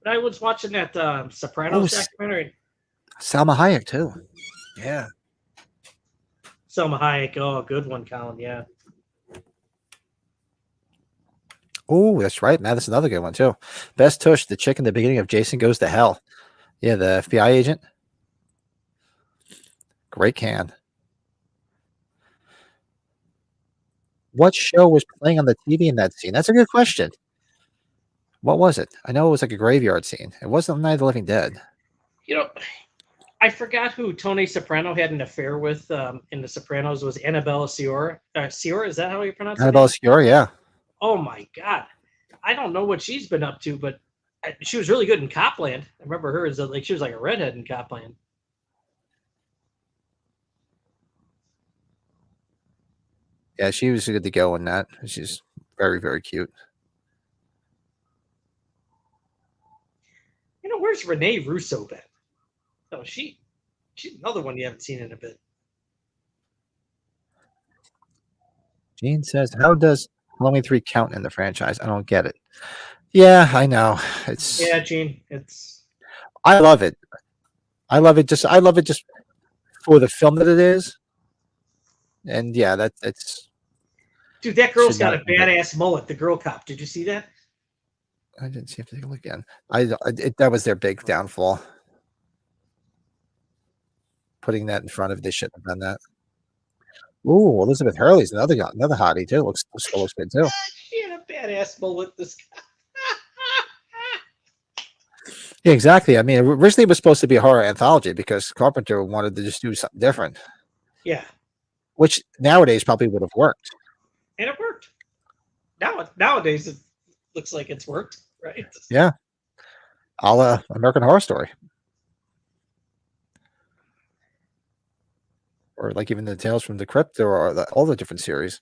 Speaker 4: But I was watching that Sopranos documentary.
Speaker 1: Salma Hayek too. Yeah.
Speaker 4: Selma Hayek. Oh, good one, Colin. Yeah.
Speaker 1: Oh, that's right. Man, that's another good one too. Best Tush, the chick in the beginning of Jason Goes to Hell. Yeah, the FBI agent. Great can. What show was playing on the TV in that scene? That's a good question. What was it? I know it was like a graveyard scene. It wasn't Night of the Living Dead.
Speaker 4: You know, I forgot who Tony Soprano had an affair with in The Sopranos was Annabella Sciorra. Sciorra, is that how you pronounce it?
Speaker 1: Annabella Sciorra, yeah.
Speaker 4: Oh my God. I don't know what she's been up to, but she was really good in Copland. I remember her as she was like a redhead in Copland.
Speaker 1: Yeah, she was good to go in that. She's very, very cute.
Speaker 4: You know, where's Renee Russo been? Oh, she's another one you haven't seen in a bit.
Speaker 1: Gene says, "How does Halloween 3 count in the franchise? I don't get it." Yeah, I know.
Speaker 4: Yeah, Gene.
Speaker 1: I love it. I love it just for the film that it is. And yeah, that's
Speaker 4: dude, that girl's
Speaker 1: should
Speaker 4: got a
Speaker 1: not be
Speaker 4: badass mullet, the girl cop. Did you see that?
Speaker 1: I didn't see if they look again. That was their big downfall. Putting that in front of they shouldn't have done that. Ooh, Elizabeth Hurley's another hottie too. Looks good too.
Speaker 4: She had a badass mullet. This guy.
Speaker 1: Yeah, exactly. I mean, originally it was supposed to be a horror anthology because Carpenter wanted to just do something different.
Speaker 4: Yeah.
Speaker 1: Which nowadays probably would have worked.
Speaker 4: And it worked. Nowadays, it looks like it's worked, right?
Speaker 1: Yeah. A la American Horror Story. Or like even the Tales from the Crypt or all the different series.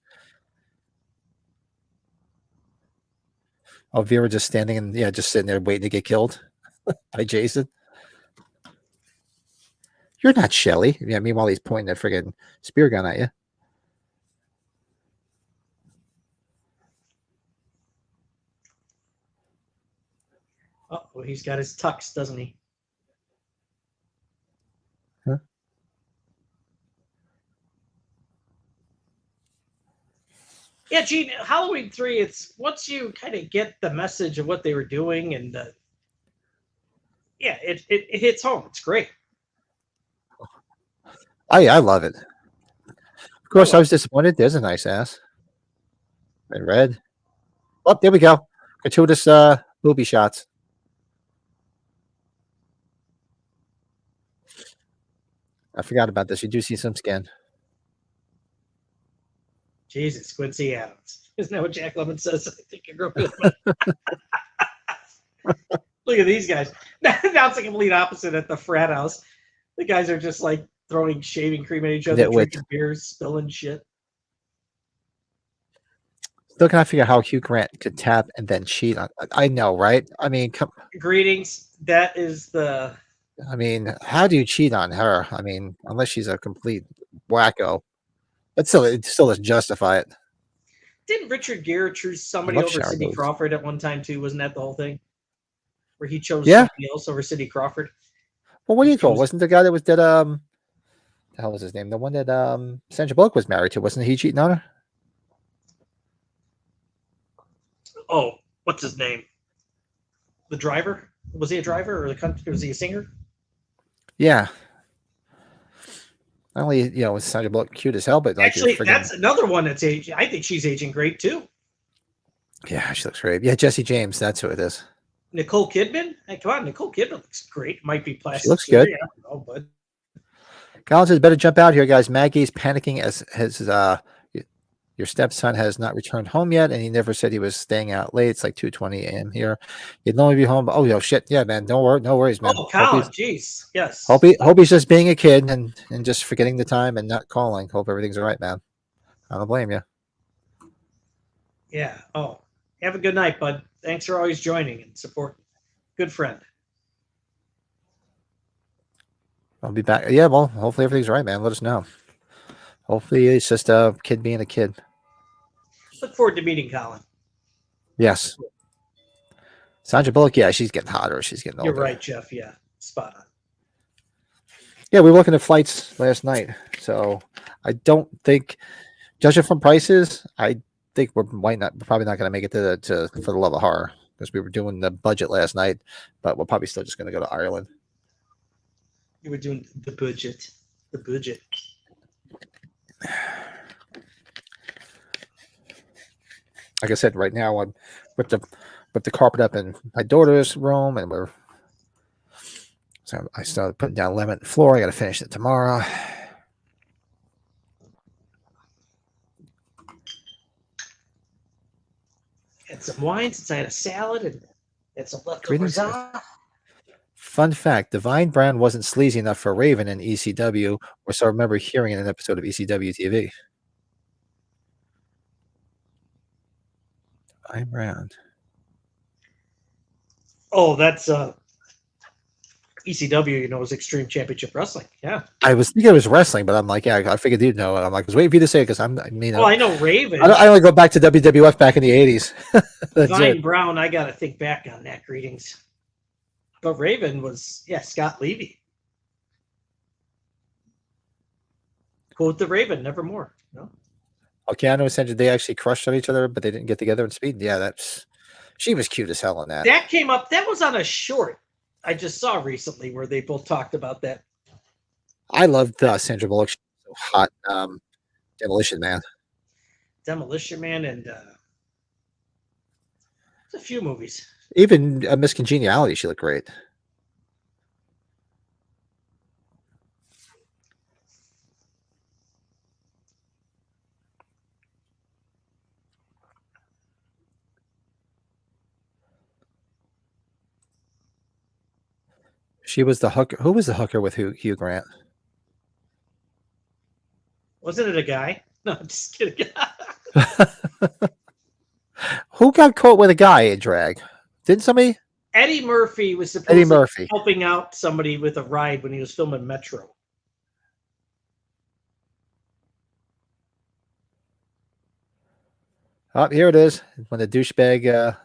Speaker 1: Oh, Vera just standing and just sitting there waiting to get killed by Jason. You're not Shelly. Yeah, meanwhile he's pointing that friggin' spear gun at you.
Speaker 4: Oh, he's got his tux, doesn't he?
Speaker 1: Huh?
Speaker 4: Yeah, Gene, Halloween 3, it's once you kind of get the message of what they were doing, and it hits home. It's great.
Speaker 1: I love it. Of course, I was disappointed. There's a nice ass. In red. Oh, there we go. Gratuitous booby shots. I forgot about this. You do see some skin.
Speaker 4: Jesus, Quincy Adams. Isn't that what Jack Lemmon says? I think you're good. Look at these guys. Now it's the complete opposite at the frat house. The guys are just like throwing shaving cream at each other, drinking beers, spilling shit.
Speaker 1: Still cannot figure out how Hugh Grant could tap and then cheat on. I know, right? I mean,
Speaker 4: Greetings. That is the.
Speaker 1: I mean, how do you cheat on her? I mean, unless she's a complete wacko. But still, it still doesn't justify it.
Speaker 4: Didn't Richard Gere choose somebody over Cindy Crawford at one time too? Wasn't that the whole thing? Where he chose somebody else over Cindy Crawford?
Speaker 1: Well, what do you call? Wasn't the guy that was that the hell was his name? The one that Sandra Bullock was married to, wasn't he cheating on her?
Speaker 4: Oh, what's his name? The driver? Was he a driver or was he a singer?
Speaker 1: Yeah. Not only was Sandra Bullock cute as hell, but like
Speaker 4: actually, that's another one that's aging. I think she's aging great too.
Speaker 1: Yeah, she looks great. Yeah, Jesse James, that's who it is.
Speaker 4: Nicole Kidman? Hey, come on, Nicole Kidman looks great. Might be plastic.
Speaker 1: She looks good.
Speaker 4: I don't know, but
Speaker 1: Collins says, better jump out here, guys. Maggie's panicking as his your stepson has not returned home yet, and he never said he was staying out late. It's like 2:20 a.m. here. He'd normally be home. Oh, shit. Yeah, man. No worries, man.
Speaker 4: Oh, Colin, jeez. Yes.
Speaker 1: Hope he's just being a kid and just forgetting the time and not calling. Hope everything's all right, man. I don't blame you.
Speaker 4: Yeah. Oh, have a good night, bud. Thanks for always joining and supporting. Good friend.
Speaker 1: I'll be back. Yeah, well, hopefully everything's all right, man. Let us know. Hopefully it's just a kid being a kid.
Speaker 4: Look forward to meeting Colin.
Speaker 1: Yes. Sandra Bullock, yeah, she's getting hotter. She's getting older.
Speaker 4: You're right, Jeff. Yeah, spot on.
Speaker 1: Yeah, we were looking at flights last night. So I don't think, judging from prices, I think we're probably not going to make it to For the Love of Horror, because we were doing the budget last night, but we're probably still just going to go to Ireland.
Speaker 4: You were doing the budget. The budget.
Speaker 1: Like I said, right now I'm with the carpet up in my daughter's room, and so I started putting down laminate floor. I got to finish it tomorrow.
Speaker 4: Had some wine since I had a salad and had some leftovers.
Speaker 1: Fun fact: Divine Brown wasn't sleazy enough for Raven in ECW, or so I remember hearing in an episode of ECW TV. Divine Brown.
Speaker 4: Oh, that's ECW, is Extreme Championship Wrestling. Yeah.
Speaker 1: I was thinking it was wrestling, but I'm like, yeah, I figured you'd know. I'm like, I was waiting for you to say it because I
Speaker 4: know Raven.
Speaker 1: I only go back to WWF back in the 80s.
Speaker 4: Divine Brown, I got to think back on that. Greetings. But Raven was, Scott Levy. Quote the Raven, nevermore. No.
Speaker 1: Okay, I know essentially they actually crushed on each other, but they didn't get together in speed. Yeah, she was cute as hell on that.
Speaker 4: That came up. That was on a short I just saw recently where they both talked about that.
Speaker 1: I loved Sandra Bullock. She was so hot. Demolition Man.
Speaker 4: Demolition Man and a few movies.
Speaker 1: Even Miss Congeniality, she looked great. She was the hooker. Who was the hooker with Hugh Grant?
Speaker 4: Wasn't it a guy? No, I'm just kidding.
Speaker 1: Who got caught with a guy in drag? Didn't somebody?
Speaker 4: Eddie Murphy was
Speaker 1: Eddie
Speaker 4: supposedly
Speaker 1: Murphy.
Speaker 4: helping out somebody with a ride when he was filming Metro.
Speaker 1: Oh, here it is. When the douchebag,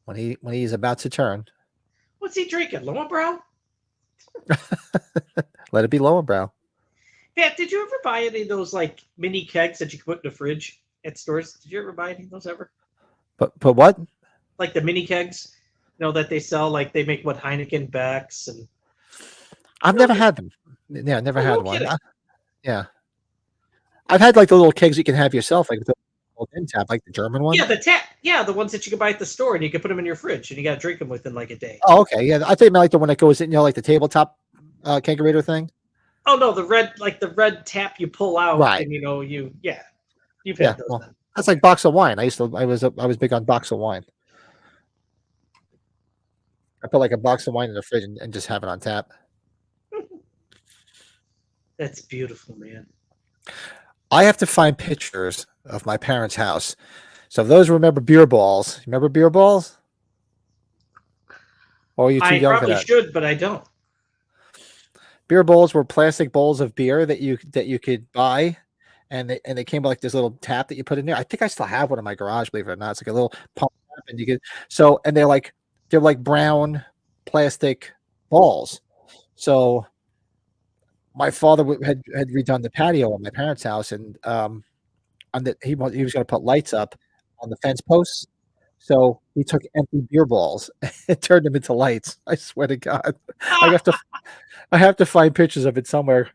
Speaker 1: when he's about to turn,
Speaker 4: What's he drinking? Lowenbrow?
Speaker 1: let it be Lowenbrow.
Speaker 4: Pat, did you ever buy any of those like mini kegs that you could put in the fridge at stores? Did you ever buy any of those ever?
Speaker 1: But what?
Speaker 4: Like the mini kegs, that they sell. Like they make Heineken Becks and.
Speaker 1: I've never had them. Yeah, I never
Speaker 4: Oh,
Speaker 1: had
Speaker 4: no
Speaker 1: one.
Speaker 4: kidding.
Speaker 1: Yeah, I've had like the little kegs you can have yourself, like the end tap, like the German one.
Speaker 4: Yeah, the tap. Yeah, the ones that you can buy at the store, and you can put them in your fridge, and you got to drink them within like a day.
Speaker 1: Oh, okay. Yeah, I think I meant like the one that goes in, like the tabletop kegerator thing.
Speaker 4: Oh no, the red tap you pull out,
Speaker 1: Right.
Speaker 4: and you've
Speaker 1: Yeah,
Speaker 4: had those.
Speaker 1: well,
Speaker 4: Then.
Speaker 1: that's like box of wine. I was big on box of wine. I put like a box of wine in the fridge and just have it on tap.
Speaker 4: That's beautiful, man.
Speaker 1: I have to find pictures of my parents' house. So if those remember beer balls. Remember beer balls? Or are you too
Speaker 4: I
Speaker 1: young for
Speaker 4: probably
Speaker 1: that?
Speaker 4: should, but I don't.
Speaker 1: Beer bowls were plastic bowls of beer that you could buy, and they came with like this little tap that you put in there. I think I still have one in my garage, believe it or not. It's like a little pump tap, and you could and they're like brown plastic balls. So my father had redone the patio at my parents' house, and he was going to put lights up on the fence posts. So he took empty beer balls and turned them into lights. I swear to God, I have to find pictures of it somewhere.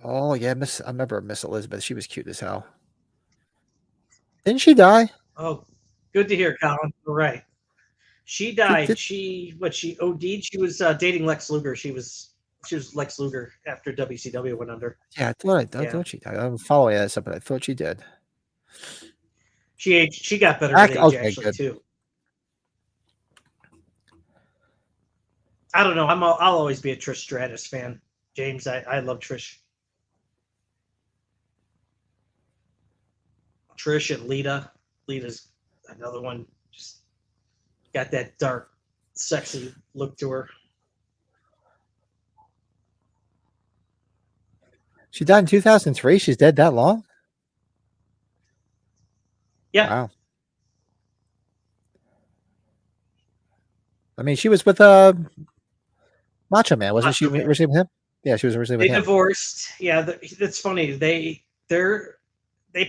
Speaker 1: Oh yeah, I remember Miss Elizabeth. She was cute as hell. Didn't she die?
Speaker 4: Oh, good to hear, Colin. All right. She died. She OD'd. She was dating Lex Luger. She was Lex Luger after WCW went under.
Speaker 1: Yeah, I thought she died. I'm following that stuff, but I thought she did.
Speaker 4: She aged. She got better with age,
Speaker 1: Okay,
Speaker 4: actually,
Speaker 1: good.
Speaker 4: too. I don't know. I'll always be a Trish Stratus fan, James. I love Trish. Trish and Lita. Lita's another one. Just got that dark, sexy look to her.
Speaker 1: She died in 2003. She's dead that long?
Speaker 4: Yeah.
Speaker 1: Wow. I mean, she was with Macho Man, wasn't she? Originally with him? Yeah, she was originally with him.
Speaker 4: They divorced. Yeah, that's funny. They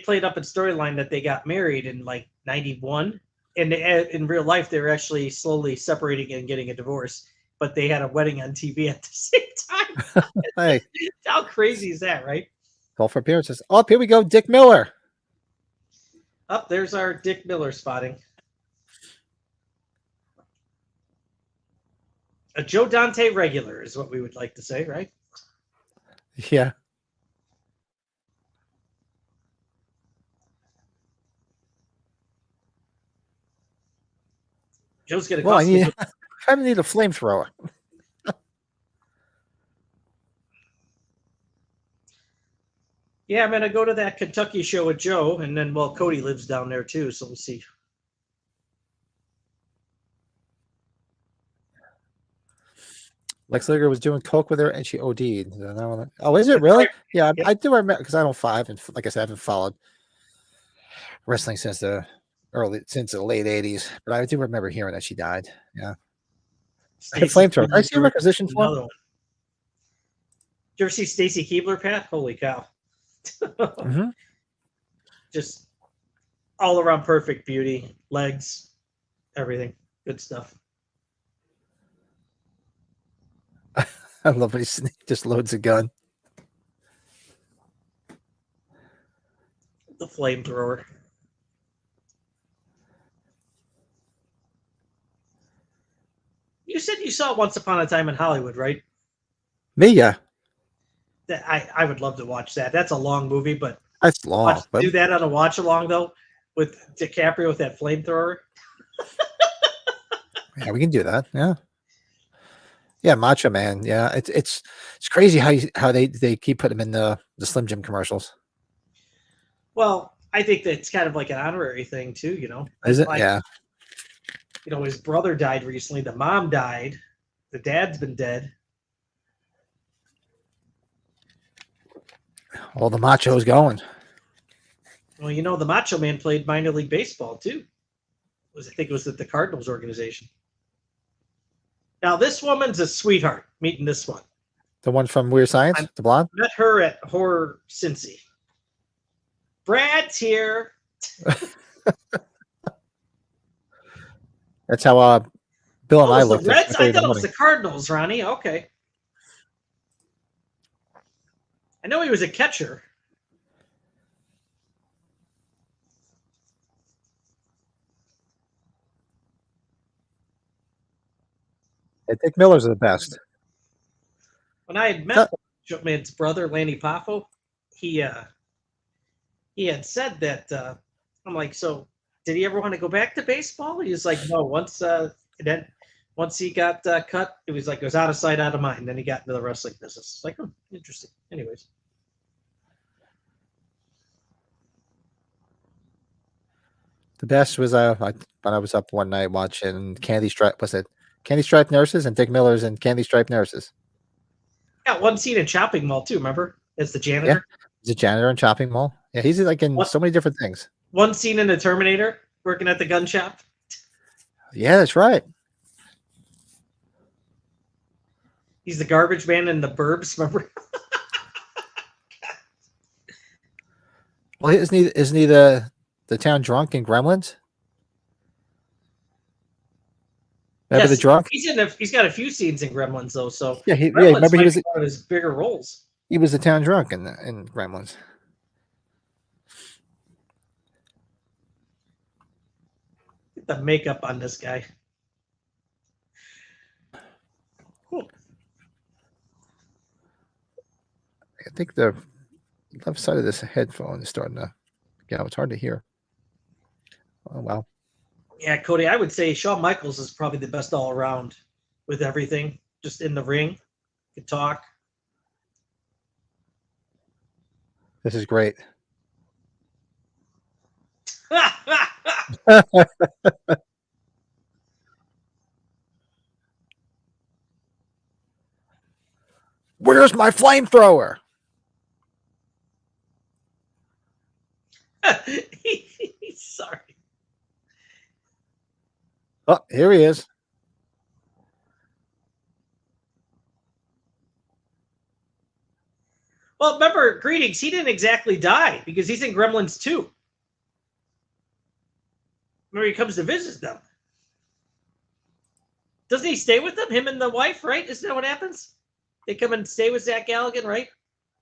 Speaker 4: played up a storyline that they got married in like 91, and in real life they were actually slowly separating and getting a divorce. But they had a wedding on TV at the same time.
Speaker 1: Hey,
Speaker 4: how crazy is that, right?
Speaker 1: call for appearances. Oh, here we go, Dick Miller.
Speaker 4: Up there's our Dick Miller spotting. A Joe Dante regular is what we would like to say, right?
Speaker 1: Yeah.
Speaker 4: Joe's gonna
Speaker 1: Well,
Speaker 4: cost me.
Speaker 1: I kind of need a flamethrower.
Speaker 4: Yeah, I'm gonna go to that Kentucky show with Joe, and then Cody lives down there too, so we'll see.
Speaker 1: Lex Luger was doing coke with her, and she OD'd. Oh, is it really? Yeah,
Speaker 4: Yep.
Speaker 1: I do remember because I haven't, like I said, I haven't followed wrestling since the late '80s. But I do remember hearing that she died. Yeah. Flamethrower. Did I see a requisition for?
Speaker 4: Another one. Did you ever see Stacy Keibler, Pat? Holy cow!
Speaker 1: Mm-hmm.
Speaker 4: Just all around perfect beauty, legs, everything, good stuff.
Speaker 1: I love when he just loads a gun.
Speaker 4: The flamethrower. You said you saw Once Upon a Time in Hollywood, right?
Speaker 1: Me, yeah.
Speaker 4: I would love to watch that. That's a long movie, but
Speaker 1: That's long. But
Speaker 4: do that on a watch along though with DiCaprio with that flamethrower.
Speaker 1: yeah, we can do that. Yeah. Yeah, Macho Man. Yeah, it's crazy how they keep putting him in the Slim Jim commercials.
Speaker 4: Well, I think that's kind of like an honorary thing too. You know,
Speaker 1: Is it?
Speaker 4: like,
Speaker 1: Yeah.
Speaker 4: you know, his brother died recently. The mom died. The dad's been dead.
Speaker 1: All the Macho's going.
Speaker 4: Well, you know, the Macho Man played minor league baseball too. I think it was at the Cardinals organization. Now, this woman's a sweetheart. Meeting this one.
Speaker 1: The one from Weird Science, the blonde.
Speaker 4: Met her at Horror Cincy. Brad's here.
Speaker 1: That's how Bill and I
Speaker 4: Oh, it's
Speaker 1: looked.
Speaker 4: the Reds?
Speaker 1: at
Speaker 4: I thought it
Speaker 1: the
Speaker 4: was the Cardinals, Ronnie. Okay. I know he was a catcher.
Speaker 1: Yeah, Dick Miller's the best.
Speaker 4: When I had met Man's brother, Lanny Poffo, he had said that I'm like, so did he ever want to go back to baseball? He was like, no. Once he got cut, it was like it was out of sight, out of mind. Then he got into the wrestling business. It's like, oh, interesting. Anyways,
Speaker 1: The best was when I was up one night watching Candy Stripe. Was it Candy Stripe Nurses and Dick Miller's and Candy Stripe Nurses?
Speaker 4: got one scene in Chopping Mall too. Remember, as the janitor.
Speaker 1: He's a janitor in Chopping Mall. Yeah, he's like in
Speaker 4: What?
Speaker 1: so many different things.
Speaker 4: One scene in the Terminator, working at the gun shop.
Speaker 1: Yeah, that's right.
Speaker 4: He's the garbage man in the Burbs. Remember?
Speaker 1: Well, isn't he the town drunk in Gremlins? Remember the drunk?
Speaker 4: He's got a few scenes in Gremlins though. So
Speaker 1: Yeah,
Speaker 4: Gremlins
Speaker 1: remember
Speaker 4: might
Speaker 1: he was
Speaker 4: be one of his bigger roles.
Speaker 1: the town drunk in Gremlins.
Speaker 4: Get the makeup on this guy. Cool.
Speaker 1: I think the left side of this headphone is starting to. Yeah, it's hard to hear. Oh wow.
Speaker 4: Yeah, Cody, I would say Shawn Michaels is probably the best all around with everything. Just in the ring, could talk.
Speaker 1: This is great. Where's my flamethrower?
Speaker 4: He's sorry.
Speaker 1: Oh, here he is.
Speaker 4: Well, remember, Greetings, he didn't exactly die because he's in Gremlins 2. Remember, he comes to visit them. Doesn't he stay with them? Him and the wife, right? Isn't that what happens? They come and stay with Zach Galligan, right?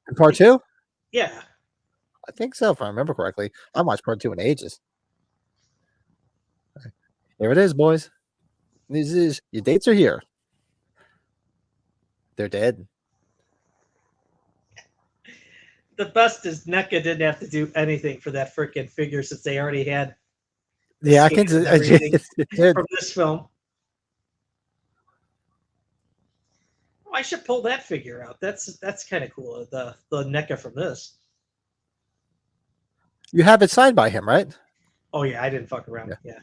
Speaker 1: In part 2?
Speaker 4: Yeah.
Speaker 1: I think so, if I remember correctly. I watched part 2 in ages. Here it is, boys. Your dates are here. They're dead.
Speaker 4: The best is NECA didn't have to do anything for that freaking figure since they already had
Speaker 1: Yeah, I
Speaker 4: skins
Speaker 1: can.
Speaker 4: and everything
Speaker 1: It did.
Speaker 4: from this film. Oh, I should pull that figure out. That's kind of cool. The NECA from this.
Speaker 1: You have it signed by him, right?
Speaker 4: Oh yeah, I didn't fuck around. Yeah.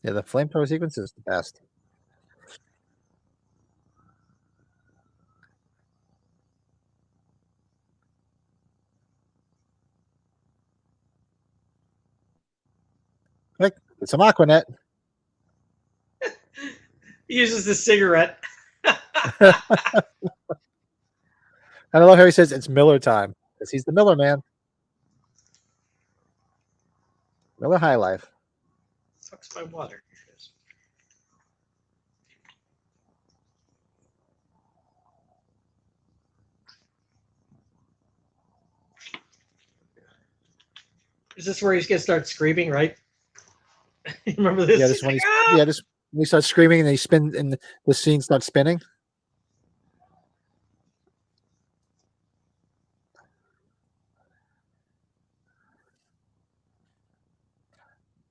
Speaker 1: Yeah, the flamethrower sequence is the best. Quick, get some Aquanet.
Speaker 4: He uses the cigarette.
Speaker 1: I love how he says it's Miller time because he's the Miller man. Miller High Life.
Speaker 4: Sucks my water. Is this where he's gonna start screaming? Right? Remember this?
Speaker 1: Yeah, this
Speaker 4: He's
Speaker 1: one.
Speaker 4: like, "Ah!"
Speaker 1: Yeah, this when he starts screaming and he spin and the scene starts spinning.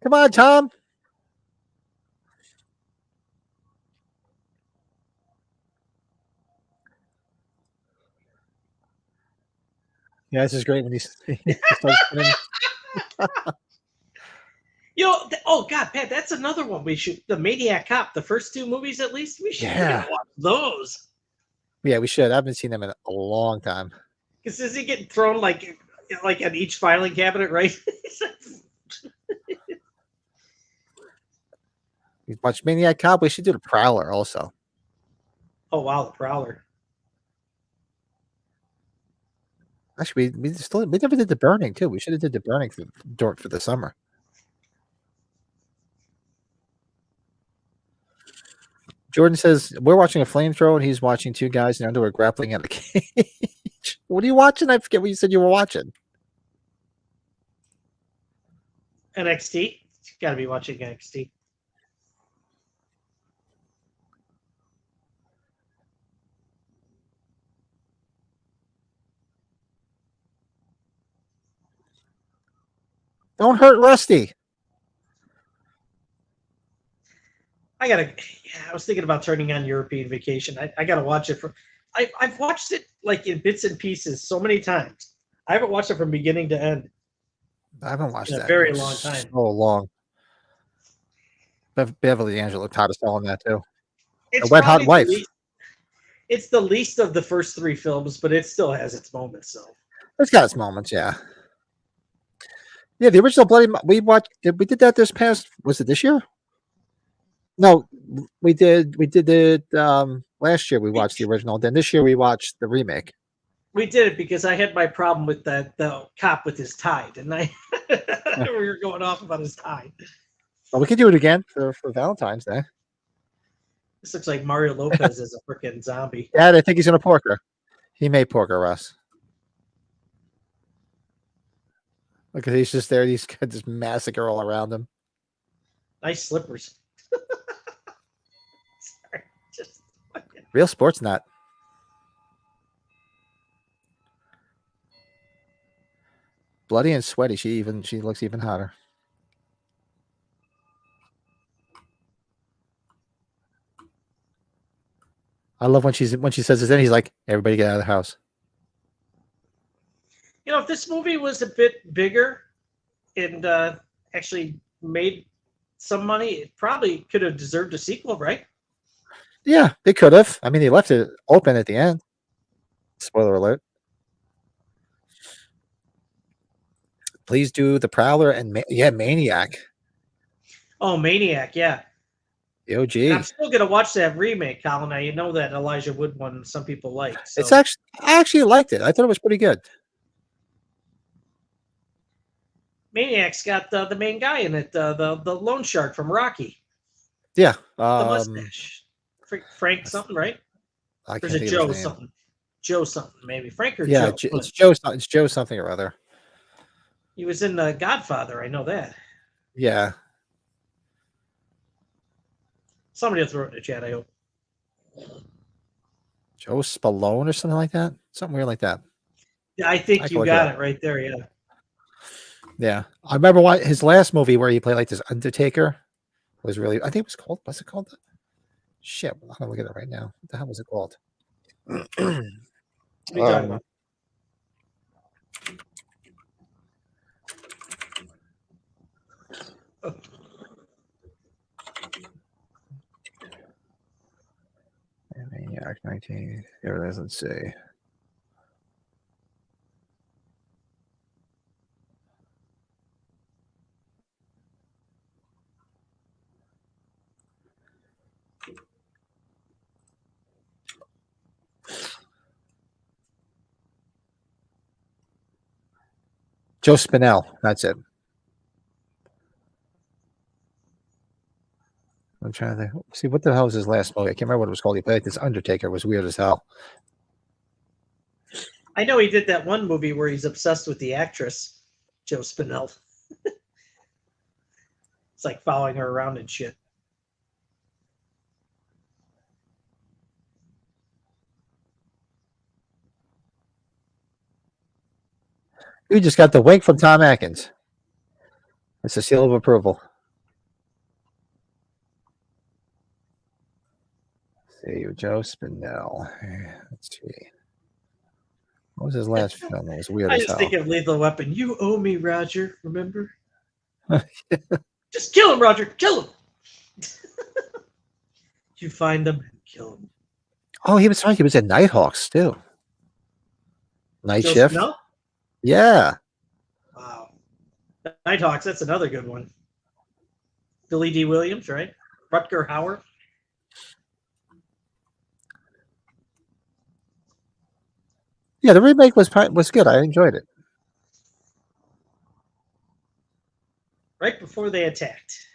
Speaker 1: Come on, Tom. Yeah, this is great when he starts spinning.
Speaker 4: Oh God, Pat, that's another one we should. The Maniac Cop, the first two movies at least, we should
Speaker 1: Yeah.
Speaker 4: watch those.
Speaker 1: Yeah, we should. I haven't seen them in a long time.
Speaker 4: Because is he getting thrown like on each filing cabinet, right?
Speaker 1: We watched Maniac Cop. We should do the Prowler also.
Speaker 4: Oh wow, the Prowler.
Speaker 1: Actually, we never did the Burning too. We should have did the Burning for the summer. Jordan says we're watching a flamethrower and he's watching two guys in underwear grappling at a cage. What are you watching? I forget what you said you were watching.
Speaker 4: NXT. You got to be watching NXT.
Speaker 1: Don't hurt Rusty.
Speaker 4: I was thinking about turning on European Vacation. I gotta watch it I've watched it like in bits and pieces so many times. I haven't watched it from beginning to end.
Speaker 1: I haven't watched
Speaker 4: In a
Speaker 1: that
Speaker 4: very
Speaker 1: in
Speaker 4: long time.
Speaker 1: So long. Beverly Angelo taught us all on that too.
Speaker 4: It's
Speaker 1: A Wet Hot
Speaker 4: probably
Speaker 1: Wife.
Speaker 4: It's the least of the first three films, but it still has its moments. So
Speaker 1: It's got its moments, yeah. Yeah, the original Bloody. We did that this past. Was it this year? No, we did it last year. We watched the original. Then this year we watched the remake.
Speaker 4: we did it because I had my problem with the cop with his tie, didn't I? We were going off about his tie.
Speaker 1: Well, we could do it again for Valentine's Day.
Speaker 4: This looks like Mario Lopez as a freaking zombie.
Speaker 1: Dad, I think he's gonna pork her. He may pork her, Russ. Look, he's just there. He's got this massacre all around him.
Speaker 4: Nice slippers. Sorry, just
Speaker 1: Real sports nut. Bloody and sweaty. She looks even hotter. I love when she says this, and he's like, "Everybody get out of the house."
Speaker 4: You know, if this movie was a bit bigger and actually made some money, it probably could have deserved a sequel, right?
Speaker 1: Yeah, they could have. I mean, they left it open at the end. Spoiler alert. Please do the Prowler and Maniac.
Speaker 4: Oh, Maniac, yeah.
Speaker 1: The OG.
Speaker 4: And I'm still gonna watch that remake, Colin. I know that Elijah Wood one some people like. So.
Speaker 1: It's actually I actually liked it. I thought it was pretty good.
Speaker 4: Maniac's got the main guy in it, the loan shark from Rocky.
Speaker 1: Yeah.
Speaker 4: The mustache. Frank something, right?
Speaker 1: I
Speaker 4: Or
Speaker 1: can't
Speaker 4: is it
Speaker 1: think of
Speaker 4: Joe
Speaker 1: his name.
Speaker 4: something? Joe something, maybe. Frank or
Speaker 1: Yeah,
Speaker 4: Joe?
Speaker 1: it's Joe. It's Joe something or other.
Speaker 4: He was in Godfather. I know that.
Speaker 1: Yeah.
Speaker 4: Somebody will throw it in the chat, I hope.
Speaker 1: Joe Spallone or something like that. Something weird like that.
Speaker 4: Yeah, I think
Speaker 1: can
Speaker 4: you
Speaker 1: look
Speaker 4: got
Speaker 1: it
Speaker 4: it right there, yeah.
Speaker 1: Yeah. I remember his last movie where he played like this Undertaker was really, I think it was called, what's it called? Shit, I'm gonna look at it right now. What the hell was it called?
Speaker 4: What are you talking about?
Speaker 1: Maniac 19. Here it is. Let's see. Joe Spinell. That's it. I'm trying to think. See, what the hell was his last movie? I can't remember what it was called. He played like this Undertaker. It was weird as hell.
Speaker 4: I know he did that one movie where he's obsessed with the actress, Joe Spinell. It's like following her around and shit.
Speaker 1: You just got the wink from Tom Atkins. It's a seal of approval. See you, Joe Spinell. Let's see. What was his last film? It was weird
Speaker 4: I
Speaker 1: as
Speaker 4: just
Speaker 1: hell.
Speaker 4: think of Lethal Weapon. You owe me, Roger. Remember? Just kill him, Roger. Kill him. You find him and kill him.
Speaker 1: Oh, he was right. He was in Nighthawks too. Night
Speaker 4: Joe
Speaker 1: Shift.
Speaker 4: Spinell?
Speaker 1: Yeah.
Speaker 4: Wow. Nighthawks, that's another good one. Billy D. Williams, right? Rutger Hauer.
Speaker 1: Yeah, the remake was good. I enjoyed it.
Speaker 4: Right before they attacked.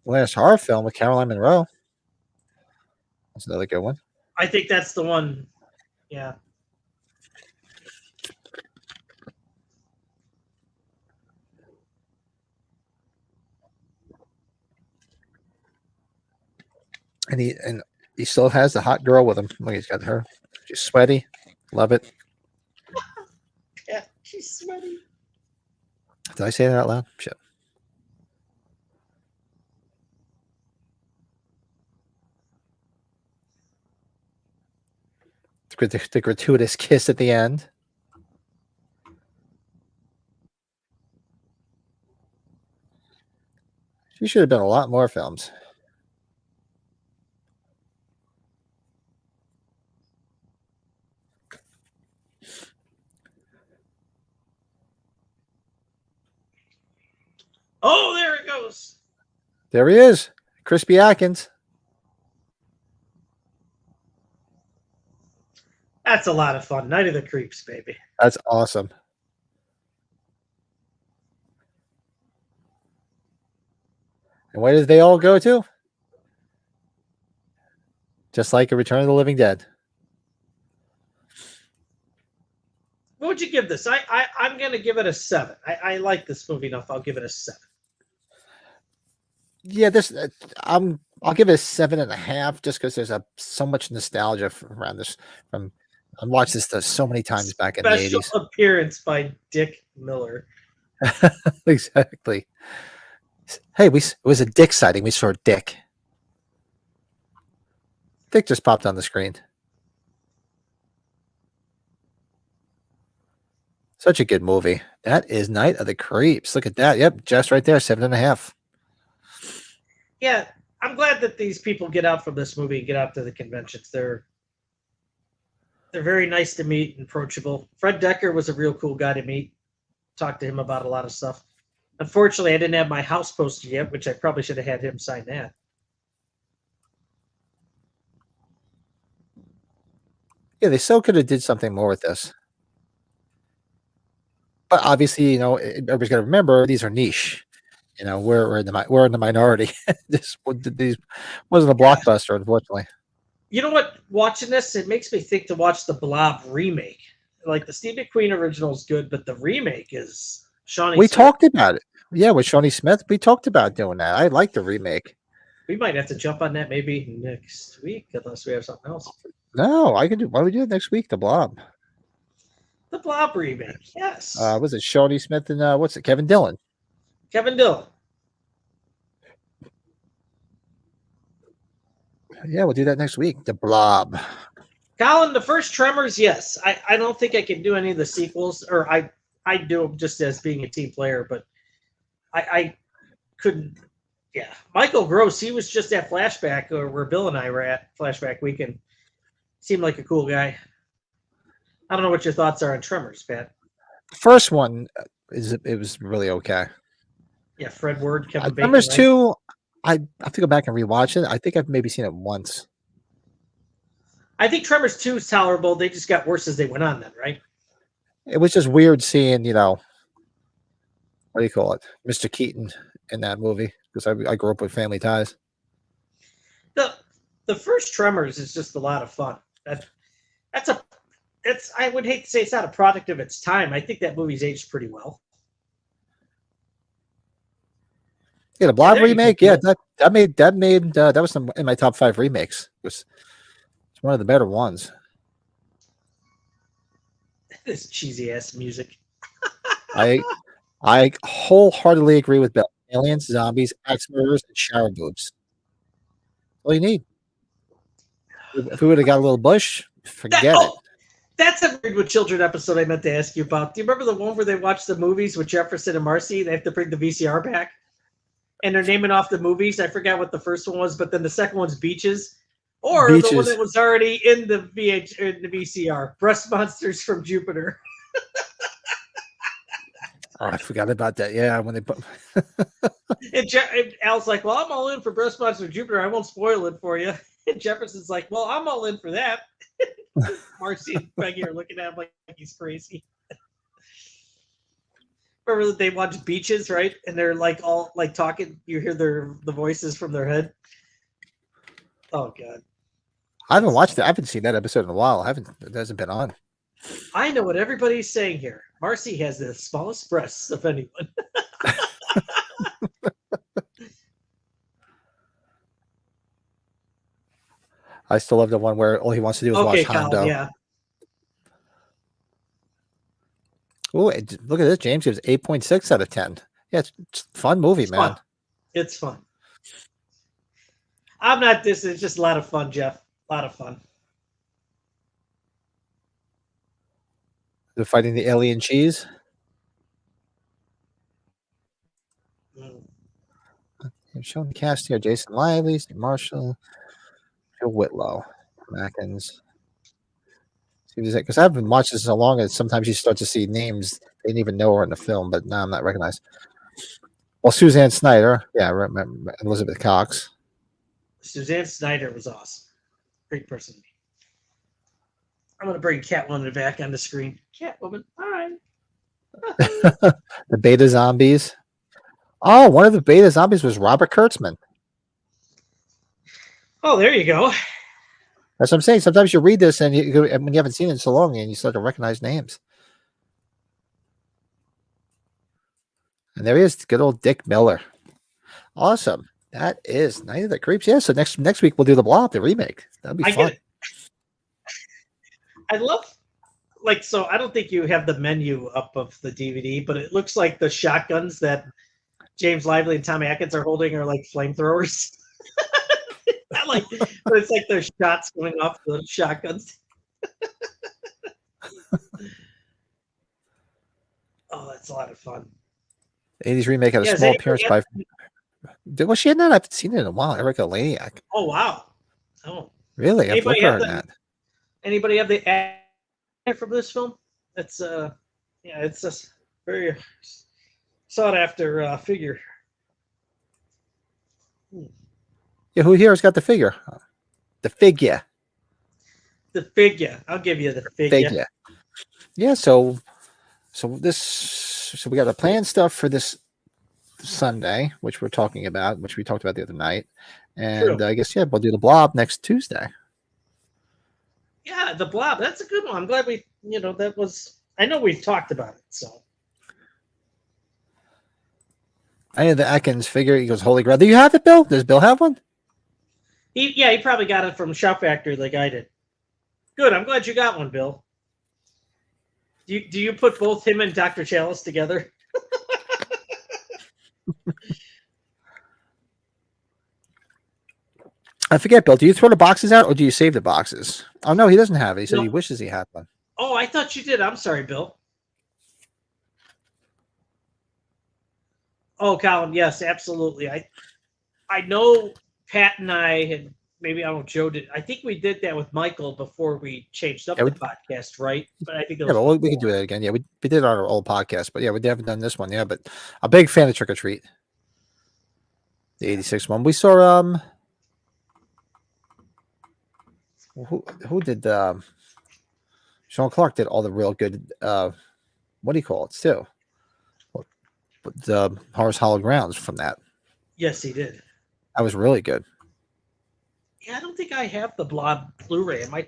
Speaker 1: Last horror film with Caroline Munro. That's another good one.
Speaker 4: I think that's the one. Yeah.
Speaker 1: And he still has the hot girl with him. Look, he's got her. She's sweaty. Love it.
Speaker 4: Yeah, she's sweaty.
Speaker 1: Did I say that out loud? Shit. The gratuitous kiss at the end. She should have done a lot more films.
Speaker 4: Oh, there it goes.
Speaker 1: There he is. Crispy Atkins.
Speaker 4: That's a lot of fun. Night of the Creeps, baby.
Speaker 1: That's awesome. And where did they all go to? Just like a Return of the Living Dead.
Speaker 4: What would you give this? I'm going to give it a 7. I like this movie enough. I'll give it a 7.
Speaker 1: Yeah, I'll give it a 7.5 just because there's so much nostalgia around this. I watched this so many times back in the
Speaker 4: Special
Speaker 1: 80s.
Speaker 4: appearance by Dick Miller.
Speaker 1: Exactly. Hey, it was a Dick sighting. We saw Dick. Dick just popped on the screen. Such a good movie. That is Night of the Creeps. Look at that. Yep, just right there, 7.5.
Speaker 4: Yeah, I'm glad that these people get out from this movie and get out to the conventions. They're very nice to meet and approachable. Fred Decker was a real cool guy to meet. Talked to him about a lot of stuff. Unfortunately, I didn't have my house poster yet, which I probably should have had him sign that.
Speaker 1: Yeah, they still could have did something more with this. But obviously, everybody's got to remember these are niche. We're in the minority. These wasn't a blockbuster, unfortunately.
Speaker 4: You know what? Watching this, it makes me think to watch the Blob remake. Like the Steve McQueen original is good, but the remake is Shawnee.
Speaker 1: We
Speaker 4: Smith.
Speaker 1: talked about it. Yeah, with Shawnee Smith, we talked about doing that. I like the remake.
Speaker 4: We might have to jump on that maybe next week, unless we have something else.
Speaker 1: No, I can do. Why don't we do it next week? The Blob.
Speaker 4: The Blob remake, yes.
Speaker 1: Was it Shawnee Smith and what's it? Kevin Dillon.
Speaker 4: Kevin Dillon.
Speaker 1: Yeah, we'll do that next week. The Blob.
Speaker 4: Colin, the first Tremors, yes. I don't think I can do any of the sequels, or I do them just as being a team player, but I couldn't. Yeah, Michael Gross, he was just at Flashback, where Bill and I were at Flashback Weekend. Seemed like a cool guy. I don't know what your thoughts are on Tremors, Pat.
Speaker 1: The first one it was really okay.
Speaker 4: Yeah, Fred Ward, Kevin Bacon.
Speaker 1: Tremors
Speaker 4: right?
Speaker 1: 2, I have to go back and rewatch it. I think I've maybe seen it once.
Speaker 4: I think Tremors 2 is tolerable. They just got worse as they went on then, right?
Speaker 1: It was just weird seeing, what do you call it? Mr. Keaton in that movie because I grew up with Family Ties.
Speaker 4: The first Tremors is just a lot of fun. I would hate to say it's not a product of its time. I think that movie's aged pretty well.
Speaker 1: Yeah, the Blob
Speaker 4: there you go,
Speaker 1: remake. Yeah,
Speaker 4: Bill.
Speaker 1: that was in my top 5 remakes. It's one of the better ones.
Speaker 4: This cheesy ass music.
Speaker 1: I wholeheartedly agree with Bill. Aliens, zombies, axe murders, and shower boobs. All you need. If we would have got a little bush, forget it.
Speaker 4: That's a Married with Children episode I meant to ask you about. Do you remember the one where they watch the movies with Jefferson and Marcy? They have to bring the VCR back, and they're naming off the movies. I forgot what the first one was, but then the second one's Beaches, or the one
Speaker 1: Beaches.
Speaker 4: that was already in the VCR, Breast Monsters from Jupiter.
Speaker 1: Oh, I forgot about that. Yeah, when they put.
Speaker 4: And Al's like, "Well, I'm all in for Breast Monsters from Jupiter. I won't spoil it for you." And Jefferson's like, "Well, I'm all in for that." Marcy and Peggy are looking at him like he's crazy. Remember that they watch Beaches, right? And they're like all like talking. You hear the voices from their head. Oh God!
Speaker 1: I haven't watched it. I haven't seen that episode in a while. It hasn't been on.
Speaker 4: I know what everybody's saying here. Marcy has the smallest breasts of anyone.
Speaker 1: I still love the one where all he wants to do is
Speaker 4: Okay,
Speaker 1: watch Hondo.
Speaker 4: Colin, yeah.
Speaker 1: Oh, look at this. James gives 8.6 out of 10. Yeah, it's a fun movie,
Speaker 4: It's
Speaker 1: man.
Speaker 4: fun. It's fun. I'm not this. It's just a lot of fun, Jeff. A lot of fun.
Speaker 1: They're fighting the alien cheese.
Speaker 4: Mm.
Speaker 1: I'm showing the cast here: Jason Lively, Steve Marshall, Phil Whitlow, Mackins. Because I haven't watched this so long, and sometimes you start to see names they didn't even know are in the film, but now I'm not recognized. Well, Suzanne Snyder, yeah, I remember Elizabeth Cox.
Speaker 4: Suzanne Snyder was awesome. Great person. I'm going to bring Catwoman back on the screen. Catwoman, hi.
Speaker 1: The Beta Zombies. Oh, one of the Beta Zombies was Robert Kurtzman.
Speaker 4: Oh, there you go.
Speaker 1: That's what I'm saying. Sometimes you read this and when you haven't seen it in so long, and you start to recognize names. And there he is, good old Dick Miller. Awesome. That is Night of the Creeps. Yeah, so next week we'll do the Blob, the remake. That'll be fun.
Speaker 4: I love, so I don't think you have the menu up of the DVD, but it looks like the shotguns that James Lively and Tom Atkins are holding are like flamethrowers. But it's like there's shots going off the shotguns. Oh, that's a lot of fun.
Speaker 1: The 80s remake had a small appearance by. Was she in that? I haven't seen it in a while. Erica Laniak.
Speaker 4: Oh, wow. Oh,
Speaker 1: really? I've never heard that.
Speaker 4: Anybody have the ad from this film? It's it's a very sought after figure.
Speaker 1: Yeah, who here has got the figure? The figure.
Speaker 4: The figure. I'll give you the figure.
Speaker 1: Yeah, so we got the planned stuff for this Sunday, which we're talking about, which we talked about the other night. And
Speaker 4: True.
Speaker 1: I guess we'll do the Blob next Tuesday.
Speaker 4: Yeah, the Blob. That's a good one. I'm glad that was. I know we've talked about it. So
Speaker 1: I know the Atkins figure. He goes, Holy Grail. Do you have it, Bill? Does Bill have one?
Speaker 4: He probably got it from Shop Factory like I did. Good. I'm glad you got one, Bill. Do you put both him and Dr. Chalice together?
Speaker 1: I forget, Bill. Do you throw the boxes out or do you save the boxes? Oh, no, he doesn't have it. He said he wishes he had one.
Speaker 4: Oh, I thought you did. I'm sorry, Bill. Oh, Colin, yes, absolutely. I know Pat and I had, maybe I don't know, Joe did. I think we did that with Michael before we changed up the podcast, right? But I think it was
Speaker 1: we can do that again. Yeah, we did it on our old podcast, but yeah, we haven't done this one. Yeah, but a big fan of Trick or Treat. The 86 one. We saw who did Sean Clark did all the real good what do you call it too? The Horror's Hollow Grounds from that.
Speaker 4: Yes, he did.
Speaker 1: That was really good.
Speaker 4: Yeah, I don't think I have the Blob Blu-ray. I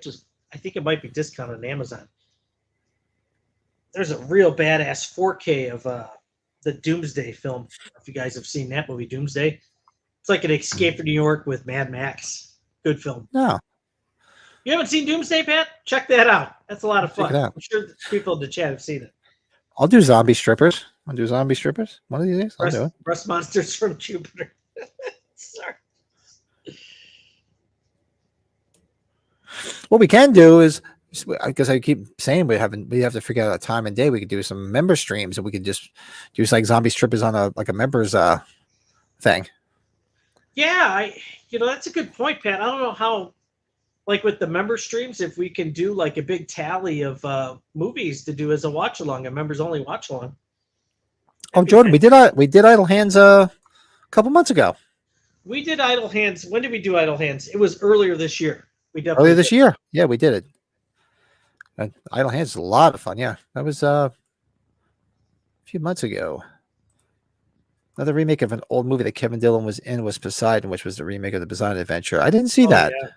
Speaker 4: think it might be discounted on Amazon. There's a real badass 4K of the Doomsday film. I don't know if you guys have seen that movie, Doomsday. It's like an Escape from New York with Mad Max. Good film.
Speaker 1: No,
Speaker 4: You haven't seen Doomsday, Pat? Check that out. That's a lot of
Speaker 1: Check
Speaker 4: fun.
Speaker 1: it out.
Speaker 4: I'm sure people in the chat have seen it.
Speaker 1: I'll do zombie strippers. I'll do zombie strippers. One of these days, I'll do it.
Speaker 4: Breast monsters from Jupiter. Sorry.
Speaker 1: What we can do is, because I keep saying we have to figure out a time and day. We could do some member streams, and we could just do like zombie strippers on a members thing.
Speaker 4: Yeah, that's a good point, Pat. I don't know how, like with the member streams, if we can do like a big tally of movies to do as a watch along, a members only watch along.
Speaker 1: Oh, Jordan, we did Idle Hands a couple months ago.
Speaker 4: We did Idle Hands. When did we do Idle Hands? It was earlier this year. We definitely
Speaker 1: Earlier this year. Yeah, we did it. And Idle Hands is a lot of fun. Yeah, that was a few months ago. Another remake of an old movie that Kevin Dillon was in was Poseidon, which was the remake of the Poseidon Adventure. I didn't see that.
Speaker 4: Yeah.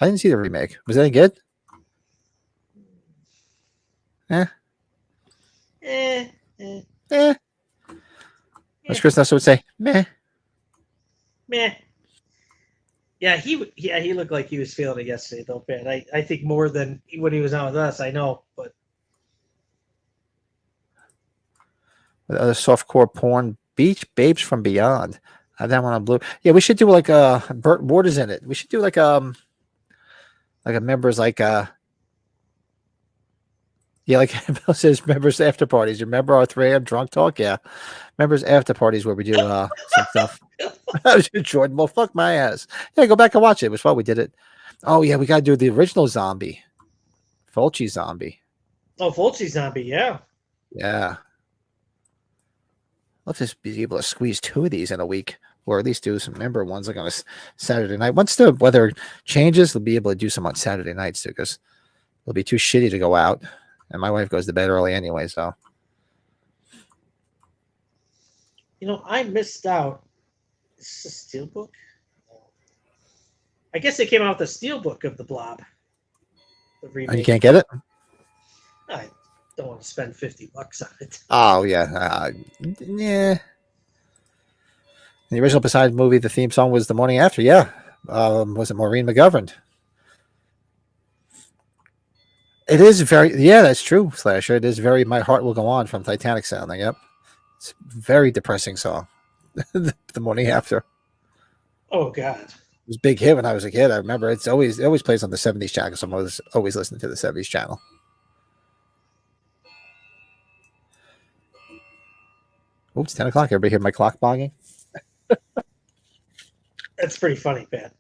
Speaker 1: I didn't see the remake. Was that any good? As Chris Nestor would say, meh.
Speaker 4: Meh. Yeah, he looked like he was feeling it yesterday, though, Pat. I think more than when he was on with us, I know, but
Speaker 1: With other softcore porn, Beach Babes from Beyond. I have that one on blue. Yeah, we should do like Burt Ward is in it. We should do like a members like like Bill says, members after parties. You remember our 3 AM drunk talk? Yeah, members after parties where we do some stuff. Jordan, well, fuck my ass. Yeah, go back and watch it. It was fun. We did it. Oh yeah, we got to do the original zombie, Fulci zombie.
Speaker 4: Oh, Fulci zombie, yeah.
Speaker 1: Yeah. Let's just be able to squeeze 2 of these in a week, or at least do some member ones like on a Saturday night. Once the weather changes, we'll be able to do some on Saturday nights too, because it'll be too shitty to go out. And my wife goes to bed early anyway, so.
Speaker 4: I missed out. Is this a steelbook? I guess they came out with a steelbook of the Blob. The
Speaker 1: And
Speaker 4: remake.
Speaker 1: you can't get it?
Speaker 4: I don't want to spend $50 on it.
Speaker 1: Oh, yeah. Yeah. The original Poseidon movie, the theme song was The Morning After. Yeah. Was it Maureen McGovern? It is that's true, Slasher. It is very My Heart Will Go On from Titanic sounding. Yep. It's a very depressing song. The Morning After.
Speaker 4: Oh, God.
Speaker 1: It was a big hit when I was a kid. I remember it always plays on the 70s channel, so I'm always listening to the 70s channel. Oh, it's 10 o'clock. Everybody hear my clock bogging?
Speaker 4: That's pretty funny, Pat.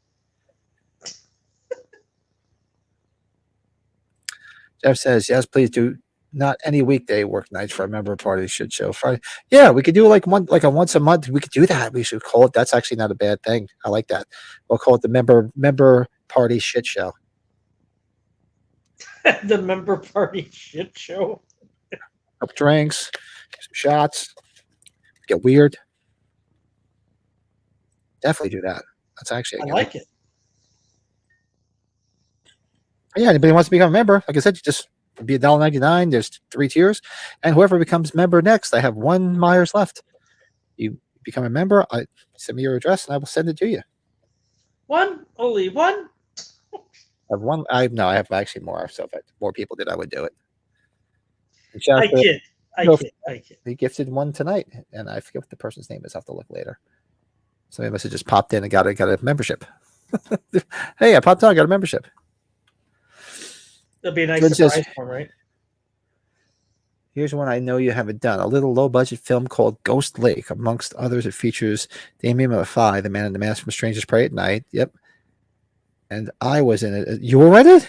Speaker 1: Jeff says, yes, please do not any weekday work nights for a member party shit show. Friday. Yeah, we could do like a once a month. We could do that. We should call it. That's actually not a bad thing. I like that. We'll call it the member party shit show.
Speaker 4: The member party shit show.
Speaker 1: Up drinks, some shots, get weird. Definitely do that. That's actually
Speaker 4: I like it.
Speaker 1: Yeah, anybody wants to become a member, like I said, you just be $1.99. There's 3 tiers, and whoever becomes member next, I have 1 Myers left. You become a member, send me your address, and I will send it to you.
Speaker 4: One, only one.
Speaker 1: I have one. I have actually more. So if more people did, I would do it.
Speaker 4: I kid.
Speaker 1: He gifted one tonight, and I forget what the person's name is. I'll have to look later. Somebody must have just popped in and got a membership. Hey, I popped on, I got a membership.
Speaker 4: That'll be a nice
Speaker 1: Jordan
Speaker 4: surprise
Speaker 1: says,
Speaker 4: for him, right?
Speaker 1: Here's one I know you haven't done. A little low-budget film called Ghost Lake. Amongst others, it features Damien Maffei, the man in the mask from Strangers Prey at Night. Yep. And I was in it. You were in it?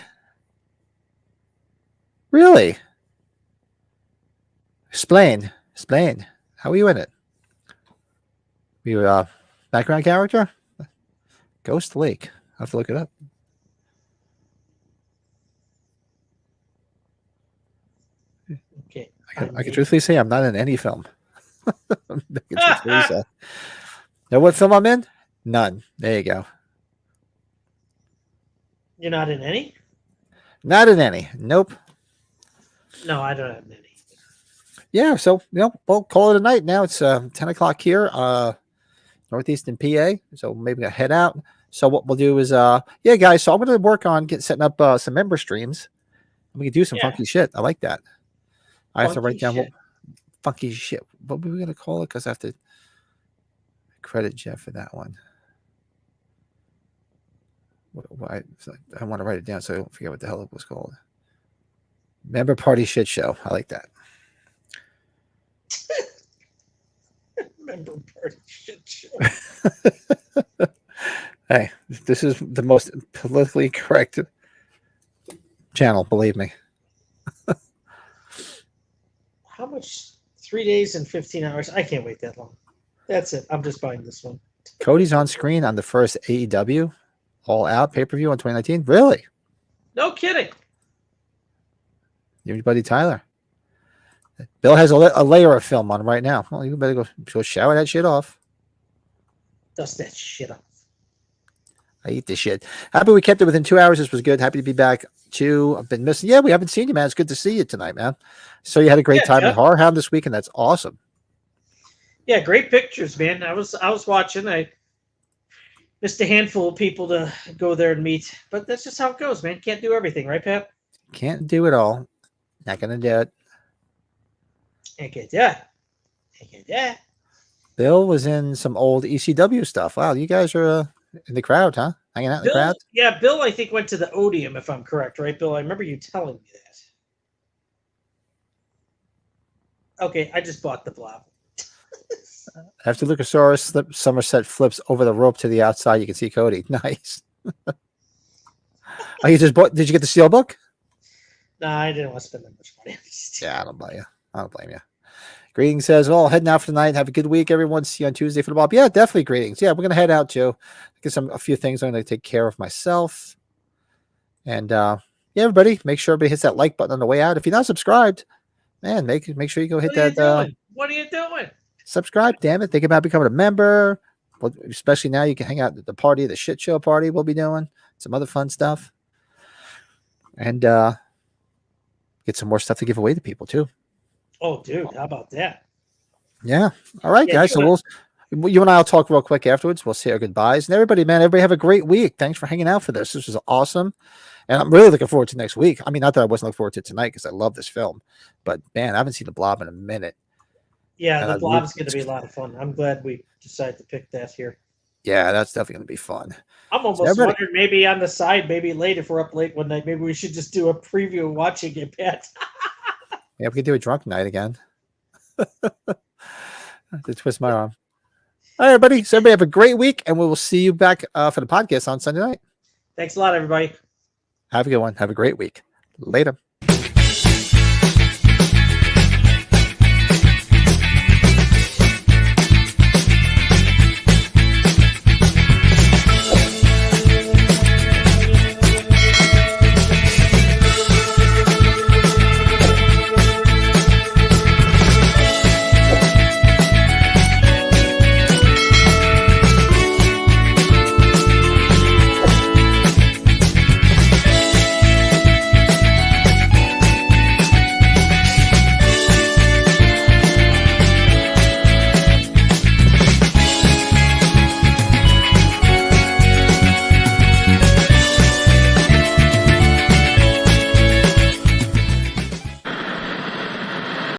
Speaker 1: Really? Explain. How were you in it? Were you a background character? Ghost Lake. I'll have to look it up.
Speaker 4: Okay.
Speaker 1: I can truthfully say I'm not in any film. Know what film I'm in? None. There you go.
Speaker 4: You're not in any?
Speaker 1: Not in any. Nope.
Speaker 4: No, I don't have any.
Speaker 1: Yeah, so we'll call it a night now. It's 10 o'clock here, northeastern PA. So maybe we'll head out. So what we'll do is yeah, guys, so I'm gonna work on setting up some member streams. We can do some funky shit. I like that. I have to write down what funky shit. What were we gonna call it? Because I have to credit Jeff for that one. I want to write it down so I don't forget what the hell it was called. Member party shit show. I like that.
Speaker 4: Member party shit show.
Speaker 1: Hey, this is the most politically correct channel, believe me.
Speaker 4: How much? 3 days and 15 hours. I can't wait that long. That's it. I'm just buying this one.
Speaker 1: Cody's on screen on the first AEW All Out pay-per-view in 2019. Really?
Speaker 4: No kidding.
Speaker 1: Your buddy Tyler. Bill has a layer of film on him right now. Well, you better go shower that shit off.
Speaker 4: Dust that shit off.
Speaker 1: I eat this shit. Happy we kept it within 2 hours. This was good. Happy to be back too. I've been missing. Yeah, we haven't seen you, man. It's good to see you tonight, man. So you had a great time at Horror Hound this weekend. That's awesome.
Speaker 4: Yeah, great pictures, man. I was watching. I missed a handful of people to go there and meet, but that's just how it goes, man. Can't do everything, right, Pat?
Speaker 1: Can't do it all. Not gonna do it.
Speaker 4: Can't do that.
Speaker 1: Bill was in some old ECW stuff. Wow, you guys are in the crowd, huh? Hanging out in the crowd?
Speaker 4: Yeah, Bill, I think, went to the Odeum, if I'm correct, right, Bill? I remember you telling me that. Okay, I just bought the blob.
Speaker 1: After Luchasaurus Somerset flips over the rope to the outside, you can see Cody. Nice. Oh, you just bought? Did you get the steel book?
Speaker 4: Nah, I didn't want to spend that much money.
Speaker 1: Yeah, I don't blame you. I don't blame you. Greetings says, well, heading out for the night. Have a good week, everyone. See you on Tuesday for the Bob. Yeah, definitely greetings. Yeah, we're gonna head out too. Get a few things I'm gonna take care of myself. And yeah, everybody, make sure everybody hits that like button on the way out. If you're not subscribed, man, make sure you go hit that.
Speaker 4: What are you doing?
Speaker 1: Subscribe, damn it. Think about becoming a member. Well, especially now you can hang out at the party, the shit show party we'll be doing. Some other fun stuff. And get some more stuff to give away to people too.
Speaker 4: Oh, dude, how about that?
Speaker 1: Yeah. All right, guys. So you and I will talk real quick afterwards. We'll say our goodbyes. And everybody, man, everybody have a great week. Thanks for hanging out for this. This was awesome. And I'm really looking forward to next week. I mean, not that I wasn't looking forward to tonight because I love this film, but man, I haven't seen The Blob in a minute.
Speaker 4: Yeah, The Blob is going to be a lot of fun. I'm glad we decided to pick that here.
Speaker 1: Yeah, that's definitely going to be fun.
Speaker 4: I'm almost wondering maybe on the side, maybe late if we're up late one night, maybe we should just do a preview of watching it, Pat.
Speaker 1: Yeah, we could do a drunk night again. To twist my arm. All right, everybody. So everybody have a great week, and we will see you back for the podcast on Sunday night.
Speaker 4: Thanks a lot, everybody.
Speaker 1: Have a good one. Have a great week. Later.